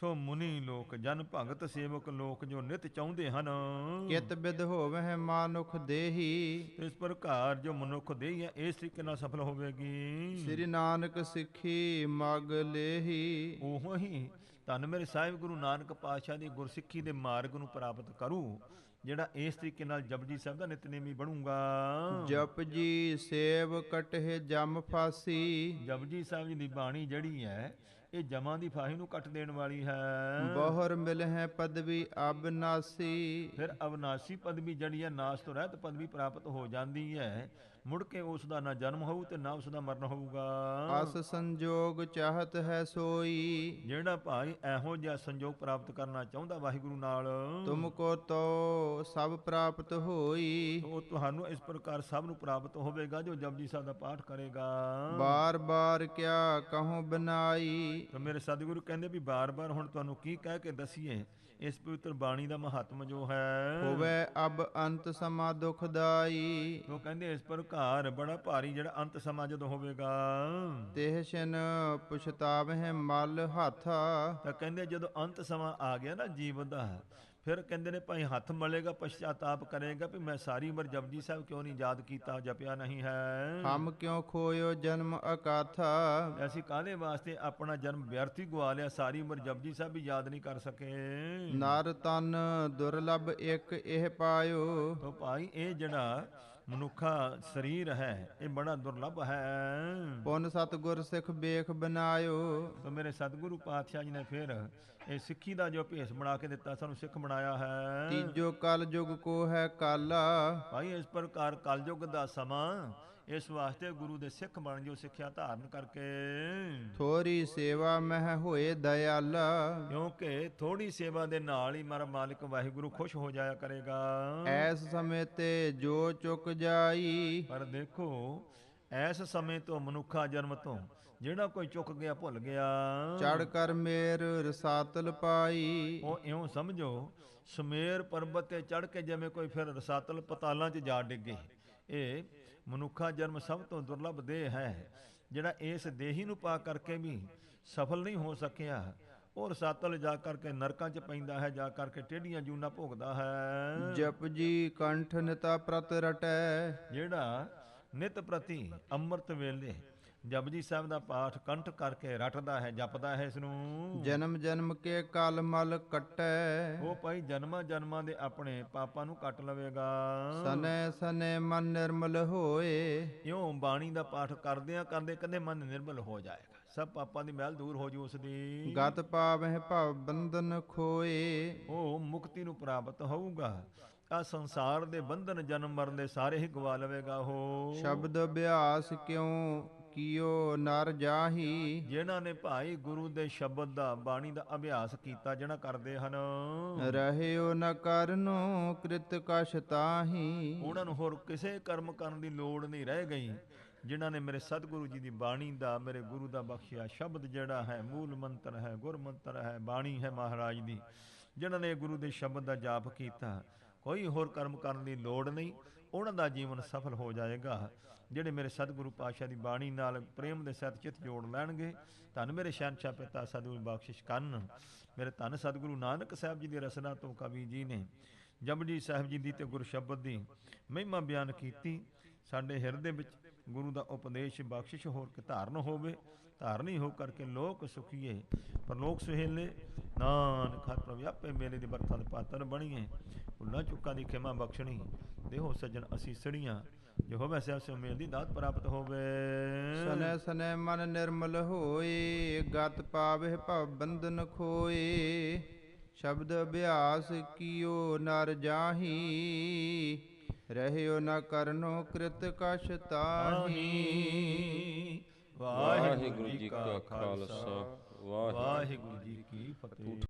ਸੋ ਮੁਨੀ ਲੋਕ ਜਨ ਭਗਤ ਸੇਵਕ ਲੋਕ ਜੋ ਨਿਤ ਚਾਹੁੰਦੇ ਹਨ। ਕਿਤ ਬਿਦ ਹੋਵਹਿ ਮਾਨੁਖ ਦੇਹੀ, ਇਸ ਪ੍ਰਕਾਰ ਜੋ ਮਨੁੱਖ ਦੇਹੀ ਹੈ, ਇਸ ਤਰੀਕੇ ਨਾਲ ਸਫਲ ਹੋਵੇਗੀ। ਸ੍ਰੀ ਨਾਨਕ ਸਿੱਖੀ ਮਗ ਲੇਹੀ, ਉਹੋ ਹੀ ਧੰਨ ਮੇਰੇ ਸਾਹਿਬ ਗੁਰੂ ਨਾਨਕ ਪਾਤਸ਼ਾਹ ਦੀ ਗੁਰਸਿੱਖੀ ਦੇ ਮਾਰਗ ਨੂੰ ਪ੍ਰਾਪਤ ਕਰੂ, ਜਿਹੜਾ ਇਸ ਤਰੀਕੇ ਨਾਲ ਜਪਜੀ ਸਾਹਿਬ ਦਾ ਨਿਤਨੇਮੀ ਬਣੂਗਾ। ਜਪਜੀ ਸੇਵ ਕਟਹਿ ਜਮ ਫਾਸੀ, ਜਪਜੀ ਸਾਹਿਬ ਜੀ ਦੀ ਬਾਣੀ ਜਿਹੜੀ ਹੈ, ਇਹ ਜਮਾਂ ਦੀ ਫਾਹੀ ਨੂੰ ਕੱਟ ਦੇਣ ਵਾਲੀ ਹੈ। ਬਹੁਰ ਮਿਲਹਿ ਪਦਵੀ ਅਬਨਾਸੀ, ਫਿਰ ਅਵਨਾਸੀ ਪਦਵੀ ਜਿਹੜੀ ਹੈ, ਨਾਸ ਤੋਂ ਰਹਿਤ ਪਦਵੀ ਪ੍ਰਾਪਤ ਹੋ ਜਾਂਦੀ ਹੈ। ਮੁੜ ਕੇ ਉਸ ਦਾ ਨਾ ਜਨਮ ਹੋਊ ਤੇ ਨਾ ਉਸ ਦਾ ਮਰਨ ਹੋਊਗਾ। ਅਸ ਸੰਜੋਗ ਚਾਹਤ ਹੈ ਸੋਈ, ਜਿਹੜਾ ਭਾਈ ਇਹੋ ਜਿਹਾ ਸੰਜੋਗ ਪ੍ਰਾਪਤ ਕਰਨਾ ਚਾਹੁੰਦਾ ਵਾਹਿਗੁਰੂ ਨਾਲ, ਤੁਮ ਕੋ ਤੋ ਸਭ ਪ੍ਰਾਪਤ ਹੋਈ, ਉਹ ਤੁਹਾਨੂੰ ਇਸ ਪ੍ਰਕਾਰ ਸਭ ਨੂੰ ਪ੍ਰਾਪਤ ਹੋਵੇਗਾ ਜੋ ਜਪਜੀ ਸਾਹਿਬ ਦਾ ਪਾਠ ਕਰੇਗਾ। ਬਾਰ ਬਾਰ ਕਿਆ ਕਹੂੰ ਬਨਾਈ, ਤਾਂ ਮੇਰੇ ਸਤਿਗੁਰੂ ਕਹਿੰਦੇ ਵੀ ਬਾਰ-ਬਾਰ ਹੁਣ ਤੁਹਾਨੂੰ ਕੀ ਕਹਿ ਕੇ ਦਸੀਏ ਇਸ ਪਵਿੱਤਰ ਬਾਣੀ ਦਾ ਮਹੱਤਮ ਜੋ ਹੈ। ਹੋਵੇ ਅਬ ਅੰਤ ਸਮਾ ਦੁਖਦਾਈ, ਉਹ ਕਹਿੰਦੇ ਇਸ ਪ੍ਰਕਾਰ ਬੜਾ ਭਾਰੀ ਜਿਹੜਾ ਅੰਤ ਸਮਾਂ ਜਦੋਂ ਹੋਵੇਗਾ, ਤਿਹ ਛਿਨ ਪੁਛਤਾਵਹਿ ਮਲ ਹਾਥਾ, ਤਾਂ ਕਹਿੰਦੇ ਜਦੋਂ ਅੰਤ ਸਮਾਂ ਆ ਗਿਆ ਨਾ ਜੀਵਨ ਦਾ, ਫਿਰ ਕਹਿੰਦੇ ਨੇ ਭਾਈ ਹੱਥ ਮਲੇਗਾ, ਪਛਤਾਤਾਪ ਕਰੇਗਾ ਵੀ ਮੈਂ ਸਾਰੀ ਉਮਰ ਜਪਜੀ ਸਾਹਿਬ ਕਿਉਂ ਨਹੀਂ ਯਾਦ ਕੀਤਾ, ਜਪਿਆ ਨਹੀਂ ਹੈ। ਹਮ ਕਿਉਂ ਖੋਇਓ ਜਨਮ ਅਕਾਥਾ, ਅਸੀਂ ਕਾਹਦੇ ਵਾਸਤੇ ਆਪਣਾ ਜਨਮ ਵਿਅਰਥੀ ਗਵਾ ਲਿਆ, ਸਾਰੀ ਉਮਰ ਜਪਜੀ ਸਾਹਿਬ ਵੀ ਯਾਦ ਨਹੀਂ ਕਰ ਸਕੇ। ਨਰ ਤਨ ਦੁਰਲਭ ਇੱਕ ਇਹ ਪਾਇਓ, ਤੋ ਭਾਈ ਇਹ ਜਿਹੜਾ ਮਨੁੱਖਾ ਸਰੀਰ ਹੈ, ਇਹ ਬੜਾ ਦੁਰਲਭ ਹੈ। ਪੁਨ ਸਤਿਗੁਰ ਸਿੱਖ ਬੇਖ ਬਨਾਇਓ, ਤੋ ਮੇਰੇ ਸਤਿਗੁਰੂ ਪਾਤਸ਼ਾਹ ਜੀ ਨੇ ਫਿਰ ਇਹ ਸਿੱਖੀ ਦਾ ਜੋ ਭੇਸ ਬਣਾ ਕੇ ਦਿੱਤਾ, ਸਾਨੂੰ ਸਿੱਖ ਬਣਾਇਆ ਹੈ। ਤੀਜੋ ਕਲ ਯੁਗ ਕੋ ਹੈ ਕਾਲਾ, ਭਾਈ ਇਸ ਪ੍ਰਕਾਰ ਕਲਯੁਗ ਦਾ ਸਮਾਂ, ਇਸ ਵਾਸਤੇ ਗੁਰੂ ਦੇ ਸਿੱਖ ਬਣ ਜੋ ਸਿੱਖਿਆ ਧਾਰਨ ਕਰਕੇ। ਥੋੜੀ ਸੇਵਾ ਮਹਿ ਹੋਏ ਦਇਆਲਾ, ਕਿਉਂਕਿ ਥੋੜੀ ਸੇਵਾ ਦੇ ਨਾਲ ਹੀ ਮੇਰਾ ਮਾਲਿਕ ਵਾਹਿਗੁਰੂ ਖੁਸ਼ ਹੋ ਜਾਇਆ ਕਰੇਗਾ। ਐਸ ਸਮੇਂ ਤੇ ਜੋ ਚੁੱਕ ਜਾਈ, ਪਰ ਦੇਖੋ ਐਸ ਸਮੇਂ ਤੋਂ ਮਨੁੱਖਾ ਜਨਮ ਤੋਂ ਜਿਹੜਾ ਕੋਈ ਚੁੱਕ ਗਿਆ, ਭੁੱਲ ਗਿਆ, ਚੜ ਕਰ ਮੇਰ ਰਸਾਤਲ ਪਾਈ, ਉਹ ਇਉਂ ਸਮਝੋ ਸੁਮੇਰ ਪਰਬਤ ਤੇ ਚੜ ਕੇ ਜਿਵੇਂ ਕੋਈ ਫਿਰ ਰਸਾਤਲ ਪਤਾਲਾਂ 'ਚ ਜਾ ਡਿੱਗੇ। ਇਹ ਮਨੁੱਖਾ ਜਨਮ ਸਭ ਤੋਂ ਦੁਰਲਭ ਦੇਹ ਹੈ, ਜਿਹੜਾ ਇਸ ਦੇਹੀ ਨੂੰ ਪਾ ਕਰਕੇ ਵੀ ਸਫਲ ਨਹੀਂ ਹੋ ਸਕਿਆ, ਉਹ ਰਸਾਤਲ ਜਾ ਕਰਕੇ ਨਰਕਾਂ 'ਚ ਪੈਂਦਾ ਹੈ, ਜਾ ਕਰਕੇ ਟੇਢੀਆਂ ਜੂਨਾਂ ਭੋਗਦਾ ਹੈ। ਜਪਜੀ ਕੰਠ ਨਿਤਾ ਪ੍ਰਤ ਰਟੈ, ਜਿਹੜਾ ਨਿਤ ਪ੍ਰਤੀ ਅੰਮ੍ਰਿਤ ਵੇਲੇ ਜਪਜੀ ਸਾਹਿਬ ਦਾ ਪਾਠ ਕੰਠ ਕਰਕੇ ਰਟਦਾ ਹੈ, ਜਪਦਾ ਹੈ ਇਸ ਨੂੰ, ਜਨਮ ਜਨਮ ਕੇ ਕਲ ਮਲ ਕੱਟੈ, ਉਹ ਭਾਈ ਜਨਮਾਂ ਜਨਮਾਂ ਦੇ ਆਪਣੇ ਪਾਪਾਂ ਨੂੰ ਕੱਟ ਲਵੇਗਾ। ਸਨੈ ਸਨੈ ਮਨ ਨਿਰਮਲ ਹੋਏ, ਇਉਂ ਬਾਣੀ ਦਾ ਪਾਠ ਕਰਦਿਆਂ ਕਰਦੇ ਕਦੇ ਮਨ ਨਿਰਮਲ ਹੋ ਜਾਏਗਾ, ਸਭ ਪਾਪਾਂ ਦੀ ਮੈਲ ਦੂਰ ਹੋ ਜੂ ਉਸ ਦੀ। ਗਤ ਪਾਵਹਿ ਭਵ ਬੰਧਨ ਖੋਏ, ਉਹ ਮੁਕਤੀ ਨੂੰ ਪ੍ਰਾਪਤ ਹੋਊਗਾ। ਆ ਸੰਸਾਰ ਦੇ ਬੰਧਨ ਜਨਮ ਮਰਨ ਦੇ ਸਾਰੇ ਹੀ ਗਵਾ ਲਵੇਗਾ ਉਹ। ਸ਼ਬਦ ਅਭਿਆਸ ਕਿਉ ਕੀਓ ਨਰ ਜਾਹੀ, ਜਿਨ੍ਹਾਂ ਨੇ ਭਾਈ ਗੁਰੂ ਦੇ ਸ਼ਬਦ ਦਾ, ਬਾਣੀ ਦਾ ਅਭਿਆਸ ਕੀਤਾ, ਜਿਹੜਾ ਕਰਦੇ ਹਨ, ਰਹਿਓ ਨ ਕਰਨੋ ਕ੍ਰਿਤ ਕਛ ਤਾਹੀ, ਉਹਨਾਂ ਨੂੰ ਹੋਰ ਕਿਸੇ ਕਰਮ ਕਰਨ ਦੀ ਲੋੜ ਨਹੀਂ ਰਹਿ ਗਈ। ਜਿਨ੍ਹਾਂ ਨੇ ਮੇਰੇ ਸਤਿਗੁਰੂ ਜੀ ਦੀ ਬਾਣੀ ਦਾ, ਮੇਰੇ ਗੁਰੂ ਦਾ ਬਖਸ਼ਿਆ ਸ਼ਬਦ ਜਿਹੜਾ ਹੈ, ਮੂਲ ਮੰਤਰ ਹੈ, ਗੁਰ ਮੰਤਰ ਹੈ, ਬਾਣੀ ਹੈ ਮਹਾਰਾਜ ਦੀ, ਜਿਨ੍ਹਾਂ ਨੇ ਗੁਰੂ ਦੇ ਸ਼ਬਦ ਦਾ ਜਾਪ ਕੀਤਾ, ਕੋਈ ਹੋਰ ਕਰਮ ਕਰਨ ਦੀ ਲੋੜ ਨਹੀਂ, ਉਹਨਾਂ ਦਾ ਜੀਵਨ ਸਫਲ ਹੋ ਜਾਏਗਾ। ਜਿਹੜੇ ਮੇਰੇ ਸਤਿਗੁਰੂ ਪਾਤਸ਼ਾਹ ਦੀ ਬਾਣੀ ਨਾਲ ਪ੍ਰੇਮ ਦੇ ਸਹਿਤ ਚਿੱਤ ਜੋੜ ਲੈਣਗੇ, ਧੰਨ ਮੇਰੇ ਸ਼ਹਿਨਸ਼ਾਹ ਪਿਤਾ ਸਤਿਗੁਰੂ ਬਖਸ਼ਿਸ਼ ਕਰਨ। ਮੇਰੇ ਧੰਨ ਸਤਿਗੁਰੂ ਨਾਨਕ ਸਾਹਿਬ ਜੀ ਦੀ ਰਸਨਾ ਤੋਂ ਕਵੀ ਜੀ ਨੇ ਜਪਜੀ ਸਾਹਿਬ ਜੀ ਦੀ ਤੇ ਗੁਰ ਸ਼ਬਦ ਦੀ ਮਹਿਮਾ ਬਿਆਨ ਕੀਤੀ। ਸਾਡੇ ਹਿਰਦੇ ਵਿੱਚ ਗੁਰੂ ਦਾ ਉਪਦੇਸ਼ ਬਖਸ਼ਿਸ਼ ਹੋਰ ਕੇ ਧਾਰਨ ਹੋਵੇ, ਧਾਰਨੀ ਹੋ ਕਰਕੇ ਲੋਕ ਸੁਖੀਏ ਪਰਲੋਕ ਸੁਹੇਲੇ। ਨਾਨਕ ਹਰਿ ਪ੍ਰਭ ਆਪੇ ਮੇਲੇ ਦੀ ਬਰਖਾ ਦੇ ਪਾਤਰ ਬਣੀਏ, ਭੁੱਲਾਂ ਚੁੱਕਾਂ ਦੀ ਖਿਮਾ ਬਖਸ਼ਣੀ, ਦੇਹੋ ਸੱਜਣ ਅਸੀਂ ਸੜੀਆਂ, ਜੋ ਹੋਵੇ ਸਹਿਬ ਸੇ ਮੇਲ ਦੀ ਦਾਤ ਪ੍ਰਾਪਤ ਹੋਵੇ। ਸਨੈ ਸਨੈ ਮਨ ਨਿਰਮਲ ਹੋਏ, ਗਤ ਪਾਵਹਿ ਭਵ ਬੰਧਨ ਖੋਏ। ਸ਼ਬਦ ਅਭਿਆਸ ਕੀਓ ਨਰ ਜਾਹੀ, ਰਹਿਓ ਨ ਕਰਨੋ ਕ੍ਰਿਤ ਕਛ ਤਾਹੀ। ਵਾਹਿਗੁਰੂ ਜੀ ਕਾ ਖਾਲਸਾ, ਵਾਹਿਗੁਰੂ ਜੀ ਕੀ ਫਤਿਹ।